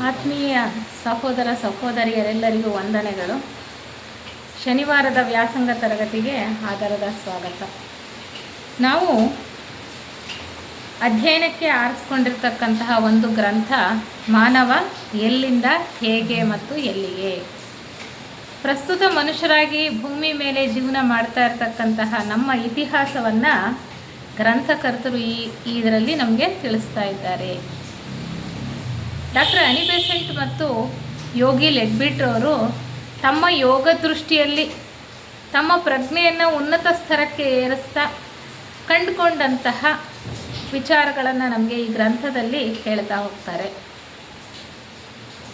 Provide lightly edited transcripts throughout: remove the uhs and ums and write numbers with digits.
ಆತ್ಮೀಯ ಸಹೋದರ ಸಹೋದರಿಯರೆಲ್ಲರಿಗೂ ವಂದನೆಗಳು. ಶನಿವಾರದ ವ್ಯಾಸಂಗ ತರಗತಿಗೆ ಆಧಾರದ ಸ್ವಾಗತ. ನಾವು ಅಧ್ಯಯನಕ್ಕೆ ಆರಿಸ್ಕೊಂಡಿರ್ತಕ್ಕಂತಹ ಒಂದು ಗ್ರಂಥ ಮಾನವ ಎಲ್ಲಿಂದ ಹೇಗೆ ಮತ್ತು ಎಲ್ಲಿಗೆ. ಪ್ರಸ್ತುತ ಮನುಷ್ಯರಾಗಿ ಭೂಮಿ ಮೇಲೆ ಜೀವನ ಮಾಡ್ತಾ ಇರತಕ್ಕಂತಹ ನಮ್ಮ ಇತಿಹಾಸವನ್ನು ಗ್ರಂಥಕರ್ತರು ಇದರಲ್ಲಿ ನಮಗೆ ತಿಳಿಸ್ತಾ ಇದ್ದಾರೆ. ಡಾಕ್ಟರ್ ಅನಿ ಬೆಸೆಂಟ್ ಮತ್ತು ಯೋಗಿ ಲೆಡ್ಬಿಟ್ ಅವರು ತಮ್ಮ ಯೋಗ ದೃಷ್ಟಿಯಲ್ಲಿ ತಮ್ಮ ಪ್ರಜ್ಞೆಯನ್ನು ಉನ್ನತ ಸ್ತರಕ್ಕೆ ಏರಿಸ್ತಾ ಕಂಡುಕೊಂಡಂತಹ ವಿಚಾರಗಳನ್ನು ನಮಗೆ ಈ ಗ್ರಂಥದಲ್ಲಿ ಹೇಳ್ತಾ ಹೋಗ್ತಾರೆ.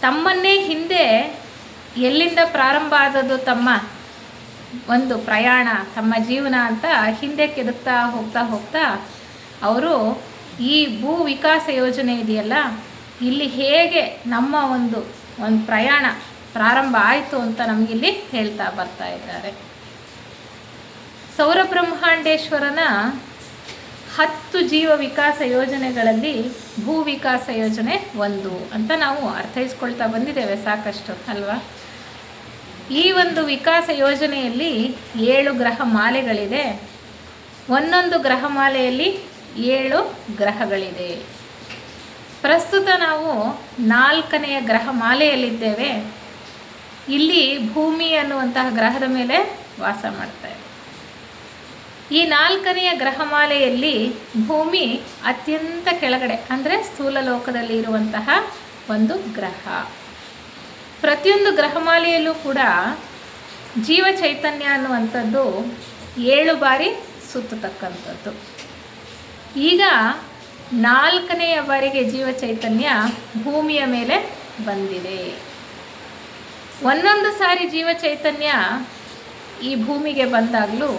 ತಮ್ಮನ್ನೇ ಹಿಂದೆ ಎಲ್ಲಿಂದ ಪ್ರಾರಂಭ ಆದದ್ದು ತಮ್ಮ ಒಂದು ಪ್ರಯಾಣ, ತಮ್ಮ ಜೀವನ ಅಂತ ಹಿಂದೆ ಕೆದಕ್ತಾ ಹೋಗ್ತಾ ಅವರು ಈ ಭೂ ವಿಕಾಸ ಯೋಜನೆ ಇದೆಯಲ್ಲ, ಇಲ್ಲಿ ಹೇಗೆ ನಮ್ಮ ಒಂದು ಪ್ರಯಾಣ ಪ್ರಾರಂಭ ಆಯಿತು ಅಂತ ನಮಗಿಲ್ಲಿ ಹೇಳ್ತಾ ಬರ್ತಾ ಇದ್ದಾರೆ. ಸೌರ ಬ್ರಹ್ಮಾಂಡೇಶ್ವರನ 10 ಜೀವ ವಿಕಾಸ ಯೋಜನೆಗಳಲ್ಲಿ ಭೂ ವಿಕಾಸ ಯೋಜನೆ ಒಂದು ಅಂತ ನಾವು ಅರ್ಥೈಸ್ಕೊಳ್ತಾ ಬಂದಿದ್ದೇವೆ ಸಾಕಷ್ಟು ಅಲ್ವಾ. ಈ ಒಂದು ವಿಕಾಸ ಯೋಜನೆಯಲ್ಲಿ 7 ಗ್ರಹ ಮಾಲೆಗಳಿದೆ. ಒಂದೊಂದು ಗ್ರಹ ಮಾಲೆಯಲ್ಲಿ 7 ಗ್ರಹಗಳಿದೆ. ಪ್ರಸ್ತುತ ನಾವು 4ನೆಯ ಗ್ರಹ ಮಾಲೆಯಲ್ಲಿದ್ದೇವೆ. ಇಲ್ಲಿ ಭೂಮಿ ಅನ್ನುವಂತಹ ಗ್ರಹದ ಮೇಲೆ ವಾಸ ಮಾಡ್ತೇವೆ. ಈ 4ನೆಯ ಗ್ರಹಮಾಲೆಯಲ್ಲಿ ಭೂಮಿ ಅತ್ಯಂತ ಕೆಳಗಡೆ ಅಂದರೆ ಸ್ಥೂಲ ಲೋಕದಲ್ಲಿ ಇರುವಂತಹ ಒಂದು ಗ್ರಹ. ಪ್ರತಿಯೊಂದು ಗ್ರಹಮಾಲೆಯಲ್ಲೂ ಕೂಡ ಜೀವ ಚೈತನ್ಯ ಅನ್ನುವಂಥದ್ದು 7 ಬಾರಿ ಸುತ್ತತಕ್ಕಂಥದ್ದು. ಈಗ 4ನೆಯ ಬಾರಿಗೆ ಜೀವ ಚೈತನ್ಯ ಭೂಮಿಯ ಮೇಲೆ ಬಂದಿದೆ. ಒಂದೊಂದು ಸಾರಿ ಜೀವ ಚೈತನ್ಯ ಈ ಭೂಮಿಗೆ ಬಂದಾಗಲೂ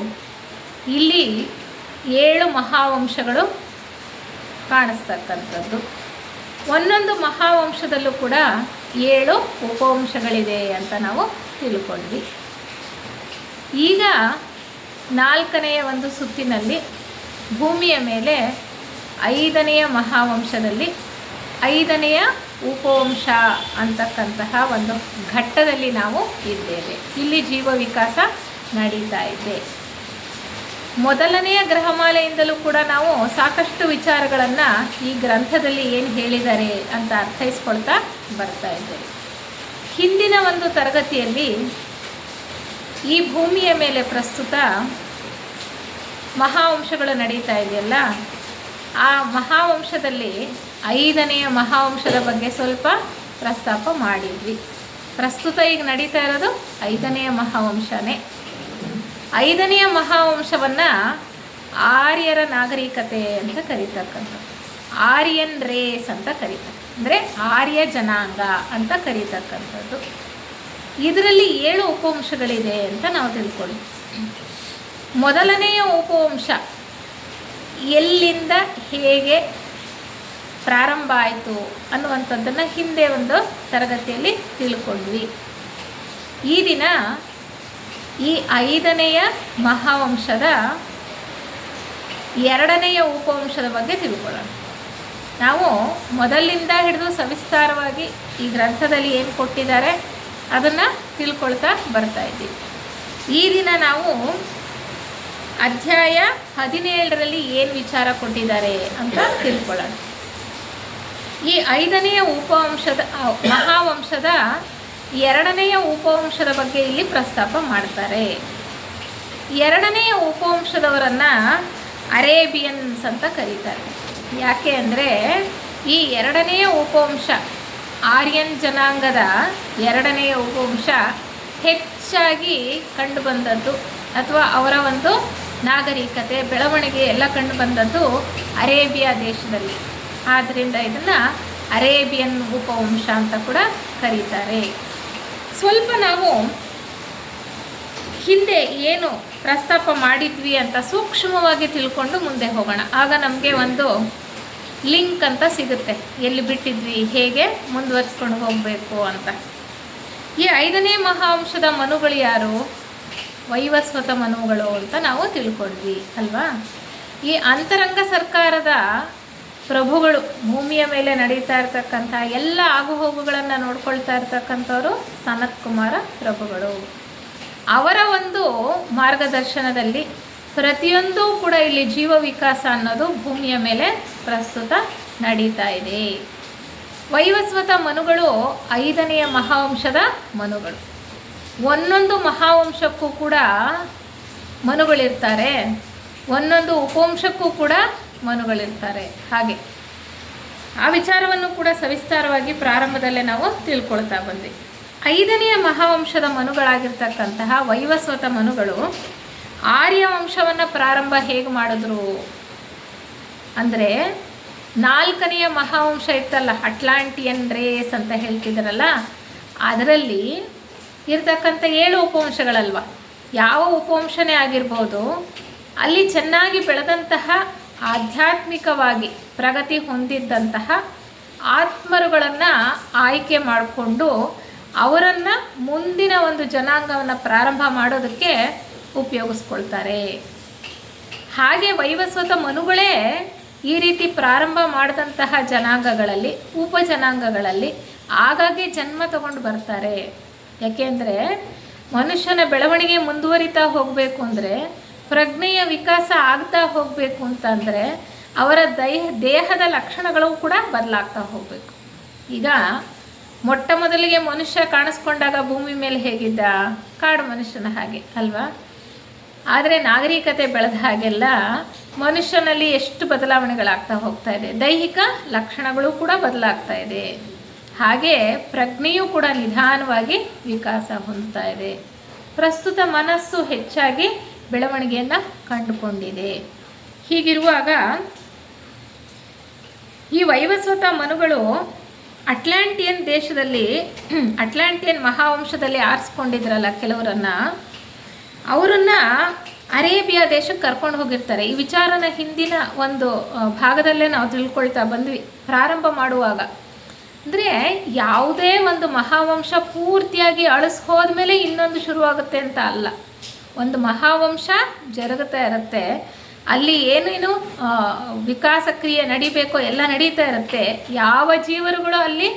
ಇಲ್ಲಿ 7 ಮಹಾವಂಶಗಳು ಕಾಣಿಸ್ತಕ್ಕಂಥದ್ದು. ಒಂದೊಂದು ಮಹಾವಂಶದಲ್ಲೂ ಕೂಡ 7 ಉಪವಂಶಗಳಿದೆ ಅಂತ ನಾವು ತಿಳ್ಕೊಂಡ್ವಿ. ಈಗ 4ನೆಯ ಒಂದು ಸುತ್ತಿನಲ್ಲಿ ಭೂಮಿಯ ಮೇಲೆ 5ನೆಯ ಮಹಾವಂಶದಲ್ಲಿ 5ನೆಯ ಉಪವಂಶ ಅಂತಕ್ಕಂತಹ ಒಂದು ಘಟ್ಟದಲ್ಲಿ ನಾವು ಇದ್ದೇವೆ. ಇಲ್ಲಿ ಜೀವ ವಿಕಾಸ ನಡೀತಾ ಇದೆ. ಮೊದಲನೆಯ ಗ್ರಹಮಾಲೆಯಿಂದಲೂ ಕೂಡ ನಾವು ಸಾಕಷ್ಟು ವಿಚಾರಗಳನ್ನು ಈ ಗ್ರಂಥದಲ್ಲಿ ಏನು ಹೇಳಿದ್ದಾರೆ ಅಂತ ಅರ್ಥೈಸ್ಕೊಳ್ತಾ ಬರ್ತಾ ಇದ್ದೇವೆ. ಹಿಂದಿನ ಒಂದು ತರಗತಿಯಲ್ಲಿ ಈ ಭೂಮಿಯ ಮೇಲೆ ಪ್ರಸ್ತುತ ಮಹಾವಂಶಗಳು ನಡೀತಾ ಇದೆಯಲ್ಲ, ಆ ಮಹಾವಂಶದಲ್ಲಿ 5ನೆಯ ಮಹಾವಂಶದ ಬಗ್ಗೆ ಸ್ವಲ್ಪ ಪ್ರಸ್ತಾಪ ಮಾಡಿದ್ವಿ. ಪ್ರಸ್ತುತ ಈಗ ನಡೀತಾ ಇರೋದು 5ನೆಯ ಮಹಾವಂಶನೇ. 5ನೆಯ ಮಹಾವಂಶವನ್ನು ಆರ್ಯರ ನಾಗರಿಕತೆ ಅಂತ ಕರೀತಕ್ಕಂಥದ್ದು, ಆರ್ಯನ್ ರೇಸ್ ಅಂತ ಕರೀತಾರೆ, ಅಂದರೆ ಆರ್ಯ ಜನಾಂಗ ಅಂತ ಕರೀತಕ್ಕಂಥದ್ದು. ಇದರಲ್ಲಿ 7 ಉಪವಂಶಗಳಿದೆ ಅಂತ ನಾವು ತಿಳ್ಕೊಳ್ಳಿ. ಮೊದಲನೆಯ ಉಪವಂಶ ಎಲ್ಲಿಂದ ಹೇಗೆ ಪ್ರಾರಂಭ ಆಯಿತು ಅನ್ನುವಂಥದ್ದನ್ನು ಹಿಂದೆ ಒಂದು ತರಗತಿಯಲ್ಲಿ ತಿಳ್ಕೊಂಡ್ವಿ. ಈ ದಿನ ಈ 5ನೆಯ ಮಹಾವಂಶದ 2ನೆಯ ಉಪವಂಶದ ಬಗ್ಗೆ ತಿಳ್ಕೊಳ್ಳೋಣ. ನಾವು ಮೊದಲಿಂದ ಹಿಡಿದು ಸವಿಸ್ತಾರವಾಗಿ ಈ ಗ್ರಂಥದಲ್ಲಿ ಏನು ಕೊಟ್ಟಿದ್ದಾರೆ ಅದನ್ನು ತಿಳ್ಕೊಳ್ತಾ ಬರ್ತಾ ಇದ್ದೀವಿ. ಈ ದಿನ ನಾವು ಅಧ್ಯಾಯ 17ರಲ್ಲಿ ಏನು ವಿಚಾರ ಕೊಟ್ಟಿದ್ದಾರೆ ಅಂತ ತಿಳ್ಕೊಳ್ಳೋಣ. ಈ 5ನೆಯ ಉಪವಂಶದ ಮಹಾವಂಶದ 2ನೆಯ ಉಪವಂಶದ ಬಗ್ಗೆ ಇಲ್ಲಿ ಪ್ರಸ್ತಾಪ ಮಾಡ್ತಾರೆ. 2ನೆಯ ಉಪವಂಶದವರನ್ನು ಅರೇಬಿಯನ್ಸ್ ಅಂತ ಕರೀತಾರೆ. ಯಾಕೆ ಅಂದರೆ ಈ 2ನೆಯ ಉಪವಂಶ ಆರ್ಯನ್ ಜನಾಂಗದ 2ನೆಯ ಉಪವಂಶ ಹೆಚ್ಚಾಗಿ ಕಂಡುಬಂದದ್ದು ಅಥವಾ ಅವರ ಒಂದು ನಾಗರಿಕತೆ ಬೆಳವಣಿಗೆ ಎಲ್ಲ ಕಂಡು ಬಂದದ್ದು ಅರೇಬಿಯಾ ದೇಶದಲ್ಲಿ. ಆದ್ದರಿಂದ ಇದನ್ನು ಅರೇಬಿಯನ್ ಉಪವಂಶ ಅಂತ ಕೂಡ ಕರೀತಾರೆ. ಸ್ವಲ್ಪ ನಾವು ಹಿಂದೆ ಏನು ಪ್ರಸ್ತಾಪ ಮಾಡಿದ್ವಿ ಅಂತ ಸೂಕ್ಷ್ಮವಾಗಿ ತಿಳ್ಕೊಂಡು ಮುಂದೆ ಹೋಗೋಣ. ಆಗ ನಮಗೆ ಒಂದು ಲಿಂಕ್ ಅಂತ ಸಿಗುತ್ತೆ, ಎಲ್ಲಿ ಬಿಟ್ಟಿದ್ವಿ, ಹೇಗೆ ಮುಂದುವರಿಸ್ಕೊಂಡು ಹೋಗಬೇಕು ಅಂತ. ಈ 5ನೇ ಮಹಾವಂಶದ ಮನುಗಳು ಯಾರು? ವೈವಸ್ವತ ಮನುಗಳು ಅಂತ ನಾವು ತಿಳ್ಕೊಂಡ್ವಿ ಅಲ್ವಾ. ಈ ಅಂತರಂಗ ಸರ್ಕಾರದ ಪ್ರಭುಗಳು, ಭೂಮಿಯ ಮೇಲೆ ನಡೀತಾ ಇರ್ತಕ್ಕಂಥ ಎಲ್ಲ ಆಗುಹೋಗುಗಳನ್ನು ನೋಡ್ಕೊಳ್ತಾ ಇರ್ತಕ್ಕಂಥವರು ಸನತ್ ಕುಮಾರ ಪ್ರಭುಗಳು. ಅವರ ಒಂದು ಮಾರ್ಗದರ್ಶನದಲ್ಲಿ ಪ್ರತಿಯೊಂದು ಕೂಡ ಇಲ್ಲಿ ಜೀವ ವಿಕಾಸ ಅನ್ನೋದು ಭೂಮಿಯ ಮೇಲೆ ಪ್ರಸ್ತುತ ನಡೀತಾ ಇದೆ. ವೈವಸ್ವತ ಮನುಗಳು 5ನೆಯ ಮಹಾವಂಶದ ಮನುಗಳು. ಒಂದೊಂದು ಮಹಾವಂಶಕ್ಕೂ ಕೂಡ ಮನುಗಳಿರ್ತಾರೆ, ಒಂದೊಂದು ಉಪವಂಶಕ್ಕೂ ಕೂಡ ಮನುಗಳಿರ್ತಾರೆ. ಹಾಗೆ ಆ ವಿಚಾರವನ್ನು ಕೂಡ ಸವಿಸ್ತಾರವಾಗಿ ಪ್ರಾರಂಭದಲ್ಲೇ ನಾವು ತಿಳ್ಕೊಳ್ತಾ ಬಂದ್ವಿ. 5ನೆಯ ಮಹಾವಂಶದ ಮನುಗಳಾಗಿರ್ತಕ್ಕಂತಹ ವೈವಸ್ವತ ಮನುಗಳು ಆರ್ಯ ವಂಶವನ್ನು ಪ್ರಾರಂಭ ಹೇಗೆ ಮಾಡಿದ್ರು ಅಂದರೆ, 4ನೆಯ ಮಹಾವಂಶ ಇತ್ತಲ್ಲ, ಅಟ್ಲಾಂಟಿಯನ್ ರೇಸ್ ಅಂತ ಹೇಳ್ತಿದ್ದಾರಲ್ಲ, ಅದರಲ್ಲಿ ಇರ್ತಕ್ಕಂಥ 7 ಉಪವಂಶಗಳಲ್ವ, ಯಾವ ಉಪವಂಶನೇ ಆಗಿರ್ಬೋದು, ಅಲ್ಲಿ ಚೆನ್ನಾಗಿ ಬೆಳೆದಂತಹ ಆಧ್ಯಾತ್ಮಿಕವಾಗಿ ಪ್ರಗತಿ ಹೊಂದಿದ್ದಂತಹ ಆತ್ಮರುಗಳನ್ನು ಆಯ್ಕೆ ಮಾಡಿಕೊಂಡು ಅವರನ್ನು ಮುಂದಿನ ಒಂದು ಜನಾಂಗವನ್ನು ಪ್ರಾರಂಭ ಮಾಡೋದಕ್ಕೆ ಉಪಯೋಗಿಸ್ಕೊಳ್ತಾರೆ. ಹಾಗೆ ವೈವಸ್ವತ ಮನುಗಳೇ ಈ ರೀತಿ ಪ್ರಾರಂಭ ಮಾಡಿದಂತಹ ಜನಾಂಗಗಳಲ್ಲಿ, ಉಪಜನಾಂಗಗಳಲ್ಲಿ ಆಗಾಗ್ಗೆ ಜನ್ಮ ತಗೊಂಡು ಬರ್ತಾರೆ. ಯಾಕೆಂದರೆ ಮನುಷ್ಯನ ಬೆಳವಣಿಗೆ ಮುಂದುವರಿತಾ ಹೋಗಬೇಕು ಅಂದರೆ, ಪ್ರಜ್ಞೆಯ ವಿಕಾಸ ಆಗ್ತಾ ಹೋಗಬೇಕು ಅಂತಂದರೆ ಅವರ ದೇಹದ ಲಕ್ಷಣಗಳು ಕೂಡ ಬದಲಾಗ್ತಾ ಹೋಗಬೇಕು. ಈಗ ಮೊಟ್ಟ ಮೊದಲಿಗೆ ಮನುಷ್ಯ ಕಾಣಿಸ್ಕೊಂಡಾಗ ಭೂಮಿ ಮೇಲೆ ಹೇಗಿದ್ದ? ಕಾಡು ಮನುಷ್ಯನ ಹಾಗೆ ಅಲ್ವಾ? ಆದರೆ ನಾಗರಿಕತೆ ಬೆಳೆದ ಹಾಗೆಲ್ಲ ಮನುಷ್ಯನಲ್ಲಿ ಎಷ್ಟು ಬದಲಾವಣೆಗಳಾಗ್ತಾ ಹೋಗ್ತಾ ಇದೆ, ದೈಹಿಕ ಲಕ್ಷಣಗಳು ಕೂಡ ಬದಲಾಗ್ತಾ ಇದೆ. ಹಾಗೆ ಪ್ರಜ್ಞೆಯೂ ಕೂಡ ನಿಧಾನವಾಗಿ ವಿಕಾಸ ಹೊಂದ್ತಾ ಇದೆ. ಪ್ರಸ್ತುತ ಮನಸ್ಸು ಹೆಚ್ಚಾಗಿ ಬೆಳವಣಿಗೆಯನ್ನು ಕಂಡುಕೊಂಡಿದೆ. ಹೀಗಿರುವಾಗ ಈ ವೈವಸ್ವತ ಮನುಗಳು ಅಟ್ಲಾಂಟಿಯನ್ ದೇಶದಲ್ಲಿ, ಅಟ್ಲಾಂಟಿಯನ್ ಮಹಾವಂಶದಲ್ಲಿ ಆರಿಸ್ಕೊಂಡಿದ್ರಲ್ಲ ಕೆಲವರನ್ನು, ಅವರನ್ನು ಅರೇಬಿಯಾ ದೇಶಕ್ಕೆ ಕರ್ಕೊಂಡು ಹೋಗಿರ್ತಾರೆ. ಈ ವಿಚಾರನ ಹಿಂದಿನ ಒಂದು ಭಾಗದಲ್ಲೇ ನಾವು ತಿಳ್ಕೊಳ್ತಾ ಬಂದ್ವಿ ಪ್ರಾರಂಭ ಮಾಡುವಾಗ. ಅಂದರೆ ಯಾವುದೇ ಒಂದು ಮಹಾವಂಶ ಪೂರ್ತಿಯಾಗಿ ಅಳಿಸ್ಹೋದ್ಮೇಲೆ ಇನ್ನೊಂದು ಶುರುವಾಗುತ್ತೆ ಅಂತ ಅಲ್ಲ. ಒಂದು ಮಹಾವಂಶ ಜರುಗುತ್ತಾ ಇರುತ್ತೆ, ಅಲ್ಲಿ ಏನೇನು ವಿಕಾಸ ಕ್ರಿಯೆ ನಡಿಬೇಕೋ ಎಲ್ಲ ನಡೀತಾ ಇರುತ್ತೆ. ಯಾವ ಜೀವರುಗಳು ಅಲ್ಲಿ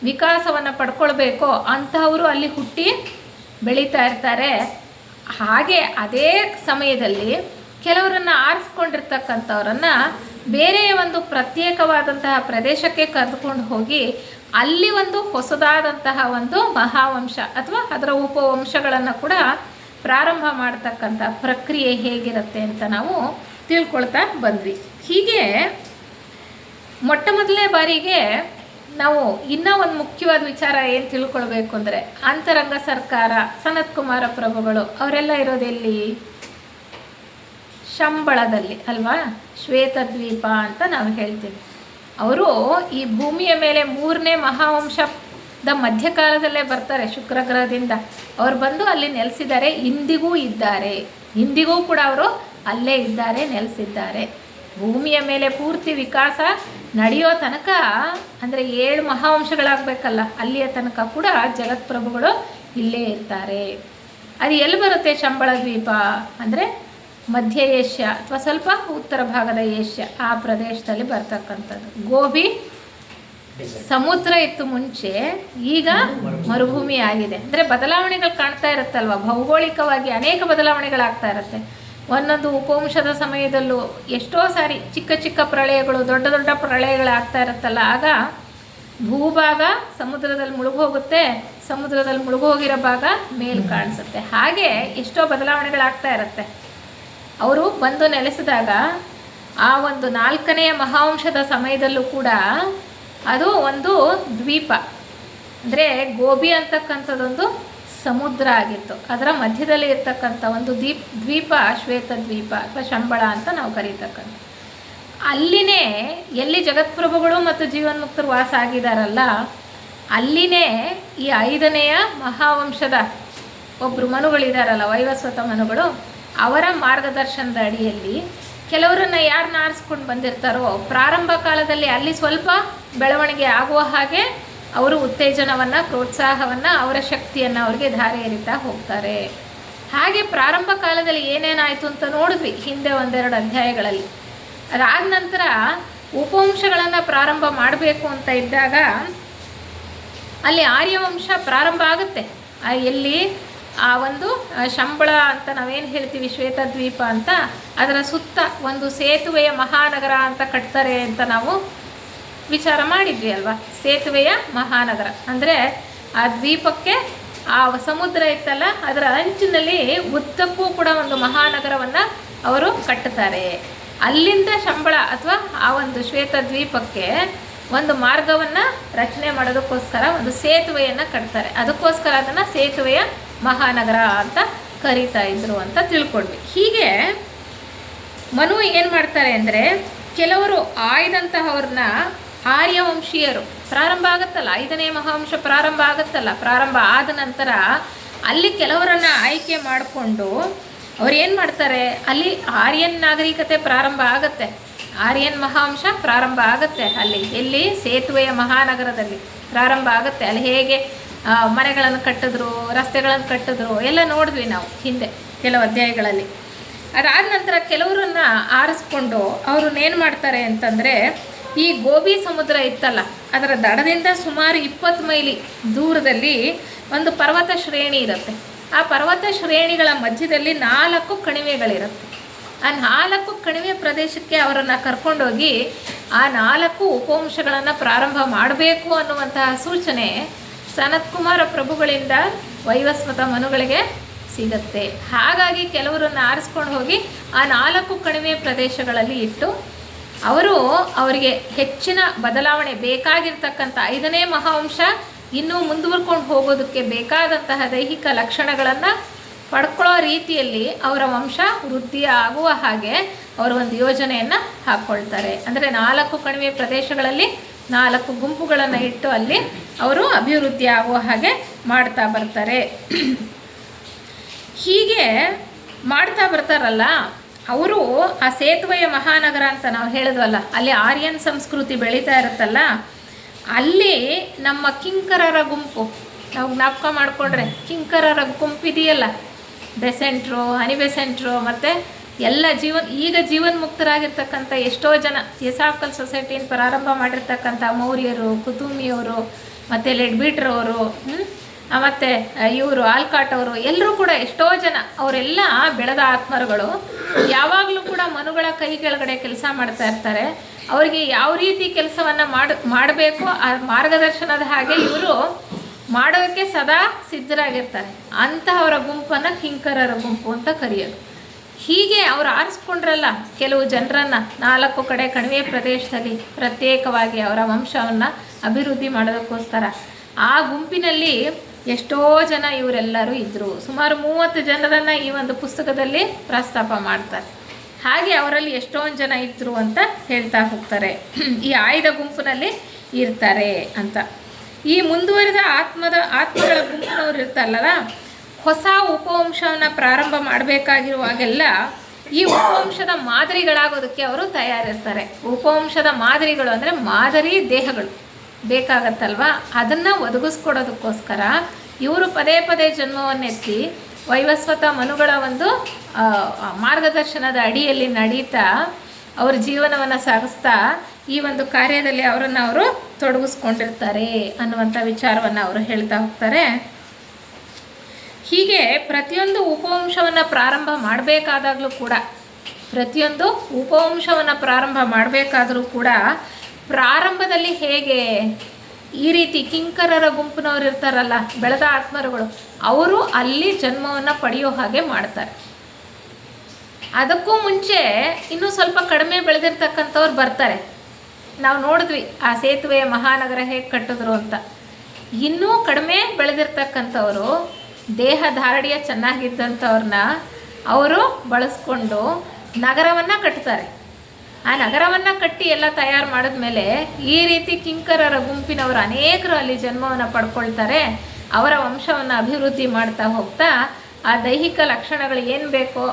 ವಿಕಾಸವನ್ನು ಪಡ್ಕೊಳ್ಬೇಕೋ ಅಂತಹವರು ಅಲ್ಲಿ ಹುಟ್ಟಿ ಬೆಳೀತಾ ಇರ್ತಾರೆ. ಹಾಗೆ ಅದೇ ಸಮಯದಲ್ಲಿ ಕೆಲವರನ್ನು ಆರಿಸ್ಕೊಂಡಿರ್ತಕ್ಕಂಥವ್ರನ್ನು ಬೇರೆ ಒಂದು ಪ್ರತ್ಯೇಕವಾದಂತಹ ಪ್ರದೇಶಕ್ಕೆ ಕರೆದುಕೊಂಡು ಹೋಗಿ ಅಲ್ಲಿ ಒಂದು ಹೊಸದಾದಂತಹ ಒಂದು ಮಹಾವಂಶ ಅಥವಾ ಅದರ ಉಪವಂಶಗಳನ್ನು ಕೂಡ ಪ್ರಾರಂಭ ಮಾಡ್ತಕ್ಕಂಥ ಪ್ರಕ್ರಿಯೆ ಹೇಗಿರುತ್ತೆ ಅಂತ ನಾವು ತಿಳ್ಕೊಳ್ತಾ ಬಂದ್ವಿ. ಹೀಗೆ ಮೊಟ್ಟ ಮೊದಲನೇ ಬಾರಿಗೆ ನಾವು ಇನ್ನೂ ಒಂದು ಮುಖ್ಯವಾದ ವಿಚಾರ ಏನು ತಿಳ್ಕೊಳ್ಬೇಕು ಅಂದರೆ, ಅಂತರಂಗ ಸರ್ಕಾರ, ಸನತ್ ಕುಮಾರ ಪ್ರಭುಗಳು ಅವರೆಲ್ಲ ಇರೋದೆಲ್ಲಿ? ಶಂಬಳದಲ್ಲಿ ಅಲ್ವಾ, ಶ್ವೇತದ್ವೀಪ ಅಂತ ನಾವು ಹೇಳ್ತೀವಿ. ಅವರು ಈ ಭೂಮಿಯ ಮೇಲೆ 3ನೇ ಮಹಾವಂಶದ ಮಧ್ಯಕಾಲದಲ್ಲೇ ಬರ್ತಾರೆ ಶುಕ್ರ ಗ್ರಹದಿಂದ. ಅವ್ರು ಬಂದು ಅಲ್ಲಿ ನೆಲೆಸಿದ್ದಾರೆ, ಇಂದಿಗೂ ಇದ್ದಾರೆ. ಇಂದಿಗೂ ಕೂಡ ಅವರು ಅಲ್ಲೇ ಇದ್ದಾರೆ, ನೆಲೆಸಿದ್ದಾರೆ. ಭೂಮಿಯ ಮೇಲೆ ಪೂರ್ತಿ ವಿಕಾಸ ನಡೆಯೋ ತನಕ, ಅಂದರೆ 7 ಮಹಾವಂಶಗಳಾಗಬೇಕಲ್ಲ, ಅಲ್ಲಿಯ ತನಕ ಕೂಡ ಜಗತ್ಪ್ರಭುಗಳು ಇಲ್ಲೇ ಇರ್ತಾರೆ. ಅದು ಎಲ್ಲಿ ಬರುತ್ತೆ ಶಂಬಳ ದ್ವೀಪ ಅಂದರೆ ಮಧ್ಯ ಏಷ್ಯಾ ಅಥವಾ ಸ್ವಲ್ಪ ಉತ್ತರ ಭಾಗದ ಏಷ್ಯಾ ಆ ಪ್ರದೇಶದಲ್ಲಿ ಬರ್ತಕ್ಕಂಥದ್ದು. ಗೋಬಿ ಸಮುದ್ರ ಇತ್ತು ಮುಂಚೆ, ಈಗ ಮರುಭೂಮಿ ಆಗಿದೆ. ಅಂದರೆ ಬದಲಾವಣೆಗಳು ಕಾಣ್ತಾ ಇರುತ್ತಲ್ವ, ಭೌಗೋಳಿಕವಾಗಿ ಅನೇಕ ಬದಲಾವಣೆಗಳಾಗ್ತಾ ಇರುತ್ತೆ. ಒಂದೊಂದು ಉಪವಂಶದ ಸಮಯದಲ್ಲೂ ಎಷ್ಟೋ ಸಾರಿ ಚಿಕ್ಕ ಚಿಕ್ಕ ಪ್ರಳಯಗಳು, ದೊಡ್ಡ ದೊಡ್ಡ ಪ್ರಳಯಗಳಾಗ್ತಾ ಇರುತ್ತಲ್ಲ, ಆಗ ಭೂಭಾಗ ಸಮುದ್ರದಲ್ಲಿ ಮುಳುಗೋಗುತ್ತೆ, ಸಮುದ್ರದಲ್ಲಿ ಮುಳುಗೋಗಿರೋ ಭಾಗ ಮೇಲ್ ಕಾಣಿಸುತ್ತೆ. ಹಾಗೆ ಎಷ್ಟೋ ಬದಲಾವಣೆಗಳಾಗ್ತಾ ಇರುತ್ತೆ. ಅವರು ಬಂದು ನೆಲೆಸಿದಾಗ ಆ ಒಂದು 4ನೆಯ ಮಹಾವಂಶದ ಸಮಯದಲ್ಲೂ ಕೂಡ ಅದು ಒಂದು ದ್ವೀಪ, ಅಂದರೆ ಗೋಬಿ ಅಂತಕ್ಕಂಥದ್ದೊಂದು ಸಮುದ್ರ ಆಗಿತ್ತು. ಅದರ ಮಧ್ಯದಲ್ಲಿ ಇರ್ತಕ್ಕಂಥ ಒಂದು ದ್ವೀಪ ಶ್ವೇತ ದ್ವೀಪ ಅಥವಾ ಶಂಬಳ ಅಂತ ನಾವು ಕರೀತಕ್ಕಂಥ. ಅಲ್ಲಿನೇ ಎಲ್ಲಿ ಜಗತ್ಪ್ರಭುಗಳು ಮತ್ತು ಜೀವನ್ಮುಕ್ತರು ವಾಸ ಆಗಿದ್ದಾರಲ್ಲ, ಅಲ್ಲಿನೇ ಈ 5ನೆಯ ಮಹಾವಂಶದ ಒಬ್ಬರು ಮನುಗಳಿದಾರಲ್ಲ, ವೈವಸ್ವತ ಮನುಗಳು, ಅವರ ಮಾರ್ಗದರ್ಶನದ ಅಡಿಯಲ್ಲಿ ಕೆಲವರನ್ನು ಯಾರನ್ನ ಆರಿಸ್ಕೊಂಡು ಬಂದಿರ್ತಾರೋ ಪ್ರಾರಂಭ ಕಾಲದಲ್ಲಿ ಅಲ್ಲಿ ಸ್ವಲ್ಪ ಬೆಳವಣಿಗೆ ಆಗುವ ಹಾಗೆ ಅವರು ಉತ್ತೇಜನವನ್ನು, ಪ್ರೋತ್ಸಾಹವನ್ನು, ಅವರ ಶಕ್ತಿಯನ್ನು ಅವರಿಗೆ ಧಾರೆ ಎರಿತಾ ಹೋಗ್ತಾರೆ. ಹಾಗೆ ಪ್ರಾರಂಭ ಕಾಲದಲ್ಲಿ ಏನೇನಾಯಿತು ಅಂತ ನೋಡಿದ್ವಿ ಹಿಂದೆ 1-2 ಅಧ್ಯಾಯಗಳಲ್ಲಿ. ಅದಾದ ನಂತರ ಉಪವಂಶಗಳನ್ನು ಪ್ರಾರಂಭ ಮಾಡಬೇಕು ಅಂತ ಇದ್ದಾಗ ಅಲ್ಲಿ ಆರ್ಯವಂಶ ಪ್ರಾರಂಭ ಆಗುತ್ತೆ. ಎಲ್ಲಿ ಆ ಒಂದು ಶಂಬಳ ಅಂತ ನಾವೇನು ಹೇಳ್ತೀವಿ, ಶ್ವೇತದ್ವೀಪ ಅಂತ, ಅದರ ಸುತ್ತ ಒಂದು ಸೇತುವೆಯ ಮಹಾನಗರ ಅಂತ ಕಟ್ತಾರೆ ಅಂತ ನಾವು ವಿಚಾರ ಮಾಡಿದ್ವಿ ಅಲ್ವಾ. ಸೇತುವೆಯ ಮಹಾನಗರ ಅಂದರೆ ಆ ದ್ವೀಪಕ್ಕೆ ಆ ಸಮುದ್ರ ಇತ್ತಲ್ಲ, ಅದರ ಅಂಚಿನಲ್ಲಿ ಉದ್ದಕ್ಕೂ ಕೂಡ ಒಂದು ಮಹಾನಗರವನ್ನು ಅವರು ಕಟ್ಟುತ್ತಾರೆ. ಅಲ್ಲಿಂದ ಶಂಬಳ ಅಥವಾ ಆ ಒಂದು ಶ್ವೇತದ್ವೀಪಕ್ಕೆ ಒಂದು ಮಾರ್ಗವನ್ನು ರಚನೆ ಮಾಡೋದಕ್ಕೋಸ್ಕರ ಒಂದು ಸೇತುವೆಯನ್ನು ಕಟ್ತಾರೆ. ಅದಕ್ಕೋಸ್ಕರ ಅದನ್ನು ಸೇತುವೆಯ ಮಹಾನಗರ ಅಂತ ಕರೀತಾ ಇದ್ರು ಅಂತ ತಿಳ್ಕೊಂಡ್ವಿ. ಹೀಗೆ ಮನು ಏನು ಮಾಡ್ತಾರೆ ಅಂದರೆ, ಕೆಲವರು ಆಯ್ದಂತಹವ್ರನ್ನ ಆರ್ಯವಂಶೀಯರು ಪ್ರಾರಂಭ ಆಗುತ್ತಲ್ಲ, 5ನೇ ಮಹಾವಂಶ ಪ್ರಾರಂಭ ಆಗುತ್ತಲ್ಲ, ಪ್ರಾರಂಭ ಆದ ನಂತರ ಅಲ್ಲಿ ಕೆಲವರನ್ನು ಆಯ್ಕೆ ಮಾಡಿಕೊಂಡು ಅವ್ರು ಏನು ಮಾಡ್ತಾರೆ, ಅಲ್ಲಿ ಆರ್ಯನ್ ನಾಗರಿಕತೆ ಪ್ರಾರಂಭ ಆಗುತ್ತೆ, ಆರ್ಯನ್ ಮಹಾವಂಶ ಪ್ರಾರಂಭ ಆಗುತ್ತೆ. ಅಲ್ಲಿ ಎಲ್ಲಿ ಸೇತುವೆಯ ಮಹಾನಗರದಲ್ಲಿ ಪ್ರಾರಂಭ ಆಗುತ್ತೆ. ಅಲ್ಲಿ ಹೇಗೆ ಮನೆಗಳನ್ನು ಕಟ್ಟಿದ್ರು, ರಸ್ತೆಗಳನ್ನು ಕಟ್ಟಿದ್ರು ಎಲ್ಲ ನೋಡಿದ್ವಿ ನಾವು ಹಿಂದೆ ಕೆಲವು ಅಧ್ಯಾಯಗಳಲ್ಲಿ. ಅದಾದ ನಂತರ ಕೆಲವರನ್ನು ಆರಿಸ್ಕೊಂಡು ಅವ್ರನ್ನೇನು ಮಾಡ್ತಾರೆ ಅಂತಂದರೆ, ಈ ಗೋಬಿ ಸಮುದ್ರ ಇತ್ತಲ್ಲ, ಅದರ ದಡದಿಂದ ಸುಮಾರು 20 ಮೈಲಿ ದೂರದಲ್ಲಿ ಒಂದು ಪರ್ವತ ಶ್ರೇಣಿ ಇರುತ್ತೆ. ಆ ಪರ್ವತ ಶ್ರೇಣಿಗಳ ಮಧ್ಯದಲ್ಲಿ 4 ಕಣಿವೆಗಳಿರುತ್ತೆ. ಆ 4 ಕಣಿವೆ ಪ್ರದೇಶಕ್ಕೆ ಅವರನ್ನು ಕರ್ಕೊಂಡೋಗಿ ಆ 4 ಉಪವಂಶಗಳನ್ನು ಪ್ರಾರಂಭ ಮಾಡಬೇಕು ಅನ್ನುವಂತಹ ಸೂಚನೆ ಸನತ್ಕುಮಾರ ಪ್ರಭುಗಳಿಂದ ವೈವಸ್ವತ ಮನುಗಳಿಗೆ ಸಿಗುತ್ತೆ. ಹಾಗಾಗಿ ಕೆಲವರನ್ನು ಆರಿಸ್ಕೊಂಡು ಹೋಗಿ ಆ 4 ಕಣಿವೆ ಪ್ರದೇಶಗಳಲ್ಲಿ ಇಟ್ಟು ಅವರಿಗೆ ಹೆಚ್ಚಿನ ಬದಲಾವಣೆ ಬೇಕಾಗಿರ್ತಕ್ಕಂಥ 5ನೇ ಮಹಾವಂಶ ಇನ್ನೂ ಮುಂದುವರ್ಕೊಂಡು ಹೋಗೋದಕ್ಕೆ ಬೇಕಾದಂತಹ ದೈಹಿಕ ಲಕ್ಷಣಗಳನ್ನು ಪಡ್ಕೊಳ್ಳೋ ರೀತಿಯಲ್ಲಿ ಅವರ ವಂಶ ವೃದ್ಧಿ ಆಗುವ ಹಾಗೆ ಅವರು ಒಂದು ಯೋಜನೆಯನ್ನು ಹಾಕ್ಕೊಳ್ತಾರೆ. ಅಂದರೆ 4 ಕಣಿವೆ ಪ್ರದೇಶಗಳಲ್ಲಿ 4 ಗುಂಪುಗಳನ್ನು ಇಟ್ಟು ಅಲ್ಲಿ ಅವರು ಅಭಿವೃದ್ಧಿ ಆಗುವ ಹಾಗೆ ಮಾಡ್ತಾ ಬರ್ತಾರೆ. ಹೀಗೆ ಮಾಡ್ತಾ ಬರ್ತಾರಲ್ಲ, ಅವರು ಆ ಸೇತುವೆಯ ಮಹಾನಗರ ಅಂತ ನಾವು ಹೇಳಿದ್ವಲ್ಲ, ಅಲ್ಲಿ ಆರ್ಯನ್ ಸಂಸ್ಕೃತಿ ಬೆಳೀತಾ ಇರುತ್ತಲ್ಲ, ಅಲ್ಲಿ ನಮ್ಮ ಕಿಂಕರರ ಗುಂಪು ನಾವು ಜ್ಞಾಪಕ ಮಾಡಿಕೊಂಡ್ರೆ, ಕಿಂಕರರ ಗುಂಪಿದೆಯಲ್ಲ, ಬೆಸೆಂಟ್ರು, ಅನಿಬೆಸೆಂಟ್ರು ಮತ್ತು ಎಲ್ಲ ಈಗ ಜೀವನ್ಮುಕ್ತರಾಗಿರ್ತಕ್ಕಂಥ ಎಷ್ಟೋ ಜನ ಥಿಯೋಸಾಫಿಕಲ್ ಸೊಸೈಟಿಯನ್ನು ಪ್ರಾರಂಭ ಮಾಡಿರ್ತಕ್ಕಂಥ ಮೌರ್ಯರು, ಕುತುಮಿಯವರು ಮತ್ತು ಲೆಡ್ಬೀಟ್ರವರು, ಮತ್ತು ಇವರು ಆಲ್ಕಾಟ್ ಅವರು, ಎಲ್ಲರೂ ಕೂಡ ಎಷ್ಟೋ ಜನ ಅವರೆಲ್ಲ ಬೆಳೆದ ಆತ್ಮರುಗಳು ಯಾವಾಗಲೂ ಕೂಡ ಮನುಗಳ ಕೈ ಕೆಳಗಡೆ ಕೆಲಸ ಮಾಡ್ತಾ ಇರ್ತಾರೆ. ಅವರಿಗೆ ಯಾವ ರೀತಿ ಕೆಲಸವನ್ನು ಮಾಡಬೇಕು ಆ ಮಾರ್ಗದರ್ಶನದ ಹಾಗೆ ಇವರು ಮಾಡೋದಕ್ಕೆ ಸದಾ ಸಿದ್ಧರಾಗಿರ್ತಾರೆ. ಅಂತಹವರ ಗುಂಪನ್ನು ಕಿಂಕರರ ಗುಂಪು ಅಂತ ಕರೆಯೋದು. ಹೀಗೆ ಅವರು ಆರಿಸ್ಕೊಂಡ್ರಲ್ಲ ಕೆಲವು ಜನರನ್ನು 4 ಕಡೆ ಕಣಿವೆ ಪ್ರದೇಶದಲ್ಲಿ ಪ್ರತ್ಯೇಕವಾಗಿ ಅವರ ವಂಶವನ್ನು ಅಭಿವೃದ್ಧಿ ಮಾಡೋದಕ್ಕೋಸ್ಕರ, ಆ ಗುಂಪಿನಲ್ಲಿ ಎಷ್ಟೋ ಜನ ಇವರೆಲ್ಲರೂ ಇದ್ದರು. ಸುಮಾರು 30 ಜನರನ್ನು ಈ ಒಂದು ಪುಸ್ತಕದಲ್ಲಿ ಪ್ರಸ್ತಾಪ ಮಾಡ್ತಾರೆ. ಹಾಗೆ ಅವರಲ್ಲಿ ಎಷ್ಟೊಂದು ಜನ ಇದ್ದರು ಅಂತ ಹೇಳ್ತಾ ಹೋಗ್ತಾರೆ. ಈ ಆಯ್ದ ಗುಂಪಿನಲ್ಲಿ ಇರ್ತಾರೆ ಅಂತ. ಈ ಮುಂದುವರಿದ ಆತ್ಮಗಳ ಗುಂಪಿನವ್ರು ಇರ್ತಾರಲ್ಲ, ಹೊಸ ಉಪವಂಶವನ್ನು ಪ್ರಾರಂಭ ಮಾಡಬೇಕಾಗಿರುವಾಗೆಲ್ಲ ಈ ಉಪವಂಶದ ಮಾದರಿಗಳಾಗೋದಕ್ಕೆ ಅವರು ತಯಾರಿರ್ತಾರೆ. ಉಪವಂಶದ ಮಾದರಿಗಳು ಅಂದರೆ ಮಾದರಿ ದೇಹಗಳು ಬೇಕಾಗತ್ತಲ್ವ, ಅದನ್ನು ಒದಗಿಸ್ಕೊಡೋದಕ್ಕೋಸ್ಕರ ಇವರು ಪದೇ ಪದೇ ಜನ್ಮವನ್ನೆತ್ತಿ ವೈವಸ್ವತ ಮನುಗಳ ಒಂದು ಮಾರ್ಗದರ್ಶನದ ಅಡಿಯಲ್ಲಿ ನಡೀತಾ ಅವ್ರ ಜೀವನವನ್ನು ಸಾಗಿಸ್ತಾ ಈ ಒಂದು ಕಾರ್ಯದಲ್ಲಿ ಅವರು ತೊಡಗಿಸ್ಕೊಂಡಿರ್ತಾರೆ ಅನ್ನುವಂಥ ವಿಚಾರವನ್ನು ಅವರು ಹೇಳ್ತಾ ಹೋಗ್ತಾರೆ. ಹೀಗೆ ಪ್ರತಿಯೊಂದು ಉಪವಂಶವನ್ನು ಪ್ರಾರಂಭ ಮಾಡಬೇಕಾದಾಗಲೂ ಕೂಡ, ಪ್ರತಿಯೊಂದು ಉಪವಂಶವನ್ನು ಪ್ರಾರಂಭ ಮಾಡಬೇಕಾದರೂ ಕೂಡ ಪ್ರಾರಂಭದಲ್ಲಿ ಹೇಗೆ ಈ ರೀತಿ ಕಿಂಕರರ ಗುಂಪಿನವರು ಇರ್ತಾರಲ್ಲ, ಬೆಳೆದ ಆತ್ಮರುಗಳು, ಅವರು ಅಲ್ಲಿ ಜನ್ಮವನ್ನು ಪಡೆಯೋ ಹಾಗೆ ಮಾಡ್ತಾರೆ. ಅದಕ್ಕೂ ಮುಂಚೆ ಇನ್ನೂ ಸ್ವಲ್ಪ ಕಡಿಮೆ ಬೆಳೆದಿರ್ತಕ್ಕಂಥವ್ರು ಬರ್ತಾರೆ. ನಾವು ನೋಡಿದ್ವಿ ಆ ಸೇತುವೆಯ ಮಹಾನಗರ ಹೇಗೆ ಕಟ್ಟಿದ್ರು ಅಂತ. ಇನ್ನೂ ಕಡಿಮೆ ಬೆಳೆದಿರ್ತಕ್ಕಂಥವರು, ದೇಹ ಧಾರಡಿಯ ಚೆನ್ನಾಗಿದ್ದಂಥವ್ರನ್ನ ಅವರು ಬಳಸ್ಕೊಂಡು ನಗರವನ್ನು ಕಟ್ತಾರೆ. ಆ ನಗರವನ್ನು ಕಟ್ಟಿ ಎಲ್ಲ ತಯಾರು ಮಾಡಿದ್ಮೇಲೆ ಈ ರೀತಿ ಕಿಂಕರರ ಗುಂಪಿನವರು ಅನೇಕರು ಅಲ್ಲಿ ಜನ್ಮವನ್ನು ಪಡ್ಕೊಳ್ತಾರೆ. ಅವರ ವಂಶವನ್ನು ಅಭಿವೃದ್ಧಿ ಮಾಡ್ತಾ ಹೋಗ್ತಾ ಆ ದೈಹಿಕ ಲಕ್ಷಣಗಳು ಏನು ಬೇಕೋ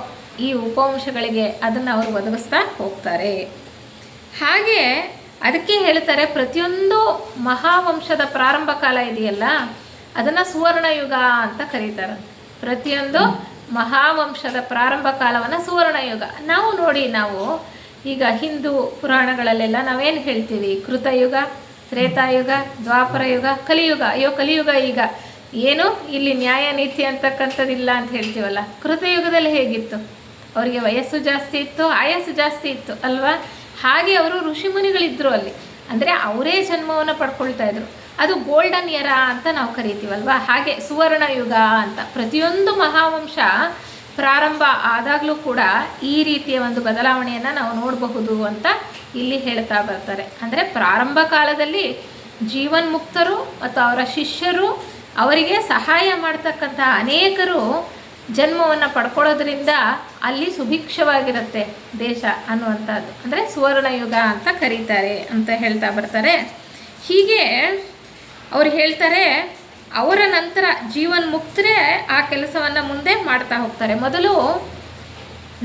ಈ ಉಪವಂಶಗಳಿಗೆ ಅದನ್ನು ಅವರು ಒದಗಿಸ್ತಾ ಹೋಗ್ತಾರೆ. ಹಾಗೆ ಅದಕ್ಕೆ ಹೇಳ್ತಾರೆ, ಪ್ರತಿಯೊಂದು ಮಹಾವಂಶದ ಪ್ರಾರಂಭ ಕಾಲ ಇದೆಯಲ್ಲ ಅದನ್ನು ಸುವರ್ಣಯುಗ ಅಂತ ಕರೀತಾರೆ. ಪ್ರತಿಯೊಂದು ಮಹಾವಂಶದ ಪ್ರಾರಂಭ ಕಾಲವನ್ನು ಸುವರ್ಣಯುಗ. ನಾವು ಈಗ ಹಿಂದೂ ಪುರಾಣಗಳಲ್ಲೆಲ್ಲ ನಾವೇನು ಹೇಳ್ತೀವಿ, ಕೃತಯುಗ, ತ್ರೇತಾಯುಗ, ದ್ವಾಪರ ಯುಗ, ಕಲಿಯುಗ. ಅಯ್ಯೋ ಕಲಿಯುಗ ಈಗ ಏನು ಇಲ್ಲಿ ನ್ಯಾಯ ನೀತಿ ಅಂತಕ್ಕಂಥದ್ದಿಲ್ಲ ಅಂತ ಹೇಳ್ತೀವಲ್ಲ. ಕೃತಯುಗದಲ್ಲಿ ಹೇಗಿತ್ತು? ಅವರಿಗೆ ವಯಸ್ಸು ಜಾಸ್ತಿ ಇತ್ತು, ಆಯಸ್ಸು ಜಾಸ್ತಿ ಇತ್ತು ಅಲ್ವಾ? ಹಾಗೆ ಅವರು ಋಷಿಮುನಿಗಳಿದ್ದರು ಅಲ್ಲಿ, ಅಂದರೆ ಅವರೇ ಜನ್ಮವನ್ನು ಪಡ್ಕೊಳ್ತಾ ಇದ್ರು. ಅದು ಗೋಲ್ಡನ್ ಎರ ಅಂತ ನಾವು ಕರಿತೀವಲ್ವ. ಹಾಗೆ ಸುವರ್ಣ ಯುಗ ಅಂತ ಪ್ರತಿಯೊಂದು ಮಹಾವಂಶ ಪ್ರಾರಂಭ ಆದಾಗಲೂ ಕೂಡ ಈ ರೀತಿಯ ಒಂದು ಬದಲಾವಣೆಯನ್ನು ನಾವು ನೋಡಬಹುದು ಅಂತ ಇಲ್ಲಿ ಹೇಳ್ತಾ ಬರ್ತಾರೆ. ಅಂದರೆ ಪ್ರಾರಂಭ ಕಾಲದಲ್ಲಿ ಜೀವನ್ಮುಕ್ತರು ಮತ್ತು ಅವರ ಶಿಷ್ಯರು, ಅವರಿಗೆ ಸಹಾಯ ಮಾಡ್ತಕ್ಕಂಥ ಅನೇಕರು ಜನ್ಮವನ್ನು ಪಡ್ಕೊಳ್ಳೋದ್ರಿಂದ ಅಲ್ಲಿ ಸುಭಿಕ್ಷವಾಗಿರುತ್ತೆ ದೇಶ ಅನ್ನುವಂಥದ್ದು. ಅಂದರೆ ಸುವರ್ಣ ಯುಗ ಅಂತ ಕರೀತಾರೆ ಅಂತ ಹೇಳ್ತಾ ಬರ್ತಾರೆ. ಹೀಗೆ ಅವ್ರು ಹೇಳ್ತಾರೆ, ಅವರ ನಂತರ ಜೀವನ್ಮುಕ್ತರೇ ಆ ಕೆಲಸವನ್ನು ಮುಂದೆ ಮಾಡ್ತಾ ಹೋಗ್ತಾರೆ. ಮೊದಲು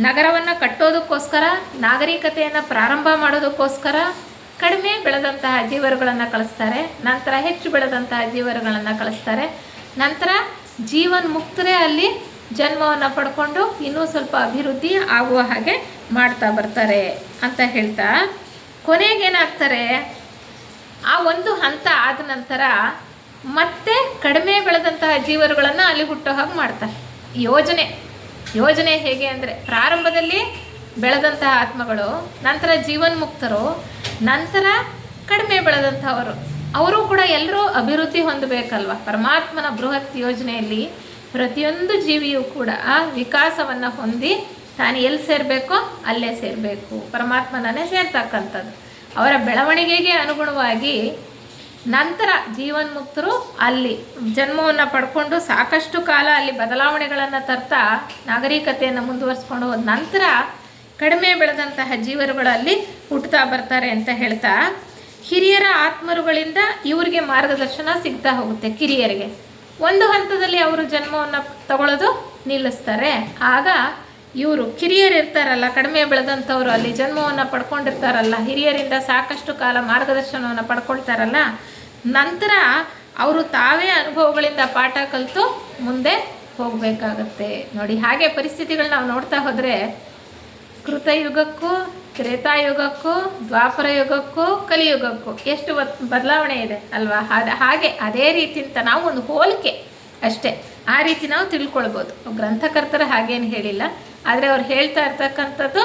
ನಗರವನ್ನು ಕಟ್ಟೋದಕ್ಕೋಸ್ಕರ, ನಾಗರಿಕತೆಯನ್ನು ಪ್ರಾರಂಭ ಮಾಡೋದಕ್ಕೋಸ್ಕರ ಕಡಿಮೆ ಬೆಳೆದಂತಹ ಜೀವರುಗಳನ್ನು ಕಳಿಸ್ತಾರೆ. ನಂತರ ಹೆಚ್ಚು ಬೆಳೆದಂತಹ ಜೀವರುಗಳನ್ನು ಕಳಿಸ್ತಾರೆ. ನಂತರ ಜೀವನ್ಮುಕ್ತರೇ ಅಲ್ಲಿ ಜನ್ಮವನ್ನು ಪಡ್ಕೊಂಡು ಇನ್ನೂ ಸ್ವಲ್ಪ ಅಭಿವೃದ್ಧಿ ಆಗುವ ಹಾಗೆ ಮಾಡ್ತಾ ಬರ್ತಾರೆ ಅಂತ ಹೇಳ್ತಾ, ಕೊನೆಗೇನಾಗ್ತಾರೆ, ಆ ಒಂದು ಹಂತ ಆದ ನಂತರ ಮತ್ತೆ ಕಡಿಮೆ ಬೆಳೆದಂತಹ ಜೀವರುಗಳನ್ನು ಅಲ್ಲಿ ಹುಟ್ಟೋ ಹಾಗೆ ಮಾಡ್ತಾರೆ. ಯೋಜನೆ ಹೇಗೆ ಅಂದರೆ, ಪ್ರಾರಂಭದಲ್ಲಿ ಬೆಳೆದಂತಹ ಆತ್ಮಗಳು, ನಂತರ ಜೀವನ್ಮುಕ್ತರು, ನಂತರ ಕಡಿಮೆ ಬೆಳೆದಂಥವರು, ಅವರು ಕೂಡ ಎಲ್ಲರೂ ಅಭಿವೃದ್ಧಿ ಹೊಂದಬೇಕಲ್ವ. ಪರಮಾತ್ಮನ ಬೃಹತ್ ಯೋಜನೆಯಲ್ಲಿ ಪ್ರತಿಯೊಂದು ಜೀವಿಯೂ ಕೂಡ ವಿಕಾಸವನ್ನು ಹೊಂದಿ ತಾನು ಎಲ್ಲಿ ಸೇರಬೇಕೋ ಅಲ್ಲೇ ಸೇರಬೇಕು, ಪರಮಾತ್ಮನೇ ಸೇರ್ತಕ್ಕಂಥದ್ದು. ಅವರ ಬೆಳವಣಿಗೆಗೆ ಅನುಗುಣವಾಗಿ ನಂತರ ಜೀವನ್ಮುಕ್ತರು ಅಲ್ಲಿ ಜನ್ಮವನ್ನು ಪಡ್ಕೊಂಡು ಸಾಕಷ್ಟು ಕಾಲ ಅಲ್ಲಿ ಬದಲಾವಣೆಗಳನ್ನು ತರ್ತಾ ನಾಗರಿಕತೆಯನ್ನು ಮುಂದುವರಿಸ್ಕೊಂಡು ಹೋದ ನಂತರ ಕಡಿಮೆ ಬೆಳೆದಂತಹ ಜೀವರುಗಳಲ್ಲಿ ಹುಟ್ಟುತ್ತಾ ಬರ್ತಾರೆ ಅಂತ ಹೇಳ್ತಾ, ಹಿರಿಯರ ಆತ್ಮರುಗಳಿಂದ ಇವರಿಗೆ ಮಾರ್ಗದರ್ಶನ ಸಿಗ್ತಾ ಹೋಗುತ್ತೆ. ಕಿರಿಯರಿಗೆ ಒಂದು ಹಂತದಲ್ಲಿ ಅವರು ಜನ್ಮವನ್ನು ತಗೊಳ್ಳೋದು ನಿಲ್ಲಿಸ್ತಾರೆ. ಆಗ ಇವರು ಕಿರಿಯರು ಇರ್ತಾರಲ್ಲ, ಕಡಿಮೆ ಬೆಳೆದಂಥವ್ರು ಅಲ್ಲಿ ಜನ್ಮವನ್ನು ಪಡ್ಕೊಂಡಿರ್ತಾರಲ್ಲ, ಹಿರಿಯರಿಂದ ಸಾಕಷ್ಟು ಕಾಲ ಮಾರ್ಗದರ್ಶನವನ್ನು ಪಡ್ಕೊಳ್ತಾರಲ್ಲ, ನಂತರ ಅವರು ತಾವೇ ಅನುಭವಗಳಿಂದ ಪಾಠ ಕಲಿತು ಮುಂದೆ ಹೋಗಬೇಕಾಗತ್ತೆ. ನೋಡಿ, ಹಾಗೆ ಪರಿಸ್ಥಿತಿಗಳು ನಾವು ನೋಡ್ತಾ ಹೋದರೆ ಕೃತಯುಗಕ್ಕೂ, ತ್ರೇತಾಯುಗಕ್ಕೂ, ದ್ವಾಪರ ಯುಗಕ್ಕೂ, ಕಲಿಯುಗಕ್ಕೂ ಎಷ್ಟು ಬದಲಾವಣೆ ಇದೆ ಅಲ್ವಾ? ಹಾಗೆ ಅದೇ ರೀತಿ ಅಂತ ನಾವು ಒಂದು ಹೋಲಿಕೆ ಅಷ್ಟೇ, ಆ ರೀತಿ ನಾವು ತಿಳ್ಕೊಳ್ಬೋದು. ಗ್ರಂಥಕರ್ತರು ಹಾಗೇನು ಹೇಳಿಲ್ಲ, ಆದರೆ ಅವ್ರು ಹೇಳ್ತಾ ಇರ್ತಕ್ಕಂಥದ್ದು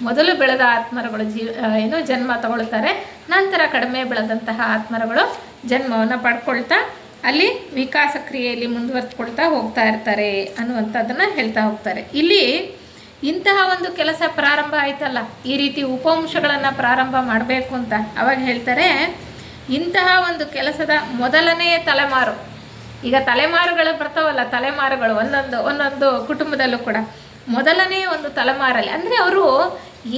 ಮೊದಲು ಬೆಳೆದ ಆತ್ಮರುಗಳು ಜನ್ಮ ತಗೊಳ್ತಾರೆ, ನಂತರ ಕಡಿಮೆ ಬೆಳೆದಂತಹ ಆತ್ಮರುಗಳು ಜನ್ಮವನ್ನು ಪಡ್ಕೊಳ್ತಾ ಅಲ್ಲಿ ವಿಕಾಸ ಕ್ರಿಯೆಯಲ್ಲಿ ಮುಂದುವರೆದುಕೊಳ್ತಾ ಹೋಗ್ತಾ ಇರ್ತಾರೆ ಅನ್ನುವಂಥದ್ದನ್ನು ಹೇಳ್ತಾ ಹೋಗ್ತಾರೆ. ಇಲ್ಲಿ ಇಂತಹ ಒಂದು ಕೆಲಸ ಪ್ರಾರಂಭ ಆಯ್ತಲ್ಲ, ಈ ರೀತಿ ಉಪವಂಶಗಳನ್ನು ಪ್ರಾರಂಭ ಮಾಡಬೇಕು ಅಂತ ಅವಾಗ ಹೇಳ್ತಾರೆ, ಇಂತಹ ಒಂದು ಕೆಲಸದ ಮೊದಲನೆಯ ತಲೆಮಾರು, ಈಗ ತಲೆಮಾರುಗಳು ಬರ್ತಾವಲ್ಲ, ತಲೆಮಾರುಗಳು ಒಂದೊಂದು ಕುಟುಂಬದಲ್ಲೂ ಕೂಡ ಮೊದಲನೇ ಒಂದು ತಲೆಮಾರಲ್ಲಿ, ಅಂದರೆ ಅವರು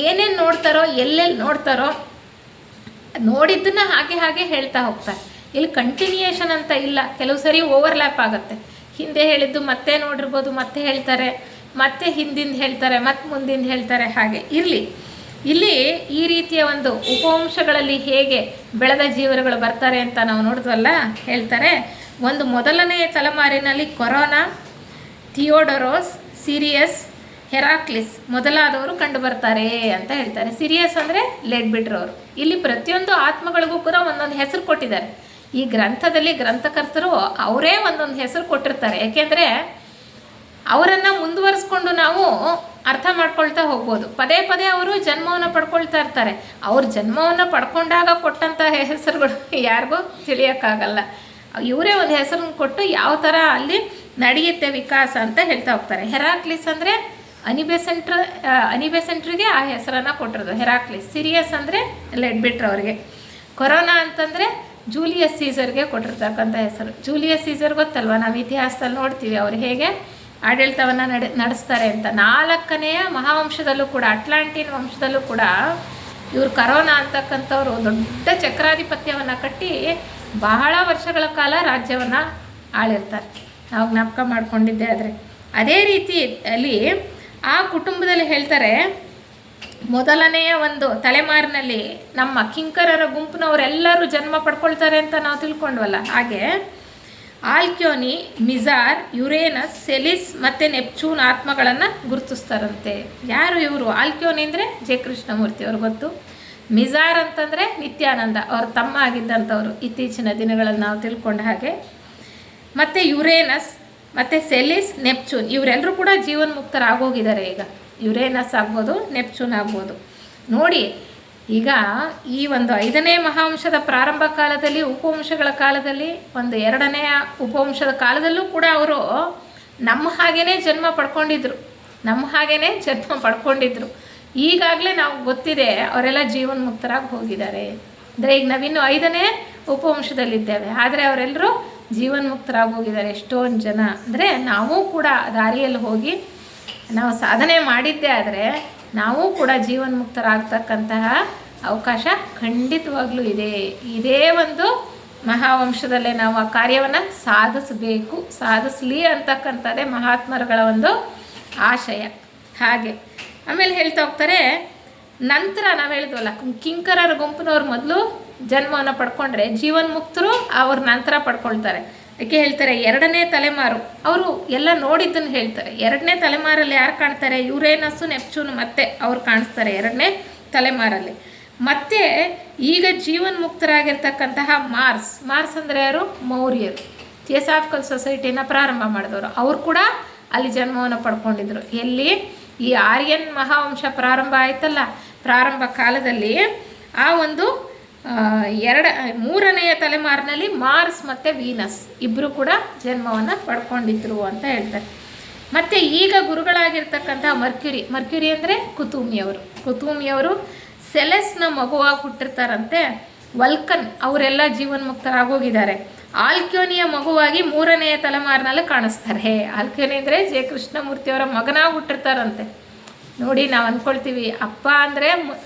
ಏನೇನು ನೋಡ್ತಾರೋ, ಎಲ್ಲೆಲ್ಲಿ ನೋಡ್ತಾರೋ ನೋಡಿದ್ದನ್ನು ಹಾಗೆ ಹೇಳ್ತಾ ಹೋಗ್ತಾರೆ. ಇಲ್ಲಿ ಕಂಟಿನ್ಯೂಯೇಷನ್ ಅಂತ ಇಲ್ಲ, ಕೆಲವು ಸರಿ ಓವರ್ಲ್ಯಾಪ್ ಆಗುತ್ತೆ. ಹಿಂದೆ ಹೇಳಿದ್ದು ಮತ್ತೆ ನೋಡಿರ್ಬೋದು, ಮತ್ತೆ ಹೇಳ್ತಾರೆ, ಮತ್ತೆ ಹಿಂದಿಂದ ಹೇಳ್ತಾರೆ, ಮತ್ತೆ ಮುಂದಿಂದ ಹೇಳ್ತಾರೆ. ಹಾಗೆ ಇಲ್ಲಿ ಈ ರೀತಿಯ ಒಂದು ಉಪವಂಶಗಳಲ್ಲಿ ಹೇಗೆ ಬೆಳೆದ ಜೀವರುಗಳು ಬರ್ತಾರೆ ಅಂತ ನಾವು ನೋಡಿದ್ವಲ್ಲ, ಹೇಳ್ತಾರೆ, ಒಂದು ಮೊದಲನೆಯ ತಲೆಮಾರಿನಲ್ಲಿ ಕೊರೋನಾ, ಥಿಯೋಡೋರೋಸ್, ಸಿರಿಯಸ್, ಹೆರಾಕ್ಲಿಸ್ ಮೊದಲಾದವರು ಕಂಡು ಬರ್ತಾರೆ ಅಂತ ಹೇಳ್ತಾರೆ. ಸಿರಿಯಸ್ ಅಂದರೆ ಲೆಡ್ ಬಿಟ್ರವರು. ಇಲ್ಲಿ ಪ್ರತಿಯೊಂದು ಆತ್ಮಗಳಿಗೂ ಕೂಡ ಒಂದೊಂದು ಹೆಸರು ಕೊಟ್ಟಿದ್ದಾರೆ. ಈ ಗ್ರಂಥದಲ್ಲಿ ಗ್ರಂಥಕರ್ತರು ಅವರೇ ಒಂದೊಂದು ಹೆಸರು ಕೊಟ್ಟಿರ್ತಾರೆ. ಯಾಕೆಂದರೆ ಅವರನ್ನು ಮುಂದುವರಿಸ್ಕೊಂಡು ನಾವು ಅರ್ಥ ಮಾಡ್ಕೊಳ್ತಾ ಹೋಗ್ಬೋದು. ಪದೇ ಅವರು ಜನ್ಮವನ್ನು ಪಡ್ಕೊಳ್ತಾ ಇರ್ತಾರೆ. ಅವ್ರ ಜನ್ಮವನ್ನು ಪಡ್ಕೊಂಡಾಗ ಕೊಟ್ಟಂತಹ ಹೆಸರುಗಳು ಯಾರಿಗೂ ತಿಳಿಯೋಕ್ಕಾಗಲ್ಲ. ಇವರೇ ಒಂದು ಹೆಸರನ್ನು ಕೊಟ್ಟು ಯಾವ ಥರ ಅಲ್ಲಿ ನಡೆಯುತ್ತೆ ವಿಕಾಸ ಅಂತ ಹೇಳ್ತಾ ಹೋಗ್ತಾರೆ. ಹೆರಾಕ್ಲಿಸ್ ಅಂದರೆ ಅನಿಬೆಸೆಂಟ್ರಿಗೆ ಆ ಹೆಸರನ್ನು ಕೊಟ್ಟಿರೋದು ಹೆರಾಕ್ಲಿಸ್. ಸಿರಿಯಸ್ ಅಂದರೆ ಲೆಡ್ ಬಿಟ್ರ್ ಅವರಿಗೆ. ಕೊರೋನಾ ಅಂತಂದರೆ ಜೂಲಿಯಸ್ ಸೀಸರ್ಗೆ ಕೊಟ್ಟಿರ್ತಕ್ಕಂಥ ಹೆಸರು. ಜೂಲಿಯಸ್ ಸೀಸರ್ ಗೊತ್ತಲ್ವ, ನಾವು ಇತಿಹಾಸದಲ್ಲಿ ನೋಡ್ತೀವಿ ಅವರು ಹೇಗೆ ಆಡಳಿತವನ್ನು ನಡೆಸ್ತಾರೆ ಅಂತ. 4ನೆಯ ಮಹಾವಂಶದಲ್ಲೂ ಕೂಡ, ಅಟ್ಲಾಂಟಿನ್ ವಂಶದಲ್ಲೂ ಕೂಡ ಇವರು ಕರೋನಾ ಅಂತಕ್ಕಂಥವ್ರು ದೊಡ್ಡ ಚಕ್ರಾಧಿಪತ್ಯವನ್ನು ಕಟ್ಟಿ ಬಹಳ ವರ್ಷಗಳ ಕಾಲ ರಾಜ್ಯವನ್ನು ಆಳಿರ್ತಾರೆ. ನಾವು ಜ್ಞಾಪಕ ಮಾಡಿಕೊಂಡಿದ್ದೆ. ಆದರೆ ಅದೇ ರೀತಿ ಅಲ್ಲಿ ಆ ಕುಟುಂಬದಲ್ಲಿ ಹೇಳ್ತಾರೆ, ಮೊದಲನೆಯ ಒಂದು ತಲೆಮಾರಿನಲ್ಲಿ ನಮ್ಮ ಕಿಂಕರರ ಗುಂಪಿನವರೆಲ್ಲರೂ ಜನ್ಮ ಪಡ್ಕೊಳ್ತಾರೆ ಅಂತ ನಾವು ತಿಳ್ಕೊಂಡ್ವಲ್ಲ, ಹಾಗೆ ಆಲ್ಕ್ಯೋನಿ, ಮಿಜಾರ್, ಯುರೇನಸ್, ಸೆಲಿಸ್ ಮತ್ತು ನೆಪ್ಚೂನ್ ಆತ್ಮಗಳನ್ನು ಗುರುತಿಸ್ತಾರಂತೆ. ಯಾರು ಇವರು? ಆಲ್ಕ್ಯೋನಿ ಅಂದರೆ ಜೆ ಕೃಷ್ಣಮೂರ್ತಿ ಅವ್ರು ಗೊತ್ತು. ಮಿಜಾರ್ ಅಂತಂದರೆ ನಿತ್ಯಾನಂದ ಅವ್ರ ತಮ್ಮ ಆಗಿದ್ದಂಥವ್ರು, ಇತ್ತೀಚಿನ ದಿನಗಳಲ್ಲಿ ನಾವು ತಿಳ್ಕೊಂಡ ಹಾಗೆ. ಮತ್ತು ಯುರೇನಸ್ ಮತ್ತು ಸೆಲಿಸ್, ನೆಪ್ಚೂನ್ ಇವರೆಲ್ಲರೂ ಕೂಡ ಜೀವನ್ಮುಕ್ತರಾಗೋಗಿದ್ದಾರೆ. ಈಗ ಯುರೇನಸ್ ಆಗ್ಬೋದು, ನೆಪ್ಚೂನ್ ಆಗ್ಬೋದು. ನೋಡಿ, ಈಗ ಈ ಒಂದು 5ನೇ ಮಹಾವಂಶದ ಪ್ರಾರಂಭ ಕಾಲದಲ್ಲಿ, ಉಪವಂಶಗಳ ಕಾಲದಲ್ಲಿ, ಒಂದು 2ನೇ ಉಪವಂಶದ ಕಾಲದಲ್ಲೂ ಕೂಡ ಅವರು ನಮ್ಮ ಹಾಗೇ ಜನ್ಮ ಪಡ್ಕೊಂಡಿದ್ರು. ಈಗಾಗಲೇ ನಾವು ಗೊತ್ತಿದೆ ಅವರೆಲ್ಲ ಜೀವನ್ಮುಕ್ತರಾಗಿ ಹೋಗಿದ್ದಾರೆ. ಅಂದರೆ ಈಗ ನಾವಿನ್ನು 5ನೇ ಉಪವಂಶದಲ್ಲಿದ್ದೇವೆ, ಆದರೆ ಅವರೆಲ್ಲರೂ ಜೀವನ್ಮುಕ್ತರಾಗಿ ಹೋಗಿದ್ದಾರೆ ಎಷ್ಟೊಂದು ಜನ. ಅಂದರೆ ನಾವು ಕೂಡ ದಾರಿಯಲ್ಲಿ ಹೋಗಿ ನಾವು ಸಾಧನೆ ಮಾಡಿದ್ದೇ ಆದರೆ ನಾವು ಕೂಡ ಜೀವನ್ಮುಕ್ತರಾಗ್ತಕ್ಕಂತಹ ಅವಕಾಶ ಖಂಡಿತವಾಗ್ಲೂ ಇದೆ. ಇದೇ ಒಂದು ಮಹಾವಂಶದಲ್ಲೇ ನಾವು ಆ ಕಾರ್ಯವನ್ನು ಸಾಧಿಸಲಿ ಅಂತಕ್ಕಂಥದ್ದೇ ಮಹಾತ್ಮರುಗಳ ಒಂದು ಆಶಯ. ಹಾಗೆ ಆಮೇಲೆ ಹೇಳ್ತಾ ಹೋಗ್ತಾರೆ, ನಂತರ ನಾವು ಹೇಳಿದ್ವಲ್ಲ, ಕಿಂಕರರ ಗುಂಪಿನವ್ರು ಮೊದಲು ಜನ್ಮವನ್ನು ಪಡ್ಕೊಂಡ್ರೆ ಜೀವನ್ಮುಕ್ತರು ಅವ್ರ ನಂತರ ಪಡ್ಕೊಳ್ತಾರೆ. ಅದಕ್ಕೆ ಹೇಳ್ತಾರೆ 2ನೇ ತಲೆಮಾರು. ಅವರು ಎಲ್ಲ ನೋಡಿದ್ದನ್ನು ಹೇಳ್ತಾರೆ. 2ನೇ ತಲೆಮಾರಲ್ಲಿ ಯಾರು ಕಾಣ್ತಾರೆ? ಯುರೇನಸ್ಸು, ನೆಪ್ಚೂನ್ ಮತ್ತೆ ಅವ್ರು ಕಾಣಿಸ್ತಾರೆ 2ನೇ ತಲೆಮಾರಲ್ಲಿ. ಮತ್ತು ಈಗ ಜೀವನ್ಮುಕ್ತರಾಗಿರ್ತಕ್ಕಂತಹ ಮಾರ್ಸ್ ಅಂದರೆ ಯಾರು? ಮೌರ್ಯರು. ಥಿಯೋಸಾಫಿಕಲ್ ಸೊಸೈಟಿನ ಪ್ರಾರಂಭ ಮಾಡಿದವರು. ಅವ್ರು ಕೂಡ ಅಲ್ಲಿ ಜನ್ಮವನ್ನು ಪಡ್ಕೊಂಡಿದ್ರು. ಎಲ್ಲಿ? ಈ ಆರ್ಯನ್ ಮಹಾವಂಶ ಪ್ರಾರಂಭ ಆಯ್ತಲ್ಲ, ಪ್ರಾರಂಭ ಕಾಲದಲ್ಲಿ ಆ ಒಂದು 3ನೇ ತಲೆಮಾರಿನಲ್ಲಿ ಮಾರ್ಸ್ ಮತ್ತು ವೀನಸ್ ಇಬ್ಬರು ಕೂಡ ಜನ್ಮವನ್ನು ಪಡ್ಕೊಂಡಿದ್ರು ಅಂತ ಹೇಳ್ತಾರೆ. ಮತ್ತು ಈಗ ಗುರುಗಳಾಗಿರ್ತಕ್ಕಂಥ ಮರ್ಕ್ಯುರಿ ಅಂದರೆ ಕುತೂಮಿಯವರು ಸೆಲೆಸ್ನ ಮಗುವಾಗಿ ಹುಟ್ಟಿರ್ತಾರಂತೆ. ವಲ್ಕನ್ ಅವರೆಲ್ಲ ಜೀವನ್ಮುಕ್ತರಾಗೋಗಿದ್ದಾರೆ. ಆಲ್ಕ್ಯೋನಿಯ ಮಗುವಾಗಿ 3ನೇ ತಲೆಮಾರಿನಲ್ಲಿ ಕಾಣಿಸ್ತಾರೆ. ಆಲ್ಕ್ಯೋನಿ ಅಂದರೆ ಜೆ ಕೃಷ್ಣಮೂರ್ತಿಯವರ ಮಗನಾಗಿ ಹುಟ್ಟಿರ್ತಾರಂತೆ. ನೋಡಿ, ನಾವು ಅಂದ್ಕೊಳ್ತೀವಿ ಅಪ್ಪ ಅಂದರೆ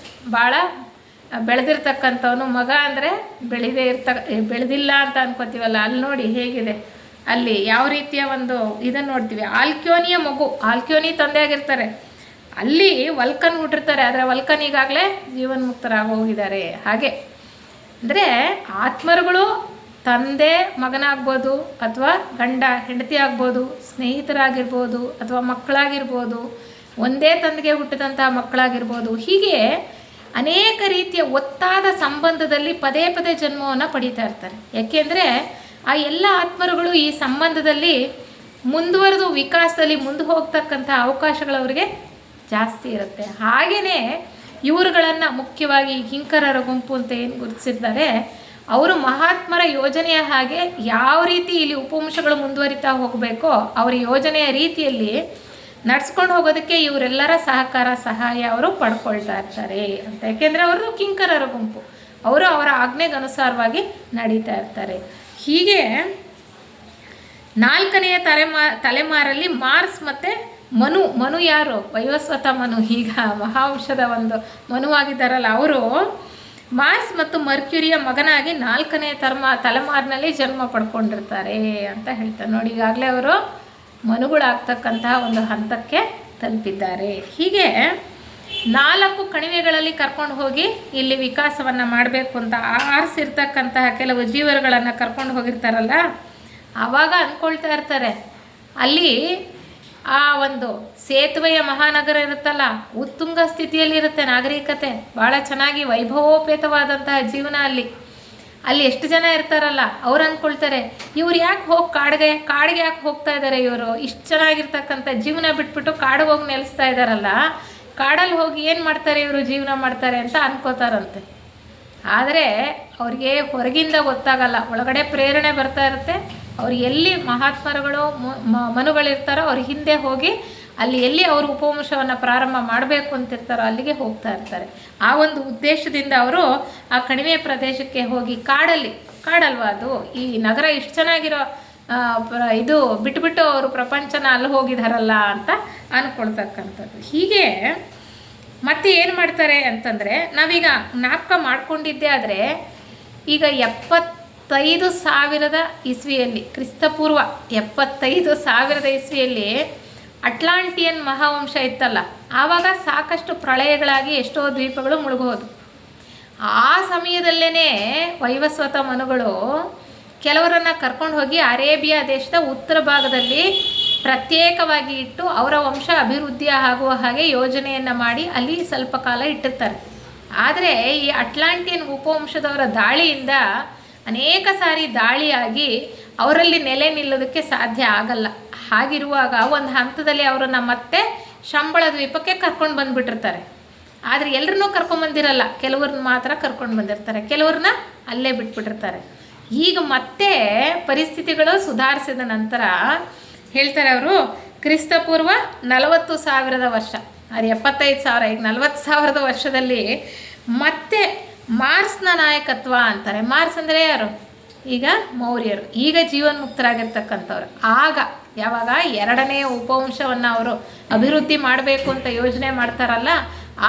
ಭಾಳ ಬೆಳೆದಿರ್ತಕ್ಕಂಥವನು, ಮಗ ಅಂದರೆ ಬೆಳೆದಿಲ್ಲ ಅಂತ ಅನ್ಕೋತೀವಲ್ಲ. ಅಲ್ಲಿ ನೋಡಿ ಹೇಗಿದೆ, ಅಲ್ಲಿ ಯಾವ ರೀತಿಯ ಒಂದು ಇದನ್ನು ನೋಡ್ತೀವಿ. ಆಲ್ಕ್ಯೋನಿಯ ಮಗು, ಆಲ್ಕ್ಯೋನಿ ತಂದೆ ಆಗಿರ್ತಾರೆ. ಅಲ್ಲಿ ವಲ್ಕನ್ ಹುಟ್ಟಿರ್ತಾರೆ, ಆದರೆ ವಲ್ಕನ್ ಈಗಾಗಲೇ ಜೀವನ್ಮುಕ್ತರಾಗೋಗಿದ್ದಾರೆ. ಹಾಗೆ ಅಂದರೆ ಆತ್ಮರುಗಳು ತಂದೆ ಮಗನಾಗ್ಬೋದು, ಅಥವಾ ಗಂಡ ಹೆಂಡತಿ ಆಗ್ಬೋದು, ಸ್ನೇಹಿತರಾಗಿರ್ಬೋದು, ಅಥವಾ ಮಕ್ಕಳಾಗಿರ್ಬೋದು, ಒಂದೇ ತಂದೆಗೆ ಹುಟ್ಟಿದಂಥ ಮಕ್ಕಳಾಗಿರ್ಬೋದು. ಹೀಗೆ ಅನೇಕ ರೀತಿಯ ಒತ್ತಾದ ಸಂಬಂಧದಲ್ಲಿ ಪದೇ ಪದೇ ಜನ್ಮವನ್ನು ಪಡೀತಾ ಇರ್ತಾರೆ. ಯಾಕೆಂದರೆ ಆ ಎಲ್ಲ ಆತ್ಮರುಗಳು ಈ ಸಂಬಂಧದಲ್ಲಿ ಮುಂದುವರೆದು ವಿಕಾಸದಲ್ಲಿ ಮುಂದೆ ಹೋಗ್ತಕ್ಕಂಥ ಅವಕಾಶಗಳು ಅವರಿಗೆ ಜಾಸ್ತಿ ಇರುತ್ತೆ. ಹಾಗೆಯೇ ಇವರುಗಳನ್ನು ಮುಖ್ಯವಾಗಿ ಕಿಂಕರರ ಗುಂಪು ಅಂತ ಏನು ಗುರುತಿಸಿದ್ದಾರೆ, ಅವರು ಮಹಾತ್ಮರ ಯೋಜನೆಯ ಹಾಗೆ ಯಾವ ರೀತಿ ಇಲ್ಲಿ ಉಪವಂಶಗಳು ಮುಂದುವರಿತಾ ಹೋಗಬೇಕೋ ಅವರ ಯೋಜನೆಯ ರೀತಿಯಲ್ಲಿ ನಡ್ಸ್ಕೊಂಡು ಹೋಗೋದಕ್ಕೆ ಇವರೆಲ್ಲರ ಸಹಾಯ ಅವರು ಪಡ್ಕೊಳ್ತಾ ಇರ್ತಾರೆ ಅಂತ. ಯಾಕೆಂದರೆ ಅವರು ಕಿಂಕರರ ಗುಂಪು, ಅವರು ಅವರ ಆಜ್ಞೆಗನುಸಾರವಾಗಿ ನಡೀತಾ ಇರ್ತಾರೆ. ಹೀಗೆ 4ನೇ ತಲೆಮಾರಲ್ಲಿ ಮಾರ್ಸ್ ಮತ್ತು ಮನು ಯಾರು? ವೈವಸ್ವತ ಮನು. ಈಗ ಮಹಾವಂಶದ ಒಂದು ಮನುವಾಗಿದ್ದಾರಲ್ಲ ಅವರು ಮಾರ್ಸ್ ಮತ್ತು ಮರ್ಕ್ಯುರಿಯ ಮಗನಾಗಿ 4ನೇ ತಲೆಮಾರಿನಲ್ಲಿ ಜನ್ಮ ಪಡ್ಕೊಂಡಿರ್ತಾರೆ ಅಂತ ಹೇಳ್ತಾರೆ. ನೋಡಿ, ಈಗಾಗಲೇ ಅವರು ಮನುಗಳಾಗ್ತಕ್ಕಂತಹ ಒಂದು ಹಂತಕ್ಕೆ ತಲುಪಿದ್ದಾರೆ. ಹೀಗೆ 4 ಕಣಿವೆಗಳಲ್ಲಿ ಕರ್ಕೊಂಡು ಹೋಗಿ ಇಲ್ಲಿ ವಿಕಾಸವನ್ನು ಮಾಡಬೇಕು ಅಂತ ಆರಿಸಿರ್ತಕ್ಕಂತಹ ಕೆಲವು ಜೀವರುಗಳನ್ನು ಕರ್ಕೊಂಡು ಹೋಗಿರ್ತಾರಲ್ಲ, ಆವಾಗ ಅಂದ್ಕೊಳ್ತಾ ಇರ್ತಾರೆ ಅಲ್ಲಿ ಆ ಒಂದು ಸೇತುವೆಯ ಮಹಾನಗರ ಇರುತ್ತಲ್ಲ, ಉತ್ತುಂಗ ಸ್ಥಿತಿಯಲ್ಲಿರುತ್ತೆ ನಾಗರಿಕತೆ, ಭಾಳ ಚೆನ್ನಾಗಿ ವೈಭವೋಪೇತವಾದಂತಹ ಜೀವನ ಅಲ್ಲಿ ಎಷ್ಟು ಜನ ಇರ್ತಾರಲ್ಲ, ಅವ್ರು ಅಂದ್ಕೊಳ್ತಾರೆ ಇವ್ರು ಯಾಕೆ ಹೋಗಿ ಕಾಡಿಗೆ ಯಾಕೆ ಹೋಗ್ತಾ ಇದ್ದಾರೆ, ಇವರು ಇಷ್ಟು ಚೆನ್ನಾಗಿರ್ತಕ್ಕಂಥ ಜೀವನ ಬಿಟ್ಬಿಟ್ಟು ಕಾಡಿಗೆ ಹೋಗಿ ನೆಲೆಸ್ತಾ ಇದ್ದಾರಲ್ಲ, ಕಾಡಲ್ಲಿ ಹೋಗಿ ಏನು ಮಾಡ್ತಾರೆ ಇವರು, ಜೀವನ ಮಾಡ್ತಾರೆ ಅಂತ ಅನ್ಕೋತಾರಂತೆ. ಆದರೆ ಅವ್ರಿಗೆ ಹೊರಗಿಂದ ಗೊತ್ತಾಗಲ್ಲ, ಒಳಗಡೆ ಪ್ರೇರಣೆ ಬರ್ತಾ ಇರುತ್ತೆ. ಅವ್ರು ಎಲ್ಲಿ ಮಹಾತ್ಮರುಗಳು ಮನುಗಳಿರ್ತಾರೋ ಅವ್ರ ಹಿಂದೆ ಹೋಗಿ ಅಲ್ಲಿ ಎಲ್ಲಿ ಅವರು ಉಪವಂಶವನ್ನು ಪ್ರಾರಂಭ ಮಾಡಬೇಕು ಅಂತಿರ್ತಾರೋ ಅಲ್ಲಿಗೆ ಹೋಗ್ತಾ ಇರ್ತಾರೆ. ಆ ಒಂದು ಉದ್ದೇಶದಿಂದ ಅವರು ಆ ಕಣಿವೆ ಪ್ರದೇಶಕ್ಕೆ ಹೋಗಿ ಕಾಡಲ್ವಾ ಅದು, ಈ ನಗರ ಇಷ್ಟು ಚೆನ್ನಾಗಿರೋ ಇದು ಬಿಟ್ಬಿಟ್ಟು ಅವರು ಪ್ರಪಂಚನ ಅಲ್ಲಿ ಹೋಗಿದಾರಲ್ಲ ಅಂತ ಅಂದ್ಕೊಳ್ತಕ್ಕಂಥದ್ದು. ಹೀಗೆ ಮತ್ತೆ ಏನು ಮಾಡ್ತಾರೆ ಅಂತಂದರೆ, ನಾವೀಗ ಜ್ಞಾಪಕ ಮಾಡ್ಕೊಂಡಿದ್ದೇ ಆದರೆ ಈಗ 75,000 ಇಸ್ವಿಯಲ್ಲಿ, ಕ್ರಿಸ್ತಪೂರ್ವ 75,000 ಇಸ್ವಿಯಲ್ಲಿ ಅಟ್ಲಾಂಟಿಯನ್ ಮಹಾವಂಶ ಇತ್ತಲ್ಲ, ಆವಾಗ ಸಾಕಷ್ಟು ಪ್ರಳಯಗಳಾಗಿ ಎಷ್ಟೋ ದ್ವೀಪಗಳು ಮುಳುಗೋದು. ಆ ಸಮಯದಲ್ಲೇ ವೈವಸ್ವತ ಮನುಗಳು ಕೆಲವರನ್ನು ಕರ್ಕೊಂಡು ಹೋಗಿ ಅರೇಬಿಯಾ ದೇಶದ ಉತ್ತರ ಭಾಗದಲ್ಲಿ ಪ್ರತ್ಯೇಕವಾಗಿ ಇಟ್ಟು ಅವರ ವಂಶ ಅಭಿವೃದ್ಧಿ ಆಗುವ ಹಾಗೆ ಯೋಜನೆಯನ್ನು ಮಾಡಿ ಅಲ್ಲಿ ಸ್ವಲ್ಪ ಕಾಲ ಇಟ್ಟಿರ್ತಾರೆ. ಆದರೆ ಈ ಅಟ್ಲಾಂಟಿಯನ್ ಉಪವಂಶದವರ ದಾಳಿಯಿಂದ ಅನೇಕ ಸಾರಿ ದಾಳಿಯಾಗಿ ಅವರಲ್ಲಿ ನೆಲೆ ನಿಲ್ಲೋದಕ್ಕೆ ಸಾಧ್ಯ ಆಗಲ್ಲ. ಹಾಗಿರುವಾಗ ಒಂದು ಹಂತದಲ್ಲಿ ಅವರನ್ನು ಮತ್ತೆ ಶಂಬಳ ದ್ವೀಪಕ್ಕೆ ಕರ್ಕೊಂಡು ಬಂದುಬಿಟ್ಟಿರ್ತಾರೆ. ಆದರೆ ಎಲ್ಲರನ್ನೂ ಕರ್ಕೊಂಡ್ಬಂದಿರಲ್ಲ, ಕೆಲವ್ರನ್ನ ಮಾತ್ರ ಕರ್ಕೊಂಡು ಬಂದಿರ್ತಾರೆ, ಕೆಲವ್ರನ್ನ ಅಲ್ಲೇ ಬಿಟ್ಬಿಟ್ಟಿರ್ತಾರೆ. ಈಗ ಮತ್ತೆ ಪರಿಸ್ಥಿತಿಗಳು ಸುಧಾರಿಸಿದ ನಂತರ ಹೇಳ್ತಾರೆ ಅವರು, ಕ್ರಿಸ್ತಪೂರ್ವ 40,000 ವರ್ಷ, ಅದು 75,000, ಈಗ 40,000 ವರ್ಷದಲ್ಲಿ ಮತ್ತೆ ಮಾರ್ಸ್ನ ನಾಯಕತ್ವ ಅಂತಾರೆ. ಮಾರ್ಸ್ ಅಂದರೆ ಯಾರು? ಈಗ ಮೌರ್ಯರು, ಈಗ ಜೀವನ್ಮುಕ್ತರಾಗಿರ್ತಕ್ಕಂಥವ್ರು. ಆಗ ಯಾವಾಗ 2ನೇ ಉಪವಂಶವನ್ನು ಅವರು ಅಭಿವೃದ್ಧಿ ಮಾಡಬೇಕು ಅಂತ ಯೋಜನೆ ಮಾಡ್ತಾರಲ್ಲ,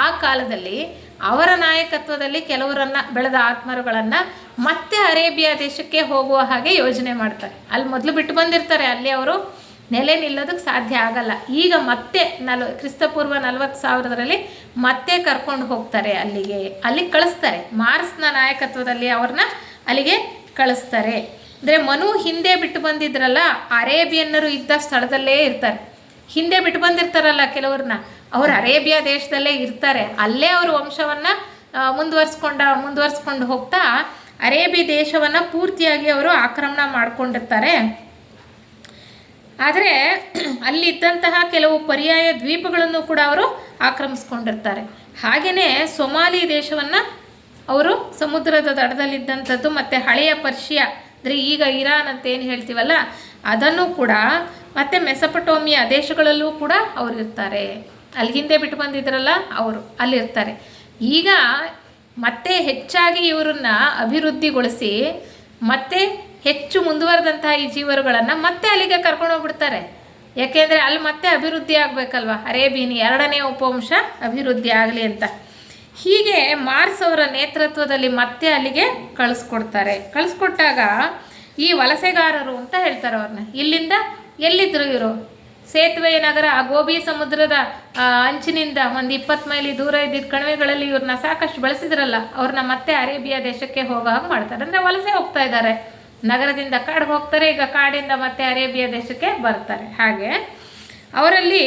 ಆ ಕಾಲದಲ್ಲಿ ಅವರ ನಾಯಕತ್ವದಲ್ಲಿ ಕೆಲವರನ್ನು, ಬೆಳೆದ ಆತ್ಮರುಗಳನ್ನು ಮತ್ತೆ ಅರೇಬಿಯಾ ದೇಶಕ್ಕೆ ಹೋಗುವ ಹಾಗೆ ಯೋಜನೆ ಮಾಡ್ತಾರೆ. ಅಲ್ಲಿ ಮೊದಲು ಬಿಟ್ಟು ಬಂದಿರ್ತಾರೆ, ಅಲ್ಲಿ ಅವರು ನೆಲೆ ನಿಲ್ಲೋದಕ್ಕೆ ಸಾಧ್ಯ ಆಗಲ್ಲ. ಈಗ ಮತ್ತೆ ಕ್ರಿಸ್ತಪೂರ್ವ 40,000ರಲ್ಲಿ ಮತ್ತೆ ಕರ್ಕೊಂಡು ಹೋಗ್ತಾರೆ, ಅಲ್ಲಿ ಕಳಿಸ್ತಾರೆ. ಮಾರ್ಸ್ನ ನಾಯಕತ್ವದಲ್ಲಿ ಅವ್ರನ್ನ ಅಲ್ಲಿಗೆ ಕಳಿಸ್ತಾರೆ. ಅಂದರೆ ಮನು ಹಿಂದೆ ಬಿಟ್ಟು ಬಂದಿದ್ರಲ್ಲ, ಅರೇಬಿಯನ್ನರು ಇದ್ದ ಸ್ಥಳದಲ್ಲೇ ಇರ್ತಾರೆ. ಹಿಂದೆ ಬಿಟ್ಟು ಬಂದಿರ್ತಾರಲ್ಲ ಕೆಲವ್ರನ್ನ, ಅವರು ಅರೇಬಿಯಾ ದೇಶದಲ್ಲೇ ಇರ್ತಾರೆ. ಅಲ್ಲೇ ಅವರು ವಂಶವನ್ನು ಮುಂದುವರ್ಸ್ಕೊಂಡು ಹೋಗ್ತಾ ಅರೇಬಿಯಾ ದೇಶವನ್ನು ಪೂರ್ತಿಯಾಗಿ ಅವರು ಆಕ್ರಮಣ ಮಾಡಿಕೊಂಡಿರ್ತಾರೆ. ಆದರೆ ಅಲ್ಲಿದ್ದಂತಹ ಕೆಲವು ಪರ್ಯಾಯ ದ್ವೀಪಗಳನ್ನು ಕೂಡ ಅವರು ಆಕ್ರಮಿಸ್ಕೊಂಡಿರ್ತಾರೆ. ಹಾಗೆಯೇ ಸೊಮಾಲಿ ದೇಶವನ್ನು ಅವರು ಸಮುದ್ರದ ದಡದಲ್ಲಿದ್ದಂಥದ್ದು, ಮತ್ತು ಹಳೆಯ ಪರ್ಷಿಯಾ ಅಂದರೆ ಈಗ ಇರಾನ್ ಅಂತ ಏನು ಹೇಳ್ತೀವಲ್ಲ ಅದನ್ನು ಕೂಡ, ಮತ್ತು ಮೆಸೊಪಟೋಮಿಯಾ ದೇಶಗಳಲ್ಲೂ ಕೂಡ ಅವರು ಇರ್ತಾರೆ. ಅಲ್ಲಿ ಹಿಂದೆ ಬಿಟ್ಟು ಬಂದಿದ್ರಲ್ಲ ಅವರು ಅಲ್ಲಿರ್ತಾರೆ. ಈಗ ಮತ್ತೆ ಹೆಚ್ಚಾಗಿ ಇವರನ್ನ ಅಭಿವೃದ್ಧಿಗೊಳಿಸಿ ಮತ್ತೆ ಹೆಚ್ಚು ಮುಂದುವರೆದಂತಹ ಈ ಜೀವರುಗಳನ್ನು ಮತ್ತೆ ಅಲ್ಲಿಗೆ ಕರ್ಕೊಂಡು ಹೋಗ್ಬಿಡ್ತಾರೆ. ಯಾಕೆಂದರೆ ಅಲ್ಲಿ ಮತ್ತೆ ಅಭಿವೃದ್ಧಿ ಆಗಬೇಕಲ್ವ, ಅರೇಬಿಯನ್ 2ನೇ ಉಪವಂಶ ಅಭಿವೃದ್ಧಿ ಆಗಲಿ ಅಂತ. ಹೀಗೆ ಮಾರ್ಸ್ ಅವರ ನೇತೃತ್ವದಲ್ಲಿ ಮತ್ತೆ ಅಲ್ಲಿಗೆ ಕಳಿಸ್ಕೊಟ್ಟಾಗ ಈ ವಲಸೆಗಾರರು ಅಂತ ಹೇಳ್ತಾರೆ ಅವ್ರನ್ನ. ಇಲ್ಲಿಂದ ಎಲ್ಲಿದ್ದರು ಇವರು? ಸೇತುವೆ ನಗರ, ಗೋಬಿ ಸಮುದ್ರದ ಅಂಚಿನಿಂದ ಒಂದು 20 ಮೈಲಿ ದೂರ ಇದ್ದಿದ್ದ ಕಣಿವೆಗಳಲ್ಲಿ ಇವ್ರನ್ನ ಸಾಕಷ್ಟು ಬೆಳೆಸಿದ್ರಲ್ಲ, ಅವ್ರನ್ನ ಮತ್ತೆ ಅರೇಬಿಯಾ ದೇಶಕ್ಕೆ ಹೋಗೋ ಹಾಗೆ ಮಾಡ್ತಾರೆ. ಅಂದರೆ ವಲಸೆ ಹೋಗ್ತಾ ಇದ್ದಾರೆ, ನಗರದಿಂದ ಕಾಡಿಗೆ ಹೋಗ್ತಾರೆ, ಈಗ ಕಾಡಿಂದ ಮತ್ತೆ ಅರೇಬಿಯಾ ದೇಶಕ್ಕೆ ಬರ್ತಾರೆ. ಹಾಗೆ ಅವರಲ್ಲಿ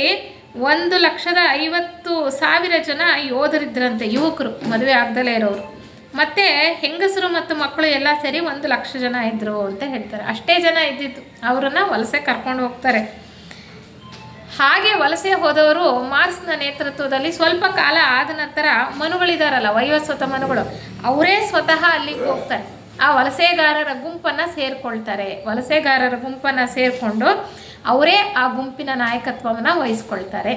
1,50,000 ಜನ ಯೋಧರಿದ್ರಂತೆ, ಯುವಕರು, ಮದುವೆ ಆಗದಲೇ ಇರೋರು. ಮತ್ತು ಹೆಂಗಸರು ಮತ್ತು ಮಕ್ಕಳು ಎಲ್ಲ ಸೇರಿ 1,00,000 ಜನ ಇದ್ದರು ಅಂತ ಹೇಳ್ತಾರೆ. ಅಷ್ಟೇ ಜನ ಇದ್ದಿದ್ದು, ಅವರನ್ನು ವಲಸೆ ಕರ್ಕೊಂಡು ಹೋಗ್ತಾರೆ. ಹಾಗೆ ವಲಸೆ ಹೋದವರು ಮಾರ್ಸ್ನ ನೇತೃತ್ವದಲ್ಲಿ ಸ್ವಲ್ಪ ಕಾಲ ಆದ ನಂತರ ಮನುಗಳಿದಾರಲ್ಲ, ವೈವಸ್ವತ ಮನುಗಳು, ಅವರೇ ಸ್ವತಃ ಅಲ್ಲಿಗೆ ಹೋಗ್ತಾರೆ. ಆ ವಲಸೆಗಾರರ ಗುಂಪನ್ನು ಸೇರಿಕೊಂಡು ಅವರೇ ಆ ಗುಂಪಿನ ನಾಯಕತ್ವವನ್ನು ವಹಿಸ್ಕೊಳ್ತಾರೆ.